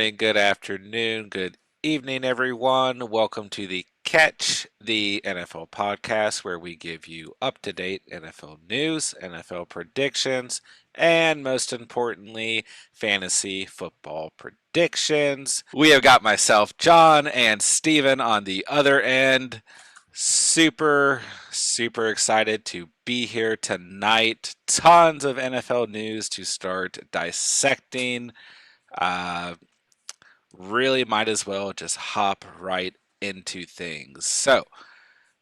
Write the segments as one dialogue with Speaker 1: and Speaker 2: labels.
Speaker 1: morning, good afternoon, good evening, everyone. Welcome to the Catch the NFL podcast, where we give you up to date NFL news, NFL predictions, and most importantly, fantasy football predictions. We have got myself, John, and Steven on the other end. Super excited to be here tonight. Tons of NFL news to start dissecting. Uh, really might as well just hop right into things. So,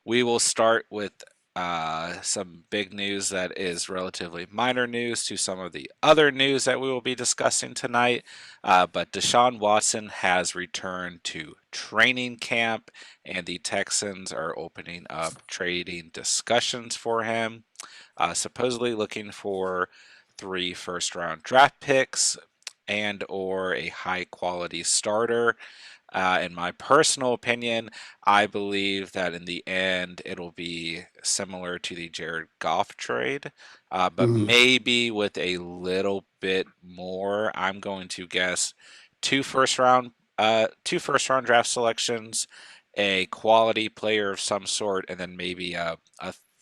Speaker 1: we will start with some big news that is relatively minor news to some of the other news that we will be discussing tonight. But Deshaun Watson has returned to training camp, and the Texans are opening up trading discussions for him, supposedly looking for 3 first-round draft picks and or a high quality starter. In my personal opinion, I believe that in the end it'll be similar to the Jared Goff trade, but
Speaker 2: Mhm.
Speaker 1: maybe with a little bit more. I'm going to guess two first round draft selections, a quality player of some sort, and then maybe a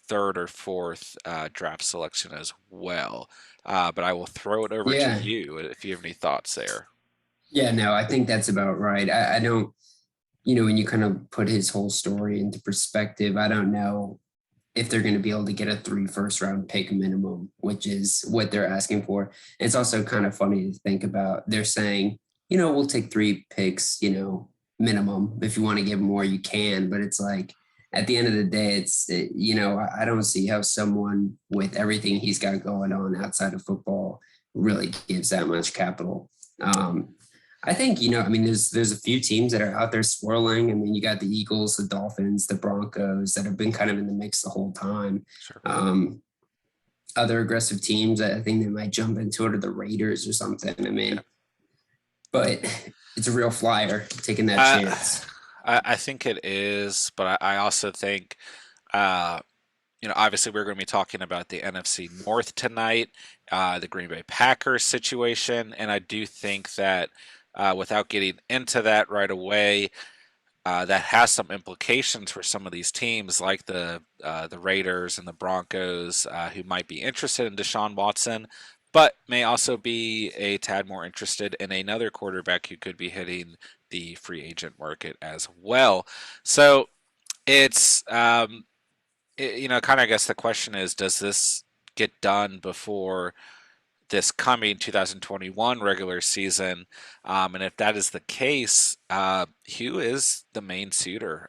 Speaker 1: third or fourth draft selection as well. But I will throw it over to
Speaker 2: Yeah.
Speaker 1: you if you have any thoughts there.
Speaker 2: Yeah, no, I think that's about right. I don't, when you kind of put his whole story into perspective, I don't know if they're going to be able to get a 3 first round pick minimum, which is what they're asking for. It's also kind of funny to think about. They're saying, we'll take 3 picks, minimum. If you want to give more, you can. But it's like, at the end of the day, I don't see how someone with everything he's got going on outside of football really gives that much capital. Um, I think, there's a few teams that are out there swirling. I mean, you got the Eagles, the Dolphins, the Broncos that have been kind of in the mix the whole time.
Speaker 1: Sure.
Speaker 2: Um, Other aggressive teams, I think they might jump into it, or the Raiders or something. I
Speaker 1: Yeah.
Speaker 2: mean, but it's a real flyer taking that
Speaker 1: Uh,
Speaker 2: chance.
Speaker 1: I think it is, but I also think, uh, obviously we're going to be talking about the NFC North tonight, the Green Bay Packers situation, and I do think that without getting into that right away, that has some implications for some of these teams, like the Raiders and the Broncos, who might be interested in Deshaun Watson, but may also be a tad more interested in another quarterback who could be hitting the free agent market as well. So it's kind of, I guess the question is, does this get done before this coming 2021 regular season? And if that is the case, Hugh is the main suitor.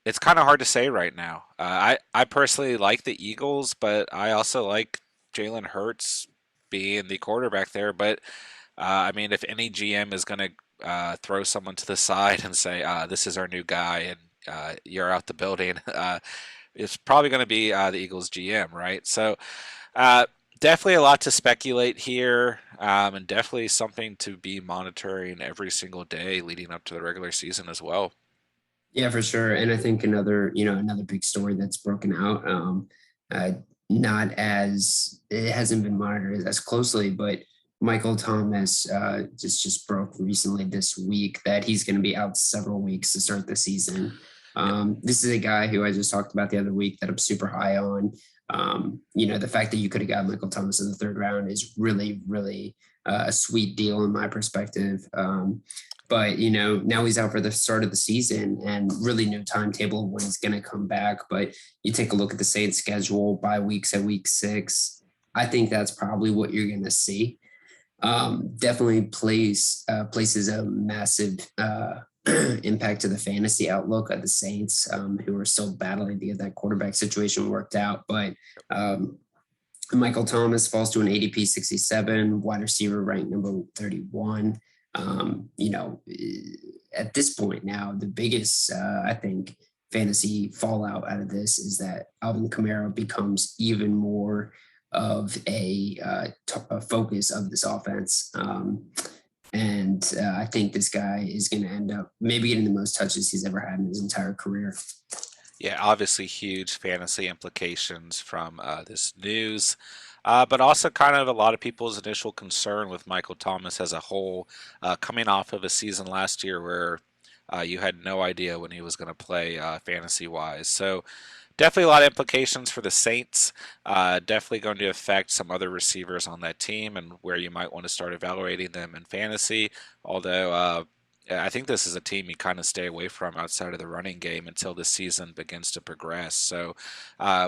Speaker 1: It's kind of hard to say right now. I personally like the Eagles, but I also like Jalen Hurts being the quarterback there. But I mean, if any GM is going to throw someone to the side and say, "This is our new guy," and you're out the building, it's probably going to be the Eagles GM, right? So uh, definitely a lot to speculate here, and definitely something to be monitoring every single day leading up to the regular season as well.
Speaker 2: Yeah, for sure. And I think another big story that's broken out, uh, not as it hasn't been monitored as closely, but Michael Thomas just broke recently this week that he's going to be out several weeks to start the season.
Speaker 1: Yep.
Speaker 2: This is a guy who I just talked about the other week that I'm super high on. The fact that you could have got Michael Thomas in the 3rd round is really, really a sweet deal in my perspective. But now he's out for the start of the season and really no timetable when he's going to come back. But you take a look at the Saints schedule by weeks at week 6. I think that's probably what you're going to see. Definitely places a massive impact to the fantasy outlook of the Saints, who are still battling to get that quarterback situation worked out. But Michael Thomas falls to an ADP 67, wide receiver ranked number 31. At this point now, the biggest, I think, fantasy fallout out of this is that Alvin Kamara becomes even more of a focus of this offense. And I think this guy is going to end up maybe getting the most touches he's ever had in his entire career.
Speaker 1: Yeah, obviously huge fantasy implications from this news, but also kind of a lot of people's initial concern with Michael Thomas as a whole, coming off of a season last year where you had no idea when he was going to play fantasy wise. So definitely a lot of implications for the Saints. Definitely going to affect some other receivers on that team and where you might want to start evaluating them in fantasy. Although I think this is a team you kind of stay away from outside of the running game until the season begins to progress. So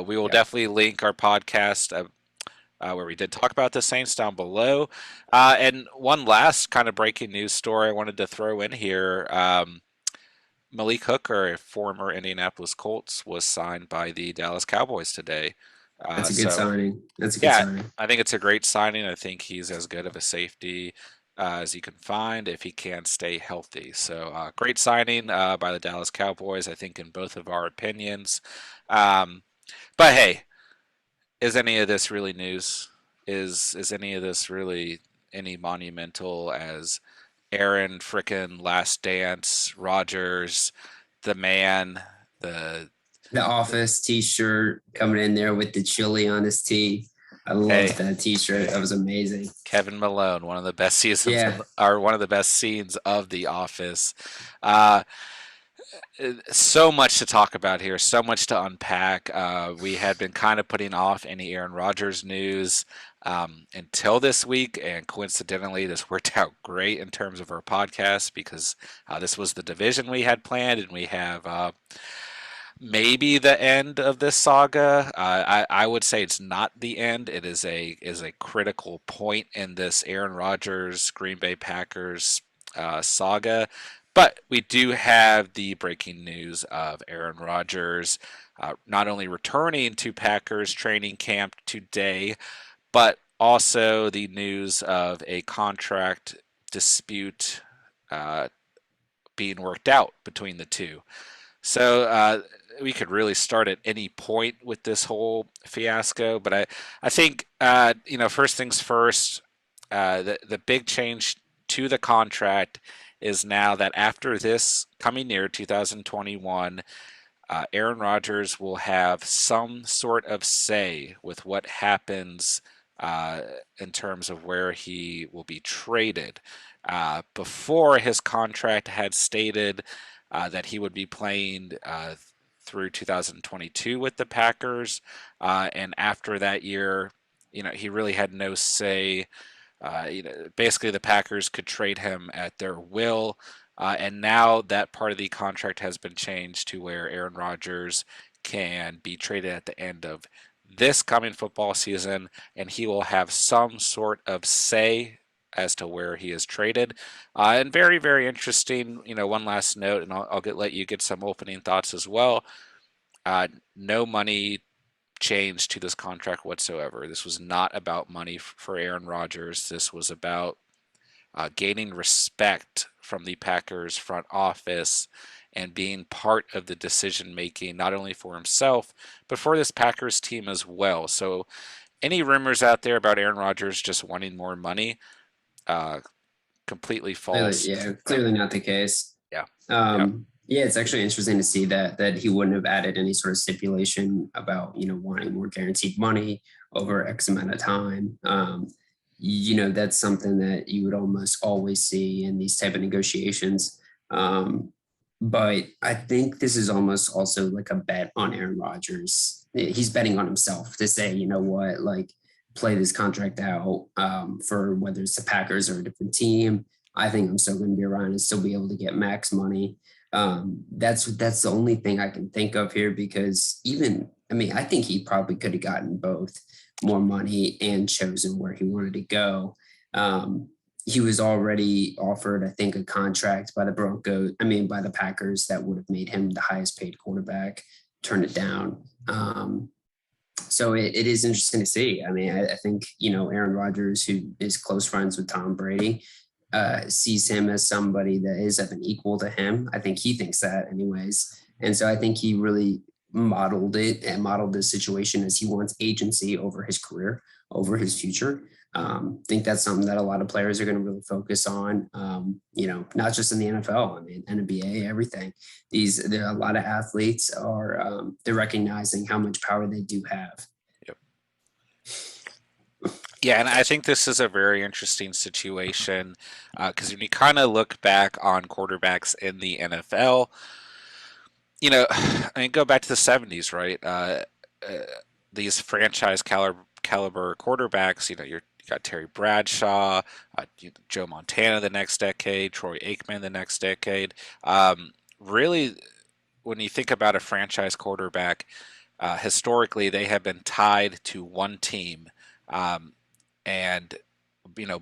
Speaker 1: we will
Speaker 2: Yeah,
Speaker 1: definitely link our podcast. Where we did talk about the Saints down below. And one last kind of breaking news story I wanted to throw in here. Malik Hooker, a former Indianapolis Colts, was signed by the Dallas Cowboys today.
Speaker 2: that's a good
Speaker 1: So,
Speaker 2: signing. That's a good
Speaker 1: yeah,
Speaker 2: signing.
Speaker 1: I think it's a great signing. I think he's as good of a safety as you can find if he can stay healthy. So, great signing by the Dallas Cowboys, I think, in both of our opinions. Um, but hey, is any of this really news? Is any of this really any monumental as Aaron frickin' Last Dance, Rodgers, the man, the
Speaker 2: The Office T-shirt coming in there with the chili on his tee. I
Speaker 1: hey
Speaker 2: loved that T-shirt. That was amazing.
Speaker 1: Kevin Malone, one of the best seasons
Speaker 2: Yeah,
Speaker 1: or one of the best scenes of The Office. Uh, so much to talk about here, so much to unpack. We had been kind of putting off any Aaron Rodgers news until this week, and coincidentally, this worked out great in terms of our podcast because this was the division we had planned, and we have maybe the end of this saga. I would say it's not the end. It is a critical point in this Aaron Rodgers Green Bay Packers saga. But we do have the breaking news of Aaron Rodgers not only returning to Packers training camp today, but also the news of a contract dispute uh, being worked out between the two. So we could really start at any point with this whole fiasco, but I think first things first. The big change to the contract is now that after this coming year, 2021, Aaron Rodgers will have some sort of say with what happens uh, in terms of where he will be traded. Before his contract had stated that he would be playing through 2022 with the Packers, and after that year, he really had no say. Basically, the Packers could trade him at their will. And now that part of the contract has been changed to where Aaron Rodgers can be traded at the end of this coming football season, and he will have some sort of say as to where he is traded. And very, very interesting. One last note, and let you get some opening thoughts as well. No money change to this contract whatsoever. This was not about money for Aaron Rodgers. This was about gaining respect from the Packers front office and being part of the decision making, not only for himself, but for this Packers team as well. So, any rumors out there about Aaron Rodgers just wanting more money, uh, completely
Speaker 2: clearly,
Speaker 1: false.
Speaker 2: yeah, clearly not the case.
Speaker 1: Yeah. Yeah.
Speaker 2: Yeah, it's actually interesting to see that he wouldn't have added any sort of stipulation about wanting more guaranteed money over X amount of time. That's something that you would almost always see in these type of negotiations. But I think this is almost also like a bet on Aaron Rodgers. He's betting on himself to say, you know what, like play this contract out for whether it's the Packers or a different team. I think I'm still going to be around and still be able to get max money. That's the only thing I can think of here because I think he probably could have gotten both more money and chosen where he wanted to go. He was already offered, I think, a contract by by the Packers that would have made him the highest paid quarterback, turned it down. So it is interesting to see. I think, Aaron Rodgers, who is close friends with Tom Brady, sees him as somebody that is of an equal to him. I think he thinks that anyways. And so I think he really modeled it and modeled this situation as he wants agency over his career, over his future. I think that's something that a lot of players are going to really focus on. Not just in the NFL, I mean, NBA, everything. There are a lot of athletes are they're recognizing how much power they do have.
Speaker 1: Yep. Yeah, and I think this is a very interesting situation because when you kind of look back on quarterbacks in the NFL, I mean, go back to the 70s, right? Uh, these franchise caliber quarterbacks, you got Terry Bradshaw, Joe Montana the next decade, Troy Aikman the next decade. Really, when you think about a franchise quarterback, historically they have been tied to one team, um, and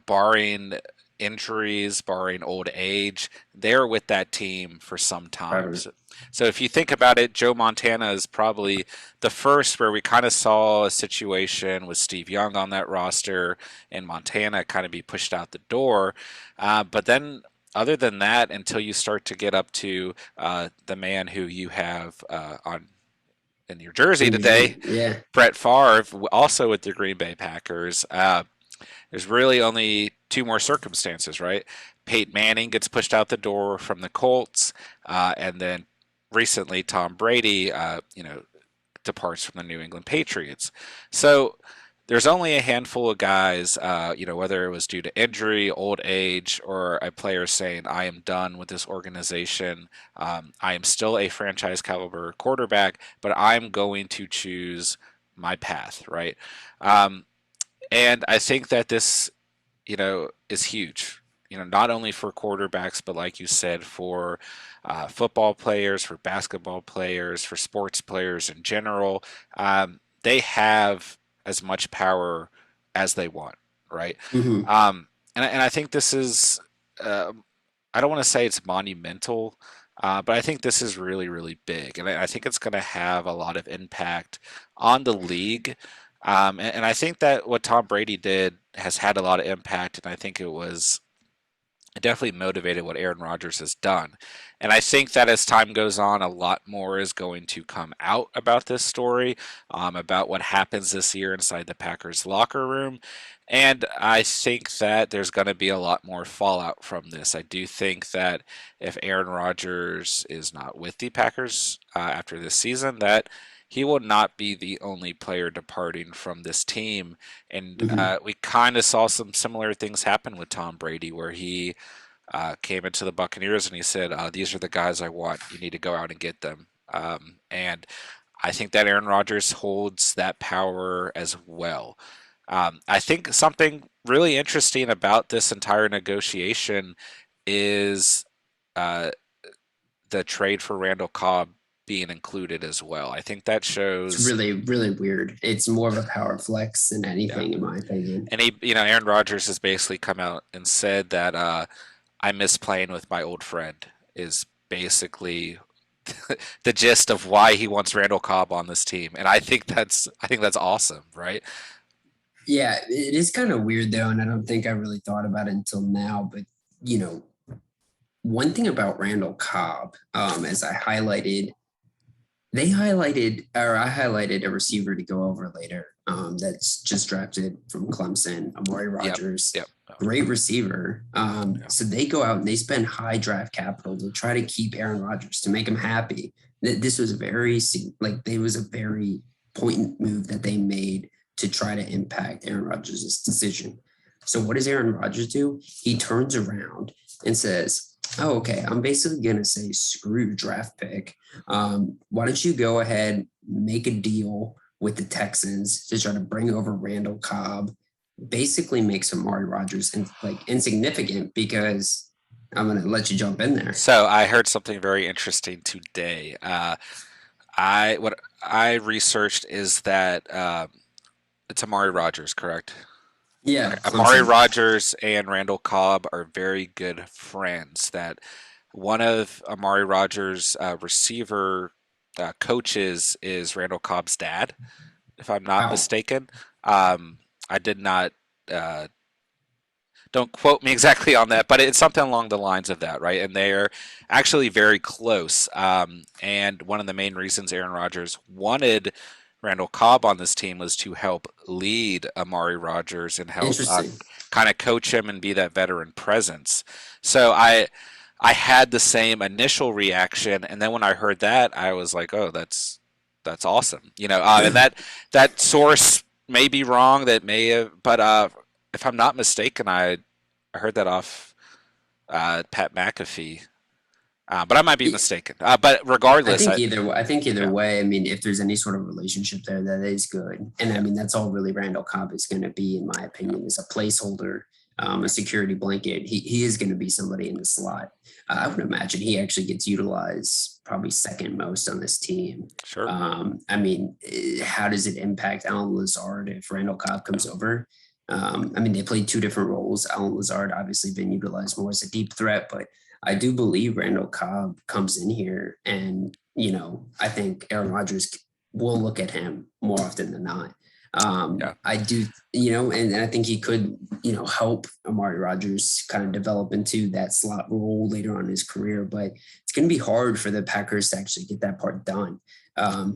Speaker 1: barring injuries, barring old age, they're with that team for some time.
Speaker 2: Forever.
Speaker 1: So if you think about it, Joe Montana is probably the first where we kind of saw a situation with Steve Young on that roster and Montana kind of be pushed out the door. But then, other than that, until you start to get up to the man who you have on in your jersey today,
Speaker 2: Yeah.
Speaker 1: Brett Favre, also with the Green Bay Packers. There's really only two more circumstances, right? Peyton Manning gets pushed out the door from the Colts, and then recently Tom Brady, departs from the New England Patriots. So there's only a handful of guys, whether it was due to injury, old age, or a player saying, I am done with this organization. I am still a franchise caliber quarterback, but I'm going to choose my path, right? Um, and I think that this, is huge. Not only for quarterbacks, but like you said, for football players, for basketball players, for sports players in general. They have as much power as they want, right?
Speaker 2: Hmm.
Speaker 1: And I think this is, uh, I don't want to say it's monumental, but I think this is really, really big. And I think it's going to have a lot of impact on the league. And I think that what Tom Brady did has had a lot of impact. And I think it definitely motivated what Aaron Rodgers has done. And I think that as time goes on, a lot more is going to come out about this story, about what happens this year inside the Packers locker room. And I think that there's going to be a lot more fallout from this. I do think that if Aaron Rodgers is not with the Packers after this season, that he will not be the only player departing from this team. And
Speaker 2: Hmm.
Speaker 1: we kind of saw some similar things happen with Tom Brady, where he came into the Buccaneers and he said, "These are the guys I want. You need to go out and get them." And I think that Aaron Rodgers holds that power as well. I think something really interesting about this entire negotiation is uh, the trade for Randall Cobb being included as well. I think that
Speaker 2: It's
Speaker 1: shows,
Speaker 2: really, really weird. It's more of a power flex than
Speaker 1: yeah.
Speaker 2: anything, in my opinion.
Speaker 1: And Aaron Rodgers has basically come out and said that I miss playing with my old friend is basically the gist of why he wants Randall Cobb on this team, and I think that's awesome, right?
Speaker 2: Yeah, it is kind of weird though, and I don't think I really thought about it until now. But you know, one thing about Randall Cobb, as I highlighted a receiver to go over later. That's just drafted from Clemson, Amari
Speaker 1: Yep,
Speaker 2: Rodgers,
Speaker 1: yep,
Speaker 2: great receiver.
Speaker 1: yeah.
Speaker 2: So they go out and they spend high draft capital to try to keep Aaron Rodgers to make him happy. This was a very poignant move that they made to try to impact Aaron Rodgers' decision. So what does Aaron Rodgers do? He turns around and says, "Oh, okay, I'm basically gonna say screw draft pick. Why don't you go ahead, make a deal with the Texans to try to bring over Randall Cobb, basically makes Amari Rodgers insignificant because I'm going to let you jump in there."
Speaker 1: So I heard something very interesting today. What I researched is that it's Amari Rodgers, correct? Okay.
Speaker 2: Yeah,
Speaker 1: Amari
Speaker 2: Clemson.
Speaker 1: Rodgers and Randall Cobb are very good friends. That one of Amari Rodgers' receiver coaches is Randall Cobb's dad, if I'm not
Speaker 2: Wow.
Speaker 1: mistaken. I did not uh, don't quote me exactly on that, but it's something along the lines of that, right? And they're actually very close. And one of the main reasons Aaron Rodgers wanted Randall Cobb on this team was to help lead Amari Rodgers and help
Speaker 2: Interesting.
Speaker 1: kind of coach him and be that veteran presence. So I had the same initial reaction, and then when I heard that, I was like, "Oh, that's awesome," and that source may be wrong, that may have, but if I'm not mistaken, I heard that off Pat McAfee, but I might be mistaken. But regardless,
Speaker 2: I think either
Speaker 1: yeah,
Speaker 2: way, I mean, if there's any sort of relationship there, that is good. And I
Speaker 1: yeah,
Speaker 2: mean, that's all really Randall Cobb is going to be, in my
Speaker 1: yeah,
Speaker 2: opinion, is a placeholder, a
Speaker 1: yeah,
Speaker 2: security blanket. He is going to be somebody in the slot. I would imagine he actually gets utilized probably second most on this team.
Speaker 1: sure,
Speaker 2: I mean, how does it impact Alan Lazard if Randall Cobb
Speaker 1: yeah,
Speaker 2: comes over? I mean, they played two different roles. Alan Lazard obviously been utilized more as a deep threat, but I do believe Randall Cobb comes in here, and I think Aaron Rodgers will look at him more often than not.
Speaker 1: yeah,
Speaker 2: I do, and I think he could, help Amari Rodgers kind of develop into that slot role later on in his career. But it's going to be hard for the Packers to actually get that part done,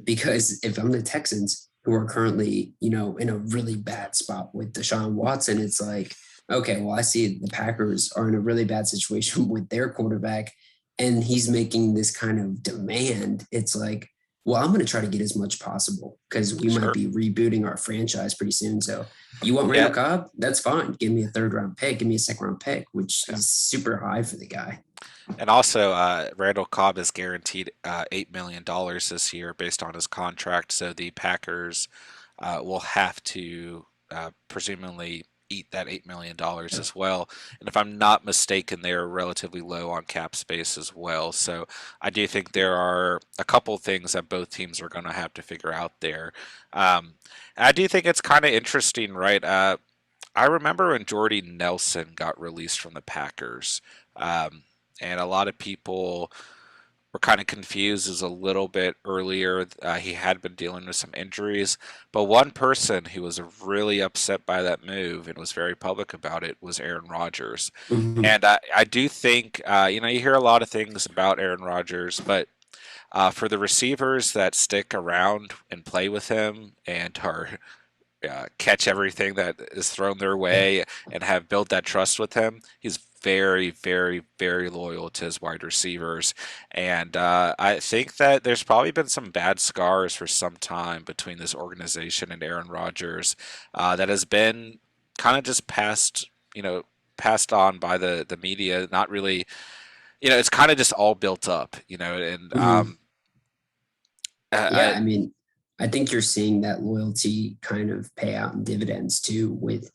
Speaker 2: because if I'm the Texans, who are currently, in a really bad spot with Deshaun Watson, it's like, okay, well, I see the Packers are in a really bad situation with their quarterback, and he's making this kind of demand. It's like, well, I'm going to try to get as much possible because we might
Speaker 1: sure,
Speaker 2: be rebooting our franchise pretty soon. So, you want
Speaker 1: yeah.
Speaker 2: Randall Cobb? That's fine. Give me a third round pick. Give me a second round pick, which
Speaker 1: Yeah.
Speaker 2: is super high for the guy.
Speaker 1: And also, Randall Cobb is guaranteed $8 million this year based on his contract. So the Packers will have to presumably eat that $8 million as well. And if I'm not mistaken, they're relatively low on cap space as well. So I do think there are a couple things that both teams are going to have to figure out there. I do think it's kind of interesting, right? I remember when Jordy Nelson got released from the Packers. Um, and a lot of people were kind of confused as a little bit earlier. He had been dealing with some injuries, but one person who was really upset by that move and was very public about it was Aaron Rodgers.
Speaker 2: Mhm.
Speaker 1: And I do think, you hear a lot of things about Aaron Rodgers, but for the receivers that stick around and play with him and are catch everything that is thrown their way and have built that trust with him. He's very, very, very loyal to his wide receivers. And I think that there's probably been some bad scars for some time between this organization and Aaron Rodgers that has been kind of just passed on by the media. Not really, it's kind of just all built up, and
Speaker 2: Mhm. Yeah,
Speaker 1: I,
Speaker 2: I mean, I think you're seeing that loyalty kind of pay out in dividends too with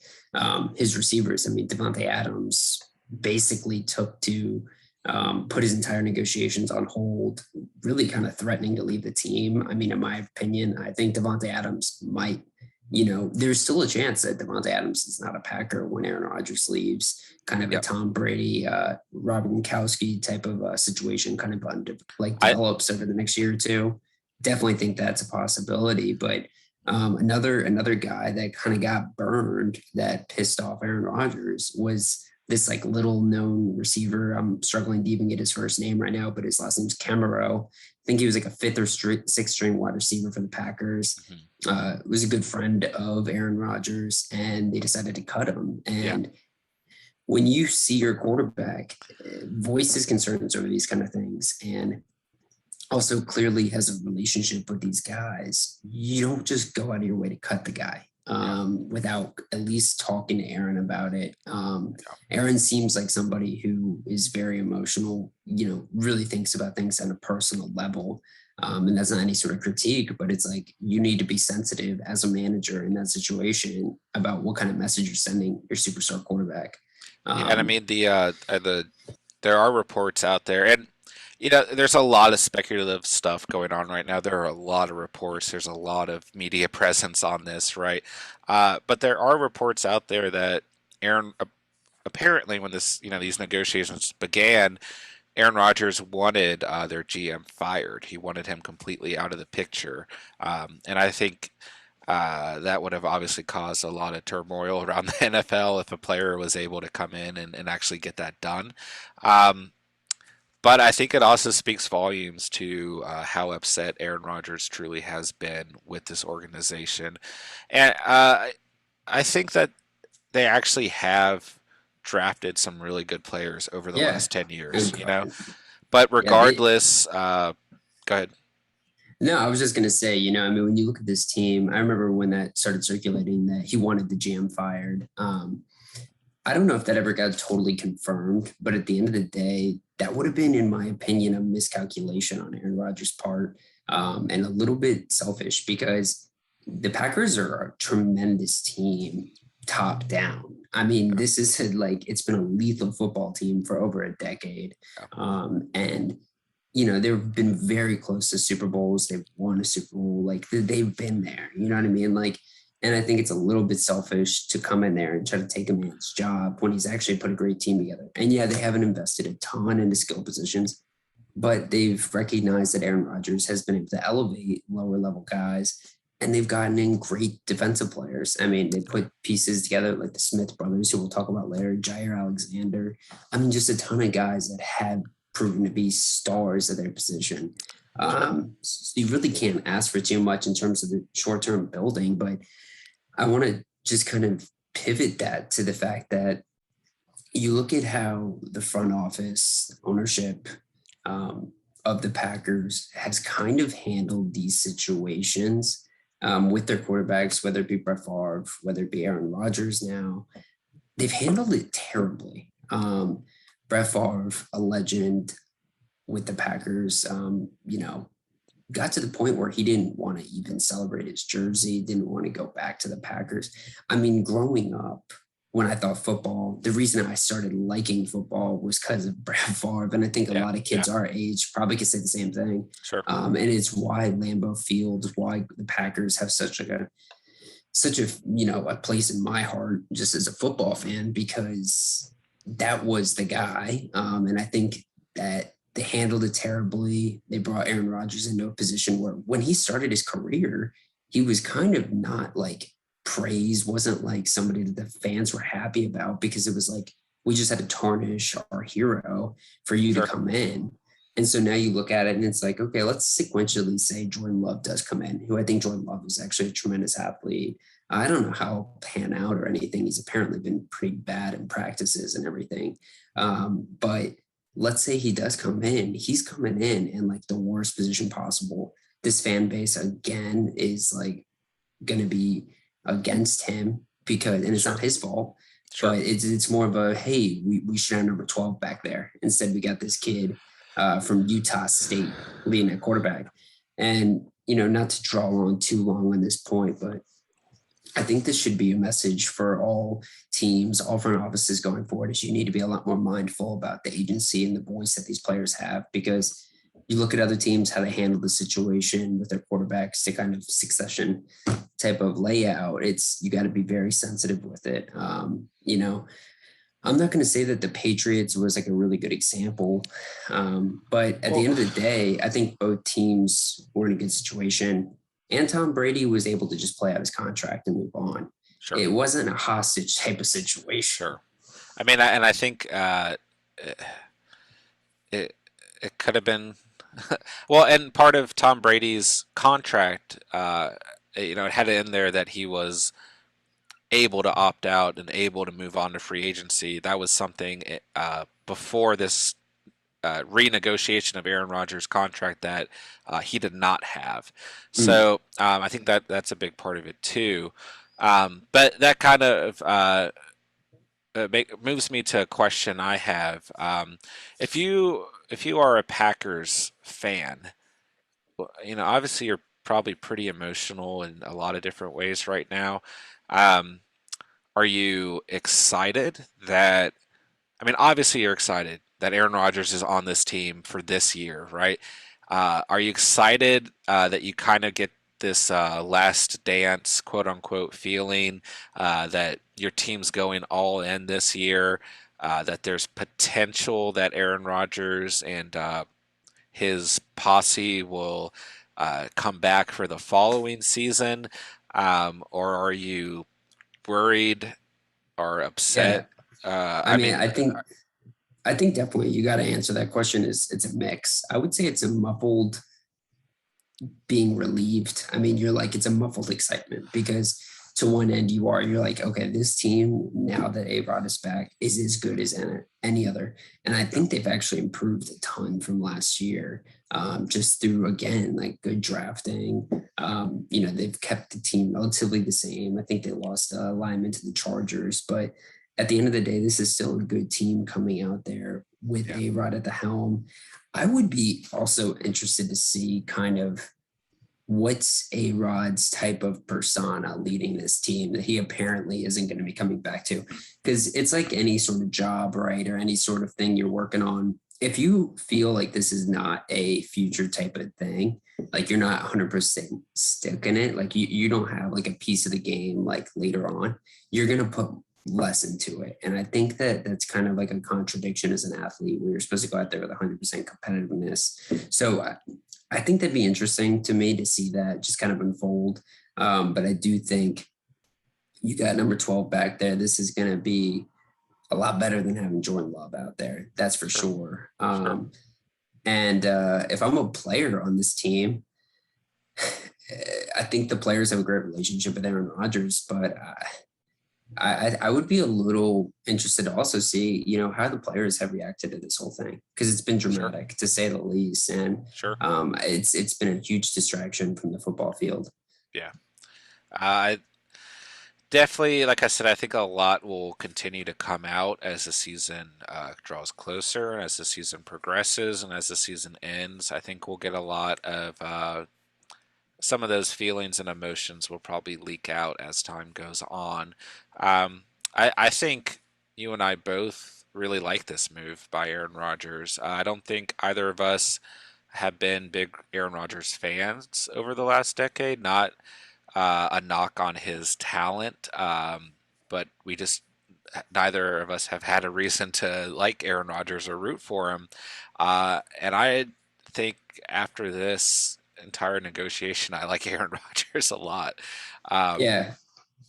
Speaker 2: his receivers. I mean, Devontae Adams basically took to put his entire negotiations on hold, really kind of threatening to leave the team. I mean, in my opinion, I think Devontae Adams might, there's still a chance that Devontae Adams is not a Packer when Aaron Rodgers leaves. Kind of a
Speaker 1: yeah,
Speaker 2: Tom Brady, Robert Gronkowski type of situation kind of
Speaker 1: I,
Speaker 2: develops over the next year or two. Definitely think that's a possibility. But another guy that kind of got burned that pissed off Aaron Rodgers was this like little known receiver. I'm struggling to even get his first name right now, but his last name's Camaro. I think he was like a fifth or sixth string wide receiver for the Packers.
Speaker 1: mhm,
Speaker 2: Was a good friend of Aaron Rodgers, and they decided to cut him.
Speaker 1: yeah.
Speaker 2: And when you see your quarterback voice his concerns over these kind of things, and also clearly has a relationship with these guys, you don't just go out of your way to cut the guy
Speaker 1: Yeah,
Speaker 2: without at least talking to Aaron about it.
Speaker 1: yeah.
Speaker 2: Aaron seems like somebody who is very emotional, really thinks about things on a personal level. And that's not any sort of critique, but it's like you need to be sensitive as a manager in that situation about what kind of message you're sending your superstar quarterback.
Speaker 1: Yeah, and I
Speaker 2: Um,
Speaker 1: mean there are reports out there, and there's a lot of speculative stuff going on right now. There are a lot of reports. There's a lot of media presence on this, right? But there are reports out there that Aaron apparently when these negotiations began, Aaron Rodgers wanted their GM fired. He wanted him completely out of the picture, and I think That would have obviously caused a lot of turmoil around the NFL if a player was able to come in and actually get that done. Um, but I think it also speaks volumes to how upset Aaron Rodgers truly has been with this organization. And I think that they actually have drafted some really good players over the
Speaker 2: Yeah.
Speaker 1: last 10 years,
Speaker 2: And,
Speaker 1: But
Speaker 2: yeah, they,
Speaker 1: regardless, go ahead.
Speaker 2: no, I was just gonna say, I mean, when you look at this team, I remember when that started circulating that he wanted the GM fired. I don't know if that ever got totally confirmed, but at the end of the day, that would have been, in my opinion, a miscalculation on Aaron Rodgers' part, and a little bit selfish because the Packers are a tremendous team, top down. I mean, this is like it's been a lethal football team for over a decade,
Speaker 1: Yeah,
Speaker 2: and they've been very close to Super Bowls. They've won a Super Bowl, like they've been there. You know what I mean? Like, and I think it's a little bit selfish to come in there and try to take a man's job when he's actually put a great team together. And yeah, they haven't invested a ton into skill positions, but they've recognized that Aaron Rodgers has been able to elevate lower level guys, and they've gotten in great defensive players. I mean, they put pieces together like the Smith brothers, who we'll talk about later, Jair Alexander. I mean, just a ton of guys that have proven to be stars at their position.
Speaker 1: sure.
Speaker 2: So you really can't ask for too much in terms of the short term building, but I want to just kind of pivot that to the fact that you look at how the front office ownership um, of the Packers has kind of handled these situations with their quarterbacks, whether it be Brett Favre, whether it be Aaron Rodgers now. They've handled it terribly. Brett Favre, a legend with the Packers, got to the point where he didn't want to even celebrate his jersey, didn't want to go back to the Packers. I mean, growing up, when I thought football, the reason I started liking football was because of Brett Favre. And I think a
Speaker 1: Yeah,
Speaker 2: lot of
Speaker 1: yeah,
Speaker 2: kids our age probably could say the same thing.
Speaker 1: sure.
Speaker 2: And it's why Lambeau Field, why the Packers have such a a place in my heart just as a football fan, because that was the guy. And I think that they handled it terribly. They brought Aaron Rodgers into a position where when he started his career, he was kind of not like praised, wasn't like somebody that the fans were happy about, because it was like we just had to tarnish our hero for you to
Speaker 1: Sure.
Speaker 2: come in. And so now you look at it and it's like, okay, let's sequentially say Jordan Love does come in, who I think Jordan Love is actually a tremendous athlete. I don't know how he'll pan out or anything. He's apparently been pretty bad in practices and everything. But let's say he does come in, he's coming in like the worst position possible. This fan base again is like going to be against him because, and it's not
Speaker 1: Sure.
Speaker 2: his fault,
Speaker 1: Sure.
Speaker 2: but it's more of a, hey, we should have number 12 back there. Instead, we got this kid from Utah State leading at quarterback. And, not to draw on too long on this point, but I think this should be a message for all teams, all front offices going forward, is you need to be a lot more mindful about the agency and the voice that these players have, because you look at other teams, how they handle the situation with their quarterbacks, the kind of succession type of layout. You got to be very sensitive with it. I'm not going to say that the Patriots was like a really good example, but at the
Speaker 1: Well,
Speaker 2: end of the day, I think both teams were in a good situation. And Tom Brady was able to just play out his contract and move on.
Speaker 1: sure.
Speaker 2: It wasn't a hostage type of situation.
Speaker 1: Sure. I mean, and I think it it could have been well, and part of Tom Brady's contract, it had it in there that he was able to opt out and able to move on to free agency. That was something before this renegotiation of Aaron Rodgers' contract that he did not have.
Speaker 2: Mm,
Speaker 1: So I think that that's a big part of it too. But that kind of moves me to a question I have. If you are a Packers fan, obviously you're probably pretty emotional in a lot of different ways right now. Um, are you excited that? I mean, obviously you're excited that Aaron Rodgers is on this team for this year, right? Are you excited that you kind of get this last dance, quote unquote, feeling that your team's going all in this year? That there's potential that Aaron Rodgers and his posse will come back for the following season. Or are you worried or
Speaker 2: Yeah,
Speaker 1: upset?
Speaker 2: I
Speaker 1: I
Speaker 2: mean,
Speaker 1: mean,
Speaker 2: I think definitely you got to answer that question. Is it's a mix. I would say it's a muffled being relieved. I mean, you're like, it's a muffled excitement because to one end you're like, okay, this team now that A-Rod is back is as good as any other. And I
Speaker 1: yeah,
Speaker 2: think they've actually improved a ton from last year, just through, again, like good drafting. They've kept the team relatively the same. I think they lost alignment to the Chargers, but at the end of the day, this is still a good team coming out there with
Speaker 1: yeah,
Speaker 2: A-Rod at the helm. I would be also interested to see kind of what's A Rod's type of persona leading this team that he apparently isn't going to be coming back to. Because it's like any sort of job, right? Or any sort of thing you're working on. If you feel like this is not a future type of thing, like you're not 100% stuck in it, like you don't have like a piece of the game like later on, you're going to put less into it. And I think that that's kind of like a contradiction as an athlete where you're supposed to go out there with 100% competitiveness. So I think that'd be interesting to me to see that just kind of unfold. But I do think you got number 12 back there. This is going to be a lot better than having Jordan Love out there. That's for
Speaker 1: sure,
Speaker 2: sure.
Speaker 1: sure.
Speaker 2: And if I'm a player on this team, I think the players have a great relationship with Aaron Rodgers, but I would be a little interested to also see, how the players have reacted to this whole thing because it's been
Speaker 1: Sure,
Speaker 2: dramatic to say the least, and
Speaker 1: sure.
Speaker 2: it's been a huge distraction from the football field.
Speaker 1: Yeah. I definitely, like I said, I think a lot will continue to come out as the season draws closer, as the season progresses, and as the season ends. I think we'll get a lot of some of those feelings and emotions will probably leak out as time goes on. I think you and I both really like this move by Aaron Rodgers. I don't think either of us have been big Aaron Rodgers fans over the last decade. Not a knock on his talent, but we just neither of us have had a reason to like Aaron Rodgers or root for him. And I think after this entire negotiation, I like Aaron Rodgers a lot. Um,
Speaker 2: Yeah,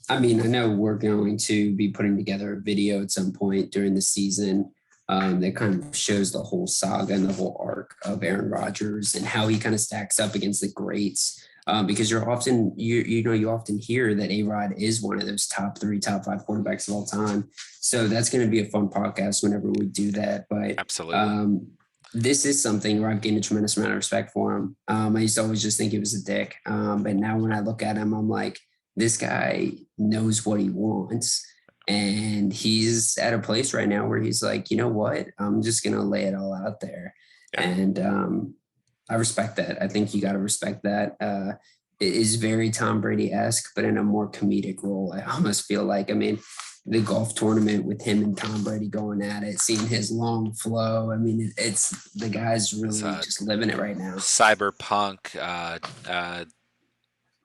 Speaker 2: I mean, I know we're going to be putting together a video at some point during the season that kind of shows the whole saga and the whole arc of Aaron Rodgers and how he kind of stacks up against the greats. Because you often hear that A Rod is one of those top three, top five quarterbacks of all time. So that's going to be a fun podcast whenever we do that. But
Speaker 1: Absolutely.
Speaker 2: um, this is something where I've gained a tremendous amount of respect for him. I used to always just think he was a dick, but now when I look at him, I'm like, this guy knows what he wants. And he's at a place right now where he's like, you know what? I'm just going to lay it all out there.
Speaker 1: Yeah.
Speaker 2: And I respect that. I think you got to respect that. It is very Tom Brady esque, but in a more comedic role. I almost feel like, I mean, the golf tournament with him and Tom Brady going at it, seeing his long flow. I mean, it's the guy's
Speaker 1: It's
Speaker 2: really just living it right now.
Speaker 1: cyberpunk,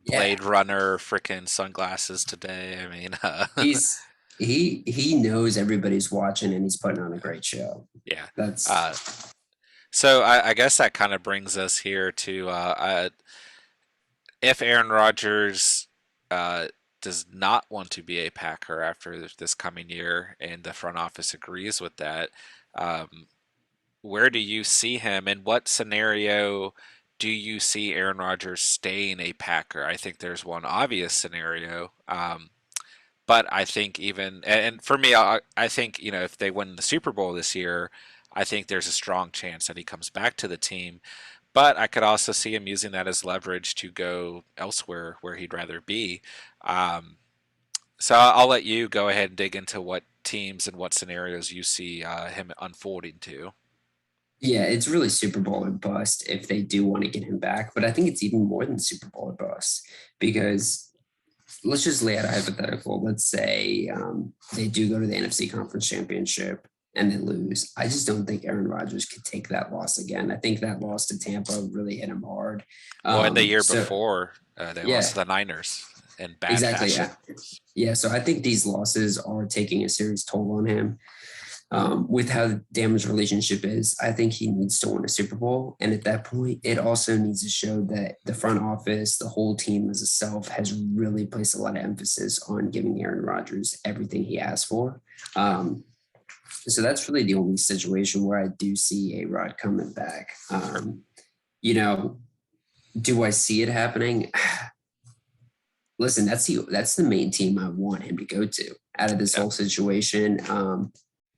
Speaker 2: Yeah,
Speaker 1: Blade Runner, freaking sunglasses today. I mean,
Speaker 2: he's he knows everybody's watching and he's putting on a great show.
Speaker 1: yeah. Uh,
Speaker 2: That's
Speaker 1: so I guess that kind of brings us here to if Aaron Rodgers uh, does not want to be a Packer after this coming year, and the front office agrees with that, um, where do you see him? In what scenario do you see Aaron Rodgers staying a Packer? I think there's one obvious scenario, but I think even and for me, I think if they win the Super Bowl this year, I think there's a strong chance that he comes back to the team. But I could also see him using that as leverage to go elsewhere where he'd rather be. Um, so I'll let you go ahead and dig into what teams and what scenarios you see him unfolding to.
Speaker 2: yeah, it's really Super Bowl or bust if they do want to get him back. But I think it's even more than Super Bowl or bust because let's just lay out a hypothetical. Let's say they do go to the NFC Conference Championship and they lose. I just don't think Aaron Rodgers could take that loss again. I think that loss to Tampa really hit him hard.
Speaker 1: Well, in the year
Speaker 2: So
Speaker 1: before, they lost
Speaker 2: yeah,
Speaker 1: to the Niners in bad
Speaker 2: exactly.
Speaker 1: fashion.
Speaker 2: Yeah. Yeah. So I think these losses are taking a serious toll on him. With how Dam's relationship is, I think he needs to win a Super Bowl. And at that point, it also needs to show that the front office, the whole team as a self, has really placed a lot of emphasis on giving Aaron Rodgers everything he asked for. So that's really the only situation where I do see A Rod coming back. You know, do I see it happening? Listen, that's the main team I want him to go to out of this
Speaker 1: Yeah.
Speaker 2: whole situation.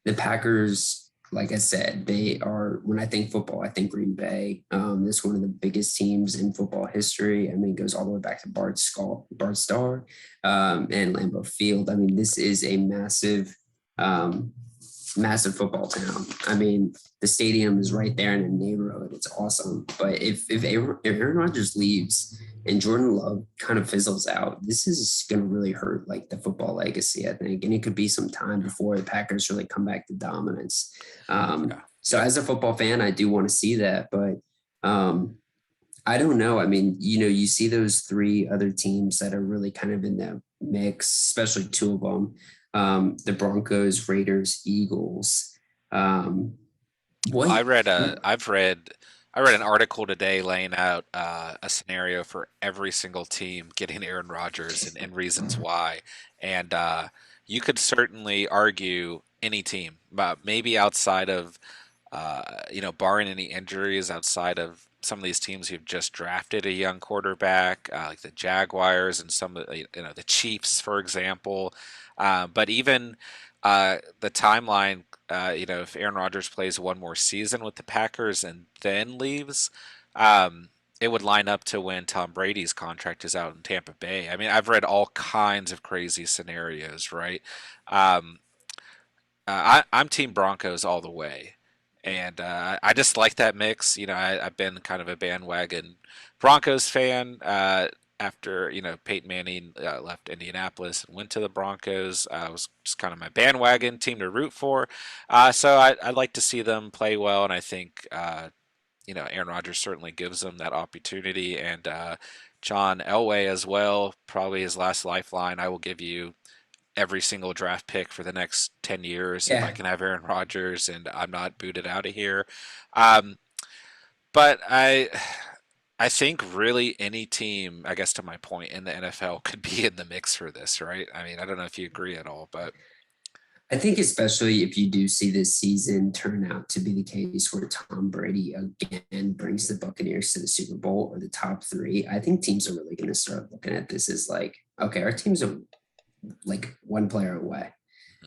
Speaker 2: The Packers, like I said, they are, when I think football, I think Green Bay. This is one of the biggest teams in football history. I mean, it goes all the way back to Bart Starr, and Lambeau Field. I mean, this is a massive, massive football town. I mean, the stadium is right there in the neighborhood. It's awesome. But if Aaron Rodgers leaves and Jordan Love kind of fizzles out, this is going to really hurt like the football legacy, I think. And it could be some time before the Packers really come back to dominance.
Speaker 1: Yeah.
Speaker 2: So as a football fan, I do want to see that, but I don't know. I mean, you see those three other teams that are really kind of in the mix, especially two of them, the Broncos, Raiders, Eagles. What?
Speaker 1: I read an article today laying out a scenario for every single team getting Aaron Rodgers and reasons why. And you could certainly argue any team, but maybe outside of barring any injuries, outside of some of these teams who've just drafted a young quarterback, like the Jaguars and some of the Chiefs, for example. But even the timeline, if Aaron Rodgers plays one more season with the Packers and then leaves, it would line up to when Tom Brady's contract is out in Tampa Bay. I mean, I've read all kinds of crazy scenarios, right? Um, I'm Team Broncos all the way, and I just like that mix. I've been kind of a bandwagon Broncos fan after Peyton Manning left Indianapolis and went to the Broncos. It was just kind of my bandwagon team to root for. So I'd like to see them play well, and I think Aaron Rodgers certainly gives them that opportunity, and John Elway as well, probably his last lifeline. I will give you every single draft pick for the next 10 years if I
Speaker 2: Yeah,
Speaker 1: can have Aaron Rodgers and I'm not booted out of here. Um, but I think really any team, I guess to my point, in the NFL could be in the mix for this, right? I mean, I don't know if you agree at all, but
Speaker 2: I think especially if you do see this season turn out to be the case where Tom Brady again brings the Buccaneers to the Super Bowl or the top three, I think teams are really going to start looking at this as like, okay, our teams are like one player away.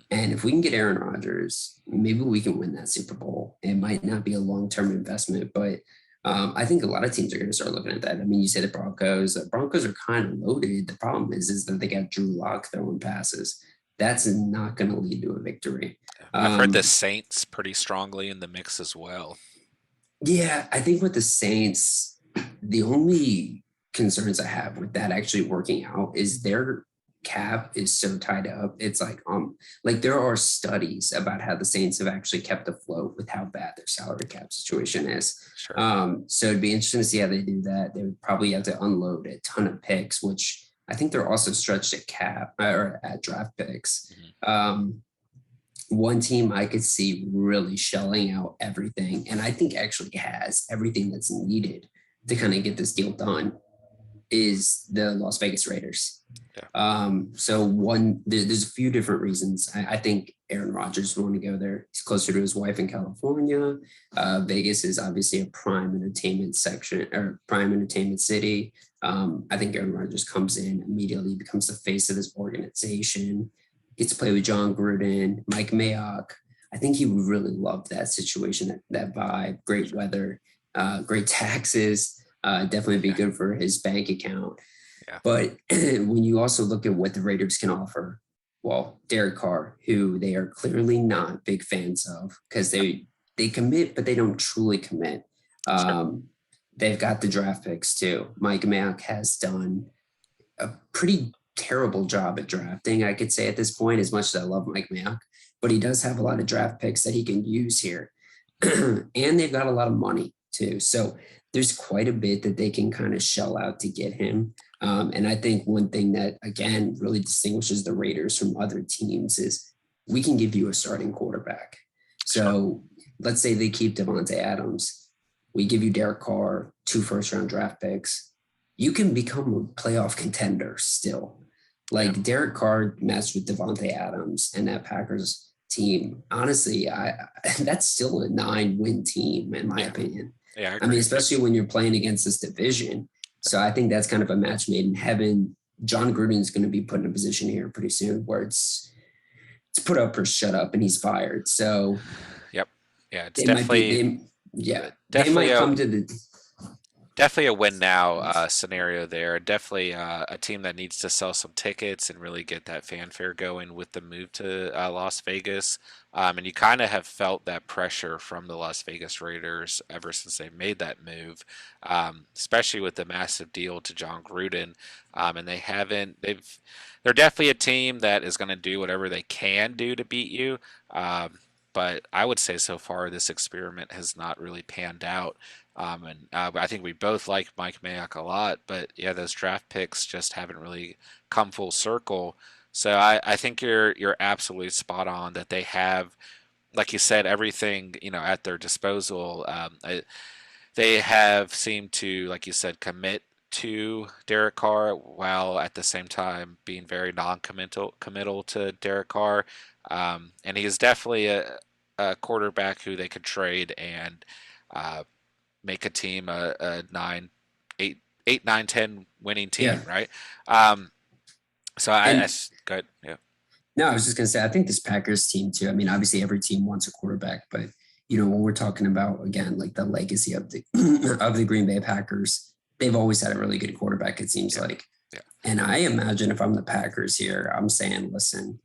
Speaker 2: And if we can get Aaron Rodgers, maybe we can win that Super Bowl. It might not be a long-term investment, but I think a lot of teams are going to start looking at that. I mean, you say the Broncos. The Broncos are kind of loaded. The problem is that they got Drew Lock throwing passes. That's not going to lead to a victory.
Speaker 1: I've heard the
Speaker 2: Um,
Speaker 1: Saints pretty strongly in the mix as well.
Speaker 2: yeah, I think with the Saints, the only concerns I have with that actually working out is their cap is so tied up. It's like there are studies about how the Saints have actually kept afloat with how bad their salary cap situation is.
Speaker 1: Sure.
Speaker 2: So it'd be interesting to see how they do that. They would probably have to unload a ton of picks, which I think they're also stretched at cap or at draft picks.
Speaker 1: Mhm.
Speaker 2: Um, One team I could see really shelling out everything, and I think actually has everything that's needed to kind of get this deal done, is the Las Vegas Raiders.
Speaker 1: Yeah.
Speaker 2: There's a few different reasons. I think Aaron Rodgers would want to go there. He's closer to his wife in California. Vegas is obviously a prime entertainment section or prime entertainment city. I think Aaron Rodgers comes in immediately, becomes the face of this organization, gets to play with John Gruden, Mike Mayock. I think he would really love that situation, that vibe, great weather, great taxes. Definitely be
Speaker 1: Yeah.
Speaker 2: good for his bank account.
Speaker 1: Yeah.
Speaker 2: But when you also look at what the Raiders can offer, well, Derek Carr, who they are clearly not big fans of because they commit, but they don't truly commit.
Speaker 1: Sure.
Speaker 2: They've got the draft picks too. Mike Mayock has done a pretty terrible job at drafting, I could say at this point, as much as I love Mike Mayock, but he does have a lot of draft picks that he can use here. And they've got a lot of money too. So there's quite a bit that they can kind of shell out to get him. And I think one thing that, again, really distinguishes the Raiders from other teams is we can give you a starting quarterback.
Speaker 1: Sure.
Speaker 2: So let's say they keep Devontae Adams. We give you Derek Carr, 2 first-round draft picks. You can become a playoff contender still.
Speaker 1: Yeah.
Speaker 2: Like Derek Carr matched with Devontae Adams and that Packers team. Honestly, that's still a 9-win team in my
Speaker 1: Yeah.
Speaker 2: opinion.
Speaker 1: Yeah, I
Speaker 2: I mean,
Speaker 1: agree.
Speaker 2: especially when you're playing against this division. So I think that's kind of a match made in heaven. John Gruden's going to be put in a position here pretty soon where it's put up or shut up and he's fired. So
Speaker 1: Yep. Yeah, it's
Speaker 2: they might be they
Speaker 1: definitely
Speaker 2: might
Speaker 1: a
Speaker 2: come to the
Speaker 1: definitely a win now scenario there. Definitely a team that needs to sell some tickets and really get that fanfare going with the move to Las Vegas. And you kind of have felt that pressure from the Las Vegas Raiders ever since they made that move, especially with the massive deal to John Gruden. And they're definitely a team that is going to do whatever they can do to beat you. But I would say so far this experiment has not really panned out. And I think we both like Mike Mayock a lot, but yeah, those draft picks just haven't really come full circle. So I think you're absolutely spot on that they have, like you said, everything at their disposal. They have seemed to, like you said, commit to Derek Carr while at the same time being very non-committal to Derek Carr. And he is definitely a quarterback who they could trade and uh, make a team a 9, 10 winning team,
Speaker 2: yeah.
Speaker 1: right? Um, so
Speaker 2: And
Speaker 1: good, yeah,
Speaker 2: no, I was just gonna say I think this Packers team too. I mean, obviously every team wants a quarterback, but when we're talking about again like the legacy of the of the Green Bay Packers, they've always had a really good quarterback. It seems
Speaker 1: yeah,
Speaker 2: like,
Speaker 1: yeah,
Speaker 2: and I imagine if I'm the Packers here, I'm saying, listen,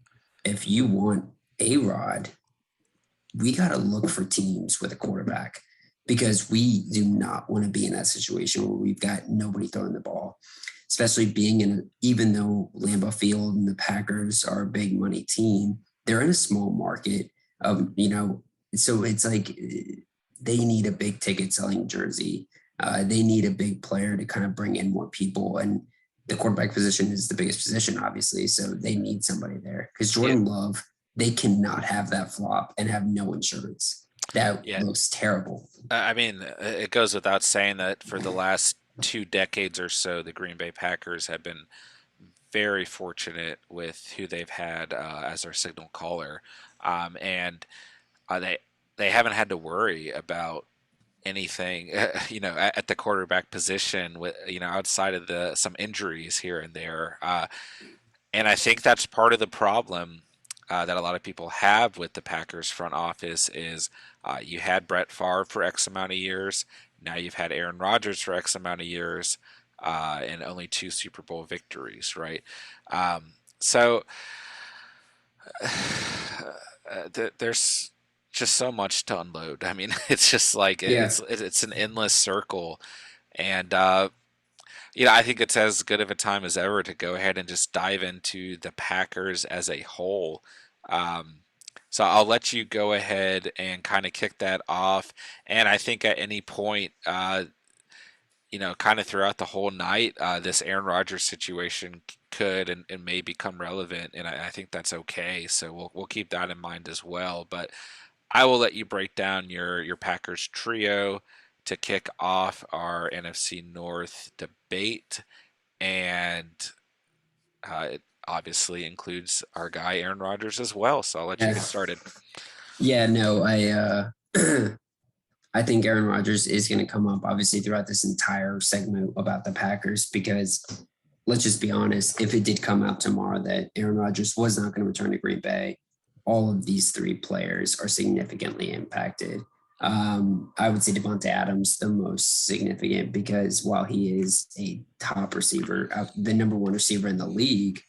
Speaker 2: if you want a Rod, we got to look for teams with a quarterback because we do not want to be in that situation where we've got nobody throwing the ball, especially being even though Lambeau Field and the Packers are a big money team, they're in a small market. So it's like they need a big ticket selling jersey. They need a big player to kind of bring in more people. And the quarterback position is the biggest position, obviously. So they need somebody there because
Speaker 1: yeah,
Speaker 2: Jordan Love, they cannot have that flop and have no insurance. That
Speaker 1: yeah.
Speaker 2: looks terrible.
Speaker 1: I mean, it goes without saying that for the last 2 decades or so, the Green Bay Packers have been very fortunate with who they've had as their signal caller, and they haven't had to worry about anything, at the quarterback position with outside of the some injuries here and there. And I think that's part of the problem that a lot of people have with the Packers front office is you had Brett Favre for X amount of years. Now you've had Aaron Rodgers for X amount of years and only 2 Super Bowl victories, right? So there's just so much to unload. I mean, it's just like
Speaker 2: Yeah.
Speaker 1: it's an endless circle, and I think it's as good of a time as ever to go ahead and just dive into the Packers as a whole. Um, so I'll let you go ahead and kind of kick that off. And I think at any point, kind of throughout the whole night, this Aaron Rodgers situation could and may become relevant, and I think that's okay. So we'll keep that in mind as well. But I will let you break down your Packers trio to kick off our NFC North debate, and it obviously includes our guy Aaron Rodgers as well. So I'll let you
Speaker 2: Yeah.
Speaker 1: get started.
Speaker 2: Yeah. No, I think Aaron Rodgers is going to come up obviously throughout this entire segment about the Packers because let's just be honest, if it did come out tomorrow that Aaron Rodgers was not going to return to Green Bay, all of these three players are significantly impacted. I would say Devontae Adams the most significant because while he is a top receiver, the number one receiver in the league,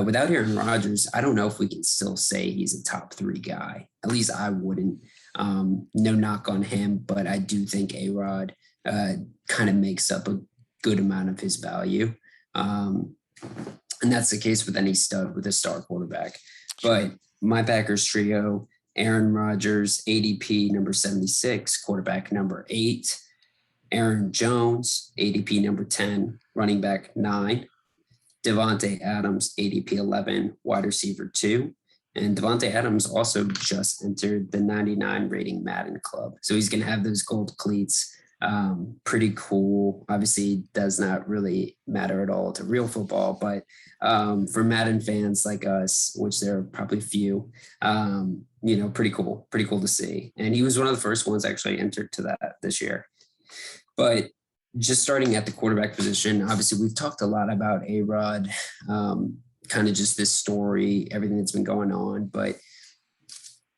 Speaker 2: without Aaron Rodgers, I don't know if we can still say he's a top three guy. At least I wouldn't. No knock on him, but I do think A Rod kind of makes up a good amount of his value. Um, and that's the case with any stud with a star quarterback.
Speaker 1: Sure.
Speaker 2: But my Packers trio, Aaron Rodgers, ADP number 76, quarterback number 8, Aaron Jones, ADP number 10, running back 9, Devontae Adams, ADP 11, wide receiver 2, And Devontae Adams also just entered the 99 rating Madden club. So he's going to have those gold cleats. Pretty cool. Obviously, does not really matter at all to real football, but for Madden fans like us, which there are probably few, pretty cool to see. And he was one of the first ones actually entered to that this year. But just starting at the quarterback position, obviously we've talked a lot about A-Rod, kind of just this story, everything that's been going on. But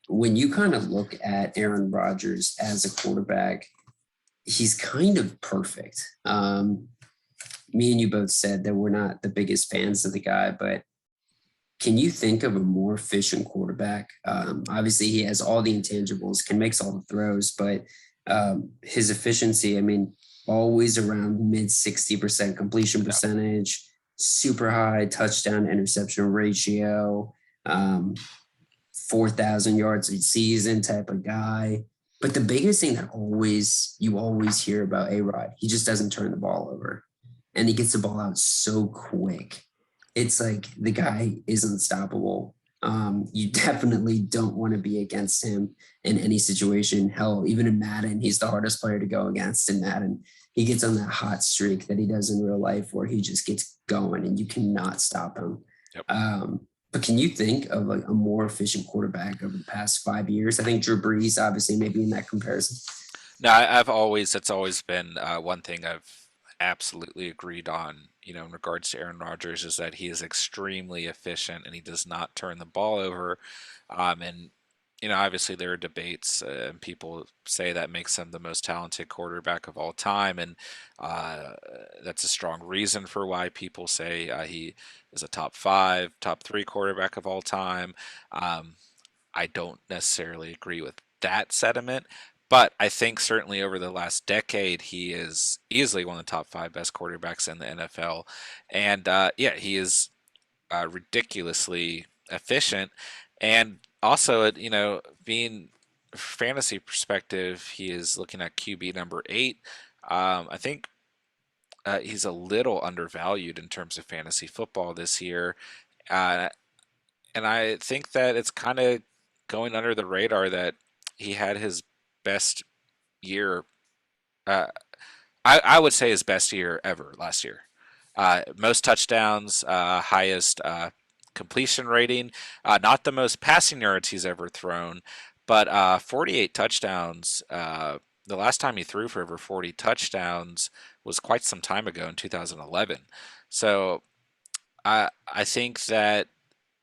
Speaker 2: when you kind of look at Aaron Rodgers as a quarterback, he's kind of perfect. Me and you both said that we're not the biggest fans of the guy, but can you think of a more efficient quarterback? Obviously, he has all the intangibles, can make all the throws, but his efficiency, I mean, always around mid 60% completion
Speaker 1: Yeah.
Speaker 2: percentage, super high touchdown interception ratio, 4,000 yards a season type of guy. But the biggest thing that you always hear about A-Rod, he just doesn't turn the ball over, and he gets the ball out so quick. It's like the guy is unstoppable. You definitely don't want to be against him in any situation. Hell, even in Madden, he's the hardest player to go against in Madden. He gets on that hot streak that he does in real life where he just gets going and you cannot stop him.
Speaker 1: Yep.
Speaker 2: But can you think of like a more efficient quarterback over the past 5 years? I think Drew Brees, obviously, maybe in that comparison.
Speaker 1: No, that's always been one thing I've absolutely agreed on, in regards to Aaron Rodgers, is that he is extremely efficient and he does not turn the ball over. And, obviously there are debates, and people say that makes him the most talented quarterback of all time. And uh, that's a strong reason for why people say he is a top five, top three quarterback of all time. Um, I don't necessarily agree with that sentiment, but I think certainly over the last decade, he is easily one of the top five best quarterbacks in the NFL. And yeah, he is ridiculously efficient. And also, being fantasy perspective, he is looking at QB number 8. I think he's a little undervalued in terms of fantasy football this year. Uh, and I think that it's kind of going under the radar that he had his best year. Uh, I would say his best year ever last year. Most touchdowns, highest completion rating, not the most passing yards he's ever thrown, but 48 touchdowns. The last time he threw for over 40 touchdowns was quite some time ago in 2011. So I think that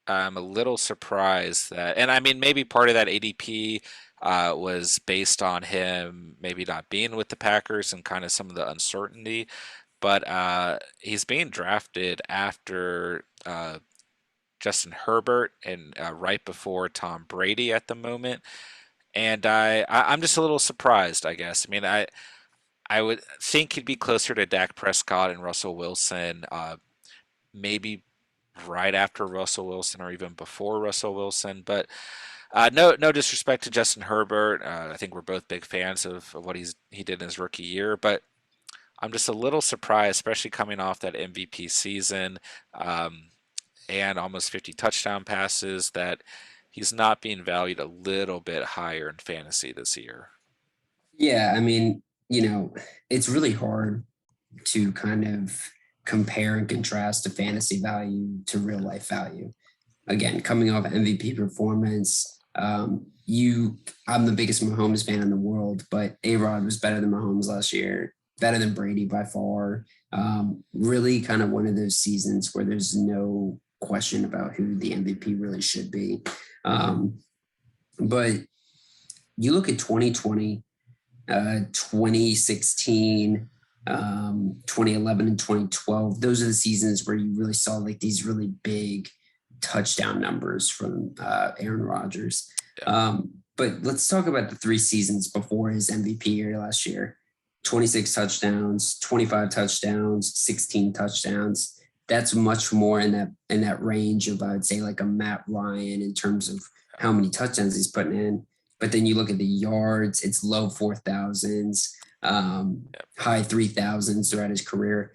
Speaker 1: I'm a little surprised that, and I mean, maybe part of that ADP was based on him maybe not being with the Packers and kind of some of the uncertainty, but he's being drafted after Justin Herbert and right before Tom Brady at the moment, and I'm just a little surprised, I guess. I mean, I would think he'd be closer to Dak Prescott and Russell Wilson, maybe right after Russell Wilson or even before Russell Wilson. But no disrespect to Justin Herbert. I think we're both big fans of what he did in his rookie year. But I'm just a little surprised, especially coming off that MVP season and almost 50 touchdown passes, that he's not being valued a little bit higher in fantasy this year.
Speaker 2: Yeah, I mean, it's really hard to kind of compare and contrast the fantasy value to real life value. Again, coming off MVP performance, I'm the biggest Mahomes fan in the world, but A-Rod was better than Mahomes last year, better than Brady by far. Really kind of one of those seasons where there's no question about who the MVP really should be. But you look at 2020, 2016, 2011 and 2012. Those are the seasons where you really saw like these really big touchdown numbers from Aaron Rodgers.
Speaker 1: Yeah.
Speaker 2: But let's talk about the 3 seasons before his MVP year last year. 26 touchdowns, 25 touchdowns, 16 touchdowns. That's much more in that range of, I would say, like a Matt Ryan in terms of how many touchdowns he's putting in. But then you look at the yards, it's low 4,000s, high 3,000s throughout his career.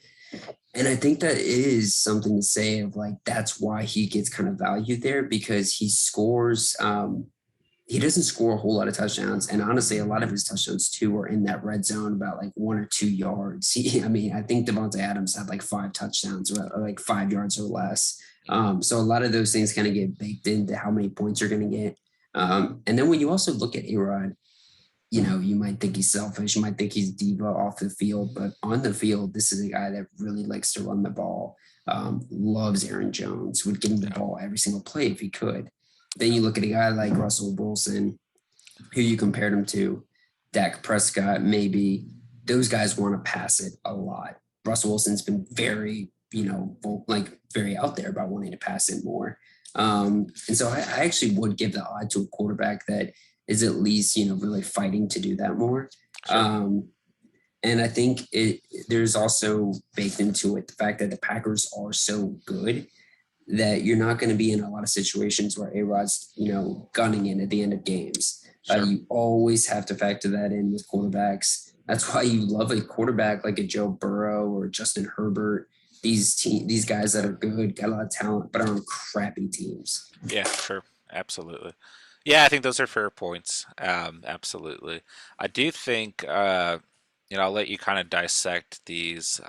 Speaker 2: And I think that is something to say of like that's why he gets kind of valued there because he scores. He doesn't score a whole lot of touchdowns, and honestly, a lot of his touchdowns too are in that red zone, about like 1 or 2 yards. I mean, I think Devontae Adams had like 5 touchdowns or like 5 yards or less. So a lot of those things kind of get baked into how many points you're going to get. And then when you also look at A-Rod, you might think he's selfish, you might think he's diva off the field, but on the field, this is a guy that really likes to run the ball, loves Aaron Jones, would give him the
Speaker 1: Yeah,
Speaker 2: ball every single play if he could. Then you look at a guy like Russell Wilson, who you compared him to, Dak Prescott, maybe those guys want to pass it a lot. Russell Wilson's been very, like very out there about wanting to pass it more. And so I actually would give the odd to a quarterback that is at least, really fighting to do that more.
Speaker 1: sure.
Speaker 2: Um, and I think there's also baked into it the fact that the Packers are so good that you're not going to be in a lot of situations where A-Rod's, gunning in at the end of games.
Speaker 1: Sure.
Speaker 2: You always have to factor that in with quarterbacks. That's why you love a quarterback like a Joe Burrow or Justin Herbert. These guys that are good, got a lot of talent, but are on crappy teams.
Speaker 1: Yeah, sure. Absolutely. Yeah, I think those are fair points. Absolutely. I do think, I'll let you kind of dissect these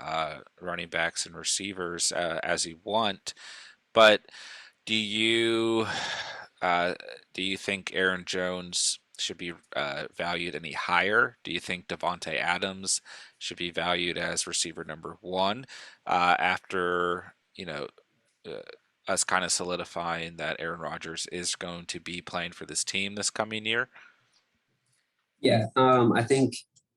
Speaker 1: running backs and receivers as you want, but do you uh, do you think Aaron Jones should be valued any higher? Do you think Devontae Adams should be valued as receiver number one after uh, us kind of solidifying that Aaron Rodgers is going to be playing for this team this coming year?
Speaker 2: Yeah, I think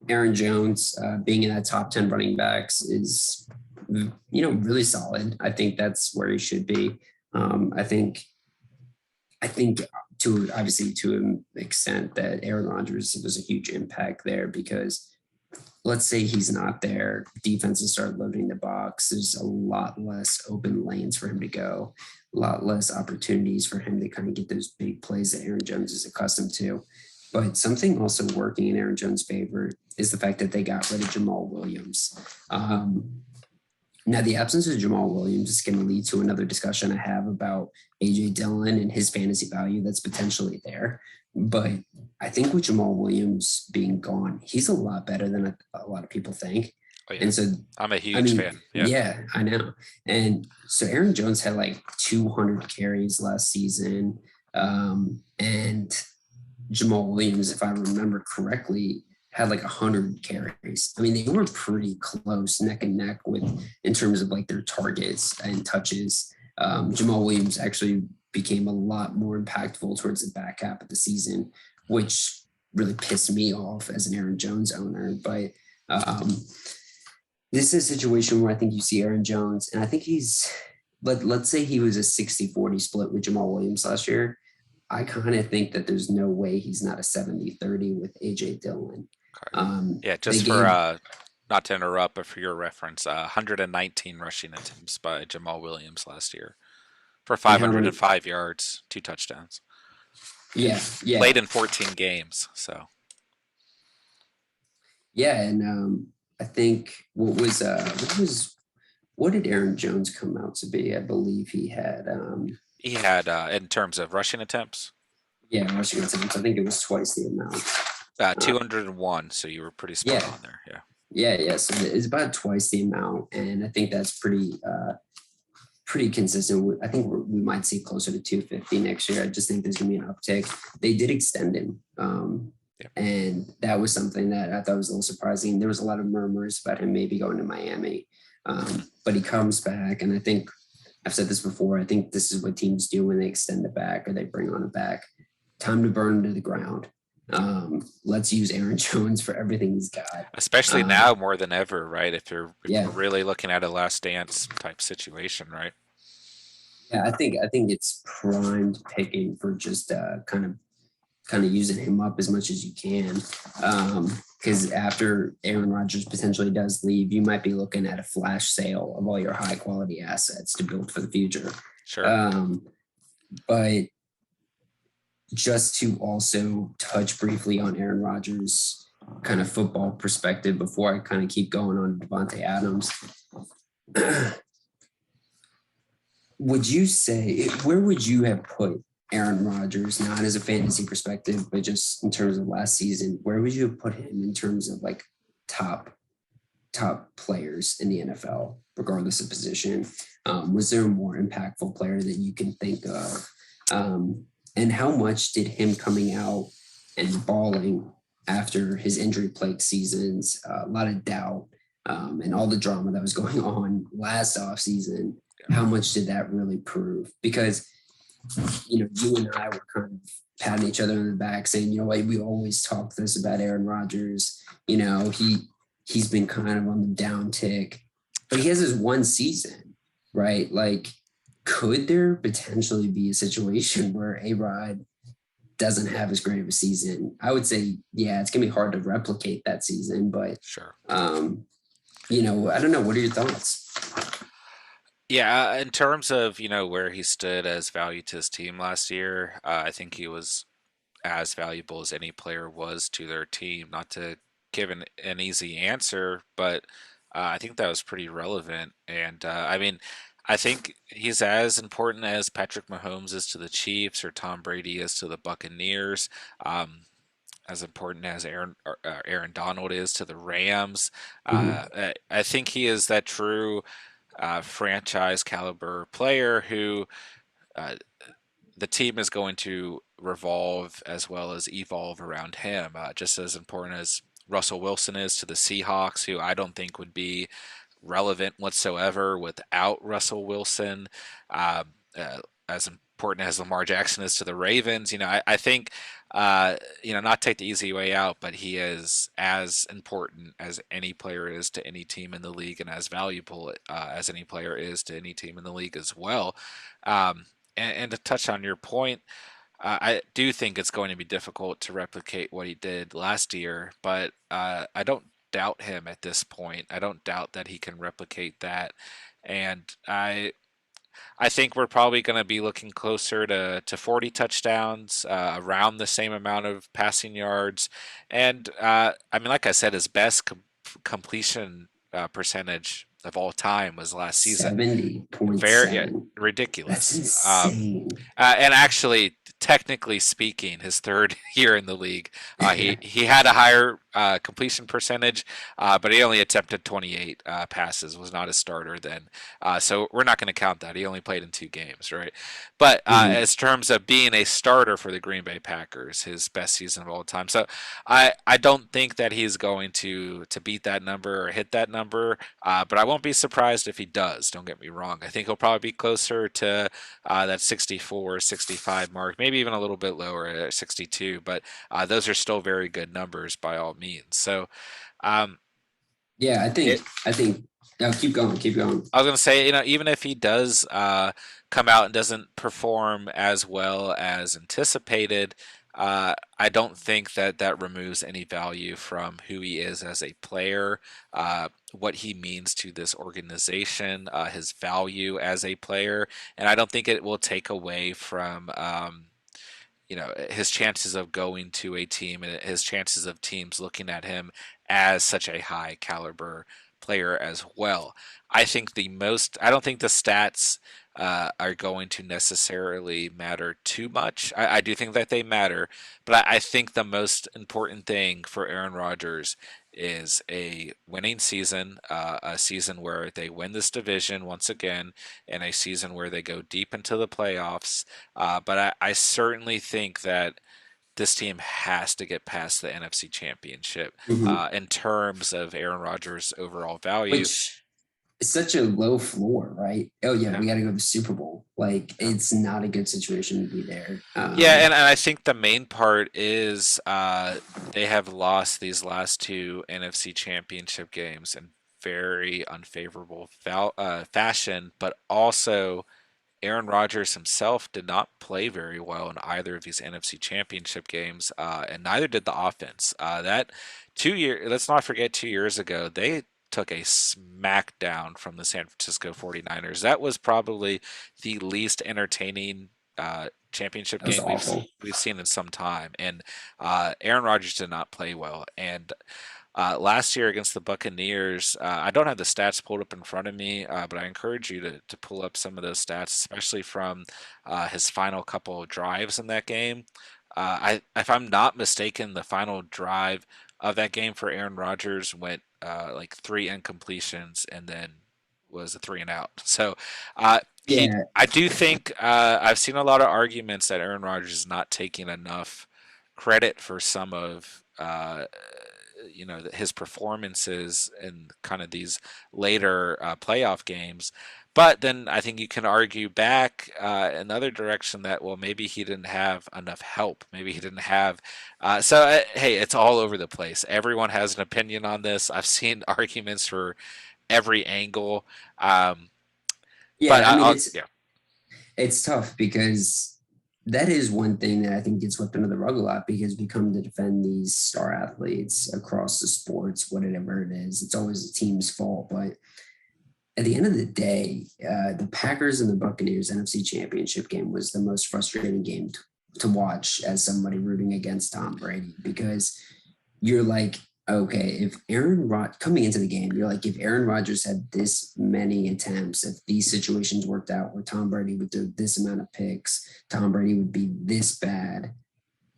Speaker 2: Aaron Jones being in that top 10 running backs is, really solid. I think that's where he should be. I think to obviously to an extent that Aaron Rodgers was a huge impact there because let's say he's not there, defenses start loading the box. There's a lot less open lanes for him to go, a lot less opportunities for him to kind of get those big plays that Aaron Jones is accustomed to. But something also working in Aaron Jones' favor is the fact that they got rid of Jamal Williams. Now, the absence of Jamal Williams is going to lead to another discussion I have about AJ Dillon and his fantasy value that's potentially there. But I think with Jamal Williams being gone, he's a lot better than a lot of people think.
Speaker 1: Oh yeah,
Speaker 2: And so,
Speaker 1: I'm a
Speaker 2: I
Speaker 1: huge
Speaker 2: mean,
Speaker 1: fan. Yeah.
Speaker 2: yeah, I know. And so Aaron Jones had like 200 carries last season. And Jamal Williams, if I remember correctly, had like 100 carries. I mean, they were pretty close, neck and neck with in terms of like their targets and touches. Jamal Williams actually became a lot more impactful towards the back half of the season, which really pissed me off as an Aaron Jones owner. But um, this is a situation where I think you see Aaron Jones, and I think let's say he was a 60-40 split with Jamal Williams last year. I kind of think that there's no way he's not a 70-30 with AJ Dillon.
Speaker 1: Okay. Yeah,
Speaker 2: They
Speaker 1: just for
Speaker 2: gave
Speaker 1: not to interrupt, but for your reference, 119 rushing attempts by Jamal Williams last year for
Speaker 2: and how many?
Speaker 1: 505 yards, 2 touchdowns.
Speaker 2: Yeah, yeah,
Speaker 1: Played in 14 games, so
Speaker 2: yeah. And I think what did Aaron Jones come out to be? I believe he had
Speaker 1: he had in terms of rushing attempts,
Speaker 2: rushing attempts. I think it was twice the amount. Uh,
Speaker 1: 201. So you were pretty spot
Speaker 2: yeah,
Speaker 1: on there. Yeah.
Speaker 2: yeah. So it's about twice the amount, and I think that's pretty consistent. I think we might see closer to 250 next year. I just think there's going to be an uptick. They did extend him.
Speaker 1: Yeah.
Speaker 2: And that was something that I thought was a little surprising. There was a lot of murmurs about him maybe going to Miami, but he comes back. And I think I've said this before. I think this is what teams do when they extend it back or they bring on it back. Time to burn to the ground. Let's use Aaron Jones for everything he's got.
Speaker 1: Especially now more than ever, right? If you're
Speaker 2: Yeah,
Speaker 1: really looking at a last dance type situation, right?
Speaker 2: yeah. I think it's primed picking for just kind of using him up as much as you can. Because after Aaron Rodgers potentially does leave, you might be looking at a flash sale of all your high quality assets to build for the future.
Speaker 1: Sure.
Speaker 2: But just to also touch briefly on Aaron Rodgers' kind of football perspective before I kind of keep going on Devontae Adams. Would you say where would you have put Aaron Rodgers, not as a fantasy perspective, but just in terms of last season? Where would you have put him in terms of like top top players in the NFL, regardless of position? Was there a more impactful player that you can think of? And how much did him coming out and balling after his injury-plagued seasons, a lot of doubt, and all the drama that was going on last offseason, how much did that really prove? Because, you and I were kind of patting each other on the back saying, like we always talk this about Aaron Rodgers. He's been kind of on the down tick, but he has his one season, right? Like, could there potentially be a situation where A-Rod doesn't have as great of a season? I would say, yeah, it's gonna be hard to replicate that season, but
Speaker 1: Sure.
Speaker 2: I don't know. What are your thoughts?
Speaker 1: Yeah, in terms of, where he stood as value to his team last year, I think he was as valuable as any player was to their team. Not to give an easy answer, but I think that was pretty relevant. And I mean, I think he's as important as Patrick Mahomes is to the Chiefs or Tom Brady is to the Buccaneers. As important as Aaron Donald is to the Rams.
Speaker 2: Mhm.
Speaker 1: I think he is that true franchise caliber player who uh, the team is going to revolve as well as evolve around him. Just as important as Russell Wilson is to the Seahawks, who I don't think would be relevant whatsoever without Russell Wilson. Um, as important as Lamar Jackson is to the Ravens, I think, not take the easy way out, but he is as important as any player is to any team in the league, and as valuable as any player is to any team in the league as well. Um, and to touch on your point, I do think it's going to be difficult to replicate what he did last year, but I don't doubt him at this point. I don't doubt that he can replicate that, and I think we're probably going to be looking closer to 40 touchdowns, around the same amount of passing yards, and I mean, like I said, his best completion percentage of all time was last season. Very, yeah,
Speaker 2: 70.7. That's
Speaker 1: ridiculous.
Speaker 2: insane.
Speaker 1: And actually, technically speaking, his third year in the league, he had a higher completion percentage, but he only attempted 28 passes. Was not a starter then, so we're not going to count that. He only played in 2 games, right? But
Speaker 2: Mhm.
Speaker 1: as terms of being a starter for the Green Bay Packers, his best season of all time. So I don't think that he's going to beat that number or hit that number, but I won't be surprised if he does. Don't get me wrong. I think he'll probably be closer to that 64, 65 mark, maybe even a little bit lower at 62. But those are still very good numbers by all means. So um,
Speaker 2: Yeah, I
Speaker 1: it,
Speaker 2: think I think no, keep going, keep going.
Speaker 1: I was going to say, even if he does come out and doesn't perform as well as anticipated, I don't think that that removes any value from who he is as a player, what he means to this organization, his value as a player, and I don't think it will take away from his chances of going to a team and his chances of teams looking at him as such a high caliber player as well. I don't think the stats are going to necessarily matter too much. I do think that they matter, but I think the most important thing for Aaron Rodgers is a winning season, a season where they win this division once again, and a season where they go deep into the playoffs. But I certainly think that this team has to get past the NFC Championship
Speaker 2: Mhm.
Speaker 1: in terms of Aaron Rodgers' overall value.
Speaker 2: Which is such a low floor, right? Oh yeah,
Speaker 1: Yeah.
Speaker 2: we got to go to the Super Bowl. Like
Speaker 1: Yeah.
Speaker 2: it's not a good situation to be there.
Speaker 1: Yeah, and I think the main part is they have lost these last 2 NFC Championship games in very unfavorable fashion, but also Aaron Rodgers himself did not play very well in either of these NFC Championship games, and neither did the offense. That 2 year, let's not forget, 2 years ago, they took a smackdown from the San Francisco 49ers. That was probably the least entertaining championship
Speaker 2: That was
Speaker 1: game
Speaker 2: awful.
Speaker 1: we've seen in some time, and Aaron Rodgers did not play well, and Last year against the Buccaneers, I don't have the stats pulled up in front of me, but I encourage you to pull up some of those stats, especially from his final couple of drives in that game. If I'm not mistaken, the final drive of that game for Aaron Rodgers went like three incompletions and then was a three and out. So
Speaker 2: Yeah,
Speaker 1: I do think I've seen a lot of arguments that Aaron Rodgers is not taking enough credit for some of his performances in kind of these later playoff games. But then I think you can argue back another direction that, well, maybe he didn't have enough help. Maybe he didn't have. Hey, it's all over the place. Everyone has an opinion on this. I've seen arguments for every angle. Um, but
Speaker 2: yeah. I mean,
Speaker 1: yeah,
Speaker 2: it's tough because that is one thing that I think gets swept under the rug a lot because we come to defend these star athletes across the sports, whatever it is. It's always the team's fault. But at the end of the day, the Packers and the Buccaneers NFC Championship game was the most frustrating game to watch as somebody rooting against Tom Brady because you're like, okay, if coming into the game, you're like, if Aaron Rodgers had this many attempts, if these situations worked out where Tom Brady would do this amount of picks, Tom Brady would be this bad,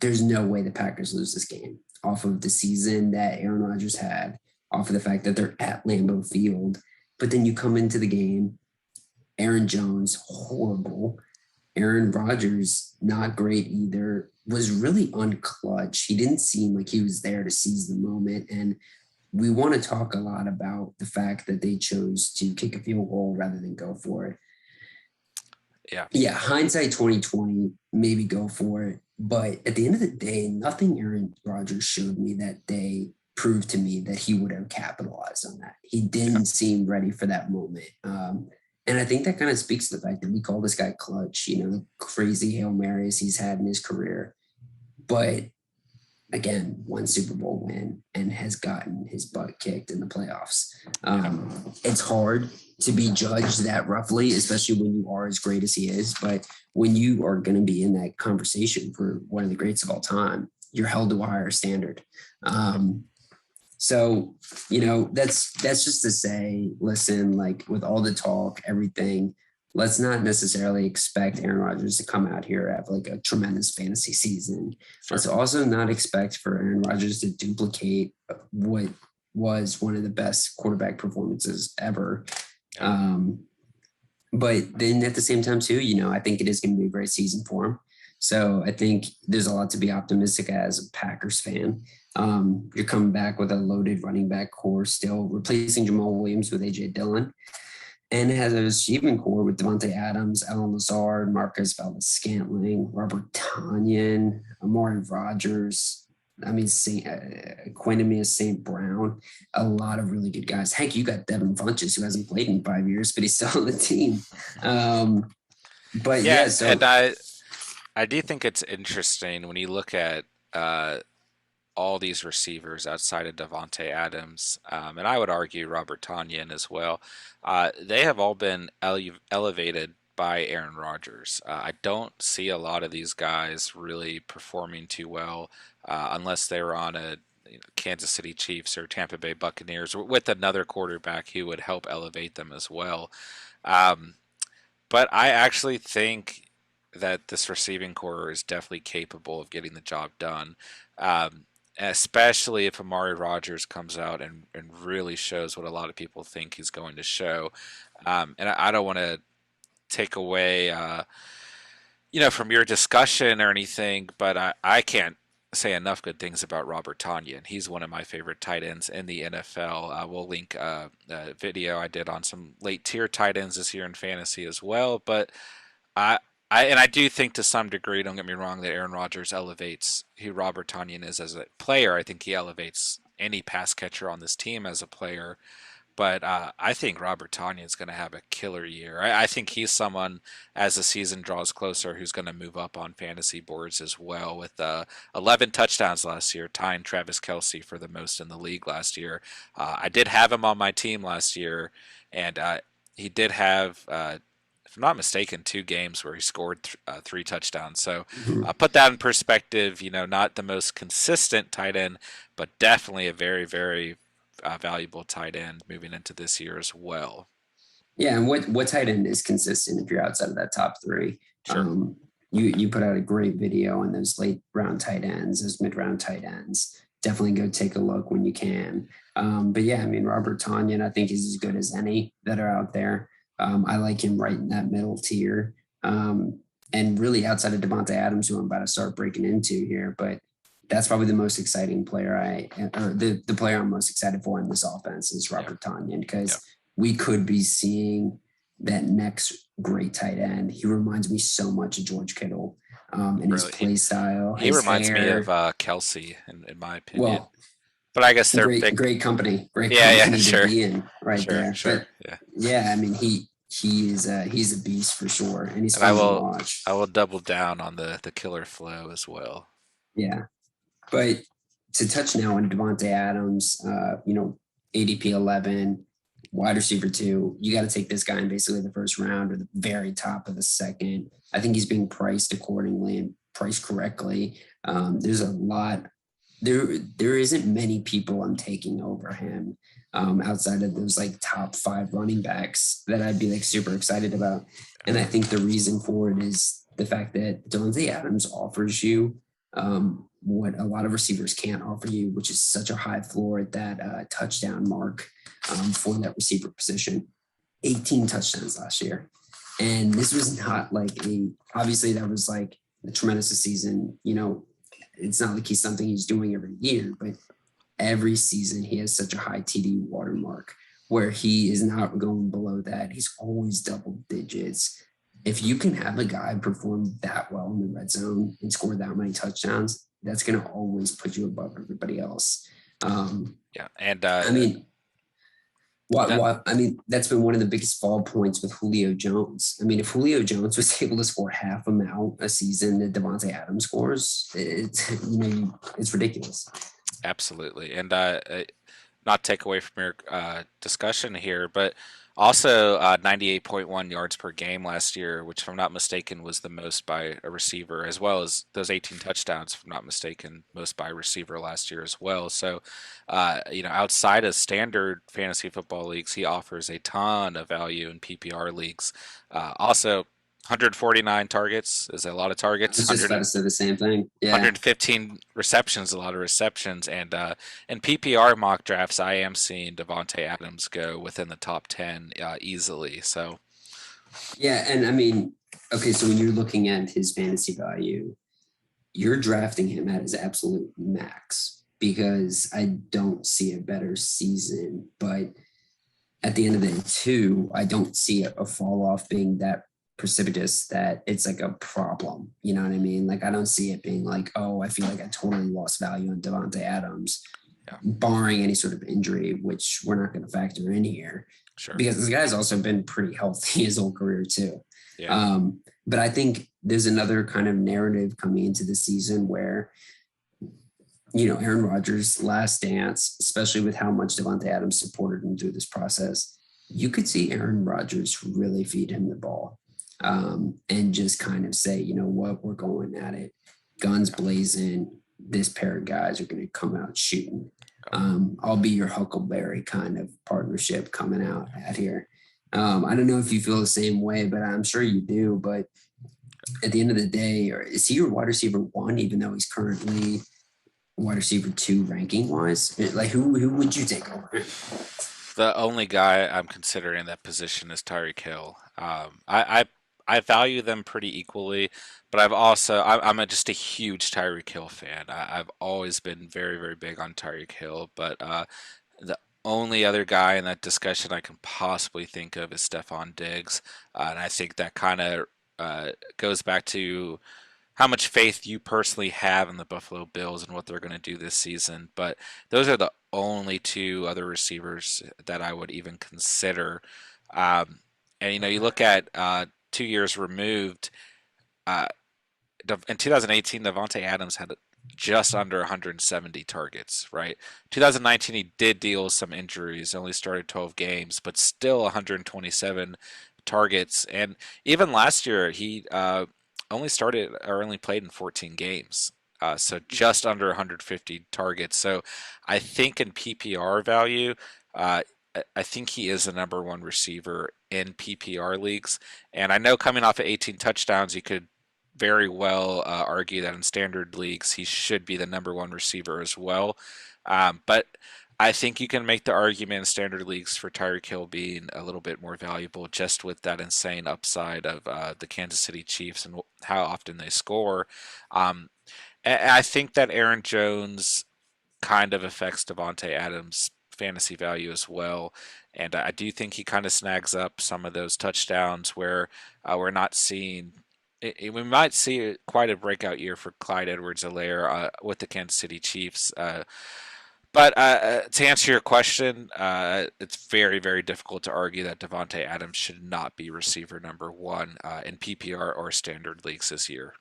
Speaker 2: there's no way the Packers lose this game off of the season that Aaron Rodgers had, off of the fact that they're at Lambeau Field. But then you come into the game, Aaron Jones, horrible. Aaron Rodgers, not great either, was really unclutch. He didn't seem like he was there to seize the moment. And we want to talk a lot about the fact that they chose to kick a field goal rather than go for it.
Speaker 1: yeah,
Speaker 2: Yeah, hindsight 2020, maybe go for it. But at the end of the day, nothing Aaron Rodgers showed me that day proved to me that he would have capitalized on that. He
Speaker 1: yeah,
Speaker 2: didn't seem ready for that moment. And I think that kind of speaks to the fact that we call this guy clutch, the crazy Hail Marys he's had in his career. But again, one Super Bowl win and has gotten his butt kicked in the playoffs.
Speaker 1: yeah.
Speaker 2: It's hard to be judged that roughly, especially when you are as great as he is. But when you are going to be in that conversation for one of the greats of all time, you're held to a higher standard. So, that's just to say, listen, like with all the talk, everything, let's not necessarily expect Aaron Rodgers to come out here have like a tremendous fantasy season.
Speaker 1: Sure.
Speaker 2: Let's also not expect for Aaron Rodgers to duplicate what was one of the best quarterback performances ever.
Speaker 1: Yeah.
Speaker 2: Um, but then at the same time, too, I think it is going to be a great season for him. So I think there's a lot to be optimistic as a Packers fan. You're coming back with a loaded running back core still, replacing Jamal Williams with AJ Dillon, and has a receiving core with Devontae Adams, Alan Lazard, Marcus Valdez-Scantling, Robert Tonyan, Amari Rodgers. I mean, Quinemius St. Brown, a lot of really good guys. Heck, you got Devin Funchess, who hasn't played in 5 years, but he's still on the team. But
Speaker 1: Yeah,
Speaker 2: yeah,
Speaker 1: and
Speaker 2: so
Speaker 1: I do think it's interesting when you look at all these receivers outside of Devontae Adams, and I would argue Robert Tonyan as well. They have all been elevated by Aaron Rodgers. I don't see a lot of these guys really performing too well unless they were on a Kansas City Chiefs or Tampa Bay Buccaneers with another quarterback who would help elevate them as well. Um, but I actually think that this receiving core is definitely capable of getting the job done. Um, Especially if Amari Rodgers comes out and really shows what a lot of people think he's going to show. And I don't want to take away, from your discussion or anything, but I can't say enough good things about Robert Tonyan. He's one of my favorite tight ends in the NFL. We'll link a video I did on some late tier tight ends this year in fantasy as well. But I, I do think to some degree, don't get me wrong, that Aaron Rodgers elevates who Robert Tonyan is as a player. I think he elevates any pass catcher on this team as a player. But I think Robert Tonyan is going to have a killer year. I think he's someone, as the season draws closer, who's going to move up on fantasy boards as well with 11 touchdowns last year, tying Travis Kelce for the most in the league last year. I did have him on my team last year, and he did have if I'm not mistaken, 2 games where he scored 3 touchdowns. So
Speaker 2: Mhm.
Speaker 1: put that in perspective. Not the most consistent tight end, but definitely a very, very valuable tight end moving into this year as well.
Speaker 2: Yeah, and what tight end is consistent if you're outside of that top three?
Speaker 1: Sure.
Speaker 2: Um, you put out a great video on those late round tight ends, those mid round tight ends. Definitely go take a look when you can. But yeah, I mean Robert Tanyan, I think is as good as any that are out there. I like him right in that middle tier. And really outside of Devontae Adams, who I'm about to start breaking into here, but that's probably the most exciting player or the player I'm most excited for in this offense is
Speaker 1: Yeah.
Speaker 2: Robert Tanyan
Speaker 1: Yeah.
Speaker 2: because we could be seeing that next great tight end. He reminds me so much of George Kittle in his
Speaker 1: Really,
Speaker 2: play style,
Speaker 1: he
Speaker 2: his
Speaker 1: reminds me of
Speaker 2: hair.
Speaker 1: Kelsey, in my opinion.
Speaker 2: Well,
Speaker 1: But I guess they're
Speaker 2: great,
Speaker 1: big.
Speaker 2: great
Speaker 1: Yeah. Yeah.
Speaker 2: company to
Speaker 1: Sure.
Speaker 2: be in right
Speaker 1: Sure.
Speaker 2: there.
Speaker 1: Sure.
Speaker 2: But
Speaker 1: Yeah.
Speaker 2: yeah, I mean he's a beast for sure, and he's
Speaker 1: And I
Speaker 2: fun to
Speaker 1: will
Speaker 2: watch.
Speaker 1: I will double down on the killer flow as well.
Speaker 2: Yeah, but to touch now on Devonte Adams, ADP 11, wide receiver 2, you got to take this guy in basically the first round or the very top of the second. I think he's being priced accordingly and priced correctly. There's a lot. There isn't many people I'm taking over him outside of those like top 5 running backs that I'd be like super excited about. And I think the reason for it is the fact that Devontae Adams offers you what a lot of receivers can't offer you, which is such a high floor at that touchdown mark for that receiver position. 18 touchdowns last year. And this was not like obviously that was like a tremendous season. It's not like he's something he's doing every year, but every season he has such a high TD watermark where he is not going below that. He's always double digits. If you can have a guy perform that well in the red zone and score that many touchdowns, that's going to always put you above everybody else.
Speaker 1: Yeah. And
Speaker 2: I mean,
Speaker 1: no,
Speaker 2: I mean, that's been one of the biggest fall points with Julio Jones. I mean, if Julio Jones was able to score half amount a season that Devontae Adams scores, it's ridiculous.
Speaker 1: absolutely. And not take away from your discussion here, but also 98.1 yards per game last year, which, if I'm not mistaken, was the most by a receiver, as well as those 18 touchdowns, if I'm not mistaken, most by a receiver last year as well. So, outside of standard fantasy football leagues, he offers a ton of value in PPR leagues. Also, 149 targets is a lot of
Speaker 2: I
Speaker 1: targets.
Speaker 2: was just about to say the same thing. Yeah.
Speaker 1: 115 receptions, a lot of receptions, and in PPR mock drafts, I am seeing Devonte Adams go within the top 10 easily. So
Speaker 2: Yeah. And I mean, okay, so when you're looking at his fantasy value, you're drafting him at his absolute max because I don't see a better season. But at the end of the day, too, I don't see a fall off being that precipitous that it's like a problem. You know what I mean? Like I don't see it being like, oh, I feel like I totally lost value on Devontae Adams,
Speaker 1: yeah,
Speaker 2: barring any sort of injury, which we're not going to factor in here
Speaker 1: sure,
Speaker 2: because this guy's also been pretty healthy his whole career too.
Speaker 1: yeah,
Speaker 2: But I think there's another kind of narrative coming into the season where Aaron Rodgers' last dance, especially with how much Devontae Adams supported him through this process, you could see Aaron Rodgers really feed him the ball and just kind of say, you know what, we're going at it, guns blazing. This pair of guys are going to come out shooting. I'll be your Huckleberry kind of partnership coming out at here. I don't know if you feel the same way, but I'm sure you do. But at the end of the day, or is he your wide receiver 1, even though he's currently wide receiver 2 ranking wise? Like who would you take over?
Speaker 1: The only guy I'm considering that position is Tyreek Hill. I value them pretty equally, but I'm just a huge Tyreek Hill fan. I've always been very, very big on Tyreek Hill, but the only other guy in that discussion I can possibly think of is Stephon Diggs, and I think that kind of goes back to how much faith you personally have in the Buffalo Bills and what they're going to do this season. But those are the only 2 other receivers that I would even consider. Um, and you look at 2 years removed. Uh, in 2018, Devontae Adams had just under 170 targets, right? 2019, he did deal with some injuries, only started 12 games, but still 127 targets, and even last year he only started or only played in 14 games. So just under 150 targets. So I think in PPR value, uh, I think he is the number one receiver in PPR leagues. And I know coming off of 18 touchdowns, you could very well argue that in standard leagues he should be the number one receiver as well. But I think you can make the argument in standard leagues for Tyreek Hill being a little bit more valuable just with that insane upside of the Kansas City Chiefs and how often they score. Um, and I think that Aaron Jones kind of affects Devontae Adams' fantasy value as well. And I do think he kind of snags up some of those touchdowns where we're not seeing. We might see quite a breakout year for Clyde Edwards-Helaire with the Kansas City Chiefs. But to answer your question, it's very, very difficult to argue that Devontae Adams should not be receiver number one in PPR or standard leagues this year.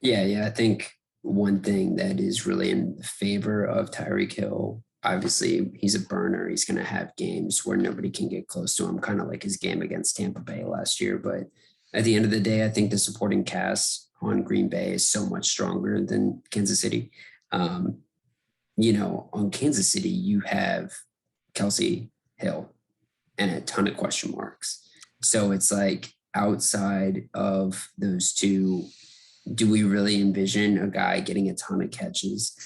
Speaker 2: Yeah. I think one thing that is really in favor of Tyreek Hill, obviously, he's a burner. He's going to have games where nobody can get close to him, kind of like his game against Tampa Bay last year. But at the end of the day, I think the supporting cast on Green Bay is so much stronger than Kansas City. Um, on Kansas City, you have Kelsey Hill and a ton of question marks. So it's like outside of those two, do we really envision a guy getting a ton of catches?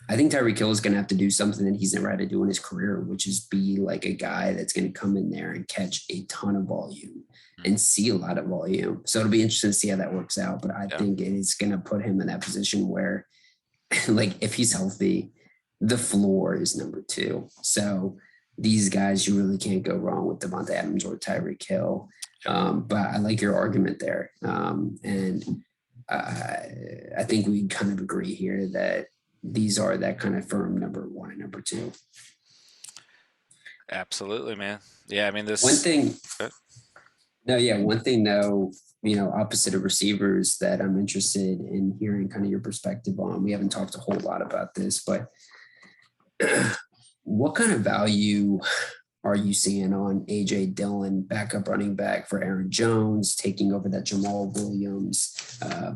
Speaker 2: I think Tyreek Hill is going to have to do something that he's never had to do in his career, which is be like a guy that's going to come in there and catch a ton of volume and see a lot of volume. So it'll be interesting to see how that works out. But I
Speaker 1: Yeah.
Speaker 2: think it is going to put him in that position where, like, if he's healthy, the floor is number two. So these guys, you really can't go wrong with Devontae Adams or Tyreek Hill. But I like your argument there. And I think we kind of agree here that these are that kind of firm number one and number two.
Speaker 1: Absolutely, man. Yeah, I mean
Speaker 2: One
Speaker 1: this.
Speaker 2: thing,
Speaker 1: uh,
Speaker 2: no, yeah, one thing though, opposite of receivers that I'm interested in hearing kind of your perspective on. We haven't talked a whole lot about this, but what kind of value are you seeing on AJ Dillon, backup running back for Aaron Jones, taking over that Jamal Williams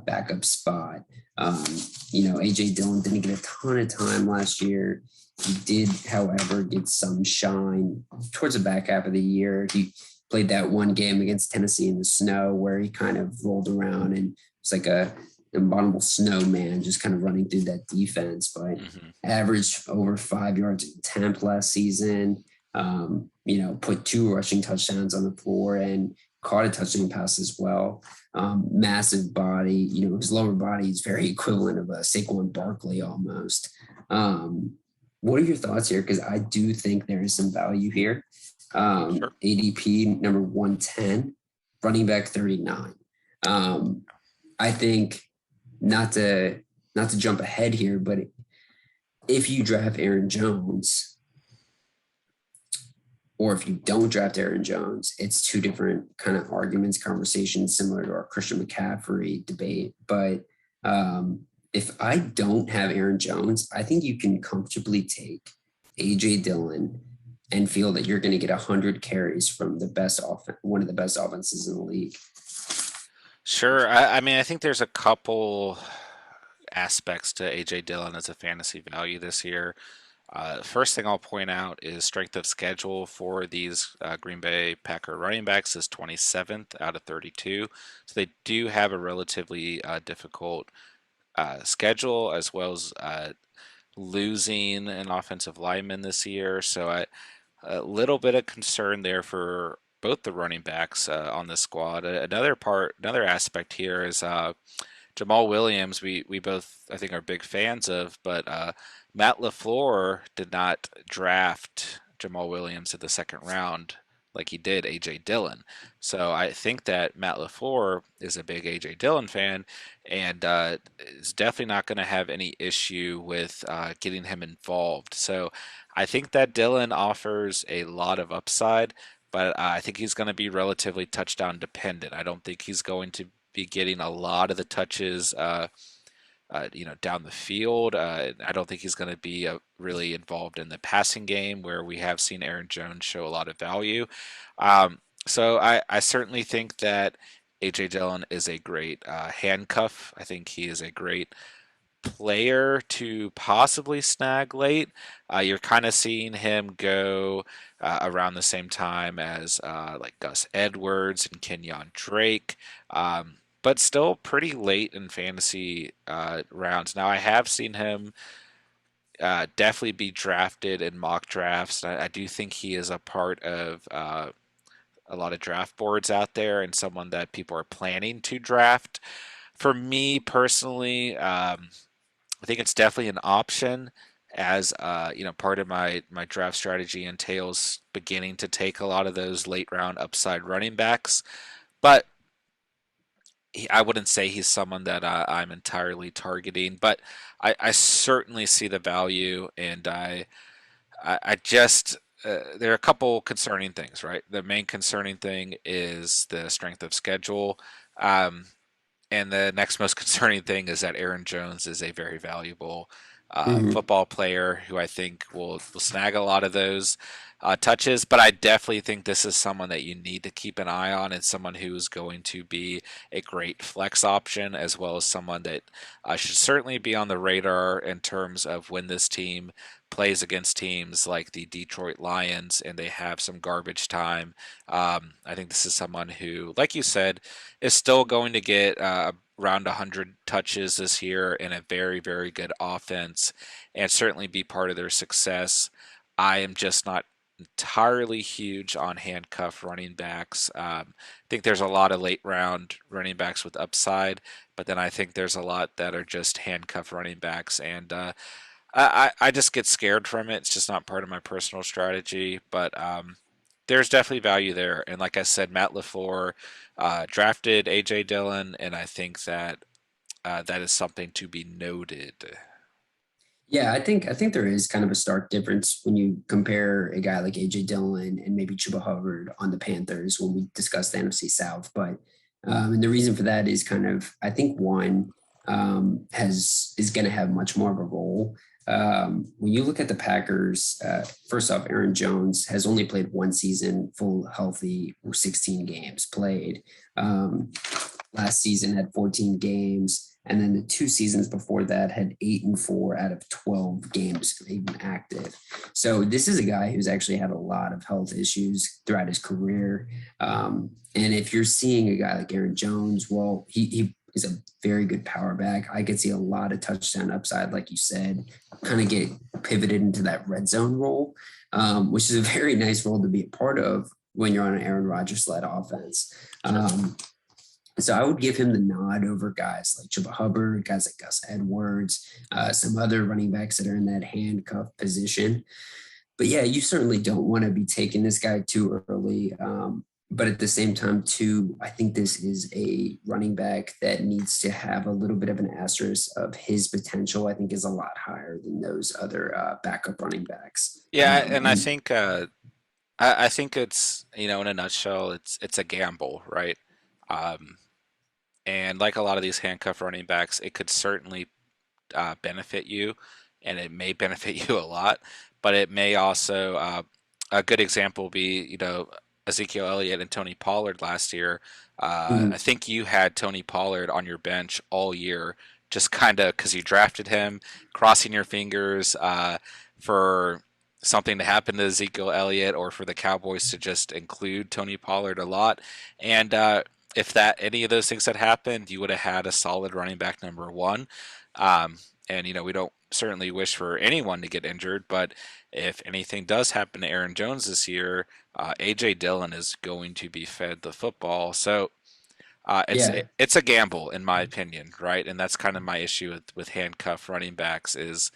Speaker 2: backup spot? AJ Dillon didn't get a ton of time last year. He did, however, get some shine towards the back half of the year. He played that one game against Tennessee in the snow where he kind of rolled around and it's like a abominable snowman just kind of running through that defense, but averaged over 5 yards in attempt last season. Put 2 rushing touchdowns on the floor and caught a touchdown pass as well. Massive body, his lower body is very equivalent of a Saquon Barkley almost. What are your thoughts here? Because I do think there is some value here.
Speaker 1: Sure.
Speaker 2: ADP number 110, running back 39. I think not to jump ahead here, but if you draft Aaron Jones, or if you don't draft Aaron Jones, it's two different kind of arguments, conversations similar to our Christian McCaffrey debate. But if I don't have Aaron Jones, I think you can comfortably take AJ Dillon and feel that you're going to get 100 carries from one of the best offenses in the league.
Speaker 1: Sure. I mean, I think there's a couple aspects to AJ Dillon as a fantasy value this year. First thing I'll point out is strength of schedule for these Green Bay Packer running backs is 27th out of 32. So they do have a relatively difficult schedule as well as losing an offensive lineman this year. So a little bit of concern there for both the running backs on the squad. Another aspect here is Jamal Williams. We both I think are big fans of, but Matt LaFleur did not draft Jamal Williams in the second round like he did AJ Dillon. So I think that Matt LaFleur is a big AJ Dillon fan and is definitely not going to have any issue with getting him involved. So I think that Dillon offers a lot of upside, but I think he's going to be relatively touchdown dependent. I don't think he's going to be getting a lot of the touches down the field. I don't think he's going to be really involved in the passing game where we have seen Aaron Jones show a lot of value. So I certainly think that AJ Dillon is a great handcuff. I think he is a great player to possibly snag late. You're kind of seeing him go around the same time as like Gus Edwards and Kenyon Drake, but still pretty late in fantasy rounds. Now, I have seen him definitely be drafted in mock drafts. I do think he is a part of a lot of draft boards out there and someone that people are planning to draft. For me personally, I think it's definitely an option as part of my draft strategy entails beginning to take a lot of those late round upside running backs. But I wouldn't say he's someone that I'm entirely targeting, but I certainly see the value, and I just there are a couple concerning things, right? The main concerning thing is the strength of schedule. Um, and the next most concerning thing is that Aaron Jones is a very valuable
Speaker 2: Mhm.
Speaker 1: football player who I think will snag a lot of those touches. But I definitely think this is someone that you need to keep an eye on, and someone who is going to be a great flex option, as well as someone that should certainly be on the radar in terms of when this team plays against teams like the Detroit Lions and they have some garbage time. I think this is someone who, like you said, is still going to get around 100 touches this year in a very, very good offense and certainly be part of their success. I am just not entirely huge on handcuff running backs. I think there's a lot of late round running backs with upside, but then I think there's a lot that are just handcuff running backs, and I just get scared from it. It's just not part of my personal strategy, but there's definitely value there. And like I said, Matt LaFleur drafted AJ Dillon, and I think that that is something to be noted.
Speaker 2: Yeah, I think there is kind of a stark difference when you compare a guy like AJ Dillon and maybe Chuba Hubbard on the Panthers when we discuss the NFC South. But and the reason for that is kind of I think one has is going to have much more of a role. When you look at the Packers, first off, Aaron Jones has only played one season, full healthy, 16 games played. Last season had 14 games. And then the two seasons before that had 8 and 4 out of 12 games even active. So this is a guy who's actually had a lot of health issues throughout his career. And if you're seeing a guy like Aaron Jones, well, he is a very good power back. I could see a lot of touchdown upside, like you said, kind of get pivoted into that red zone role, which is a very nice role to be a part of when you're on an Aaron Rodgers led offense.
Speaker 1: Sure.
Speaker 2: So I would give him the nod over guys like Chuba Hubbard, guys like Gus Edwards, some other running backs that are in that handcuff position. But yeah, you certainly don't want to be taking this guy too early. But at the same time, too, I think this is a running back that needs to have a little bit of an asterisk of his potential. I think is a lot higher than those other backup running backs.
Speaker 1: Yeah, and I think it's in a nutshell, it's a gamble, right? Um, and like a lot of these handcuff running backs, it could certainly benefit you, and it may benefit you a lot, but it may also a good example be Ezekiel Elliott and Tony Pollard last year. I
Speaker 2: Mhm.
Speaker 1: think you had Tony Pollard on your bench all year, just kind of because you drafted him, crossing your fingers for something to happen to Ezekiel Elliott or for the Cowboys to just include Tony Pollard a lot. And if that any of those things had happened, you would have had a solid running back number one. Um, and we don't certainly wish for anyone to get injured, but if anything does happen to Aaron Jones this year, AJ Dillon is going to be fed the football. So
Speaker 2: Yeah,
Speaker 1: it's a gamble in my opinion, right? And that's kind of my issue with handcuff running backs is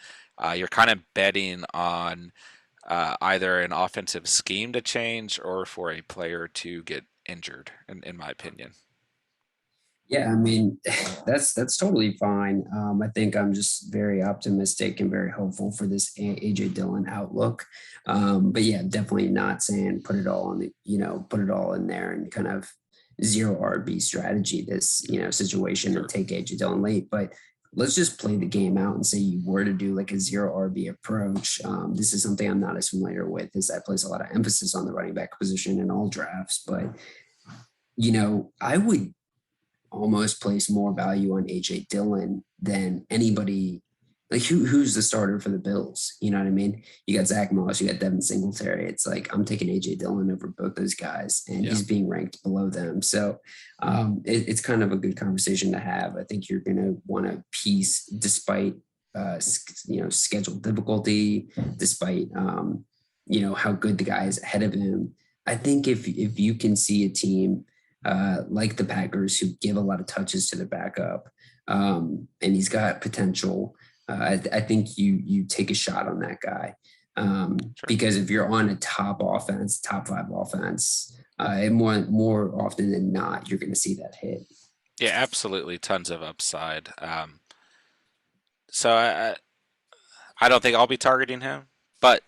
Speaker 1: you're kind of betting on either an offensive scheme to change or for a player to get injured, in my opinion.
Speaker 2: yeah, I mean, that's totally fine. I think I'm just very optimistic and very hopeful for this AJ Dillon outlook. But yeah, definitely not saying put it all on the, put it all in there and kind of zero RB strategy this, situation and
Speaker 1: Sure.
Speaker 2: take AJ Dillon late. But let's just play the game out and say you were to do like a zero RB approach. This is something I'm not as familiar with, is that place a lot of emphasis on the running back position in all drafts. But, I would almost place more value on AJ Dillon than anybody. Like who's the starter for the Bills? You know what I mean? You got Zach Moss, you got Devin Singletary. It's like I'm taking AJ Dillon over both those guys, and
Speaker 1: Yeah,
Speaker 2: he's being ranked below them. So it's kind of a good conversation to have. I think you're going to want to piece, despite schedule difficulty, despite how good the guy is ahead of him. I think if you can see a team like the Packers, who give a lot of touches to the backup, and he's got potential. I think you take a shot on that guy,
Speaker 1: sure.
Speaker 2: because if you're on a top offense, top five offense, and more often than not, you're going to see that hit.
Speaker 1: Yeah, absolutely, tons of upside. So I don't think I'll be targeting him, but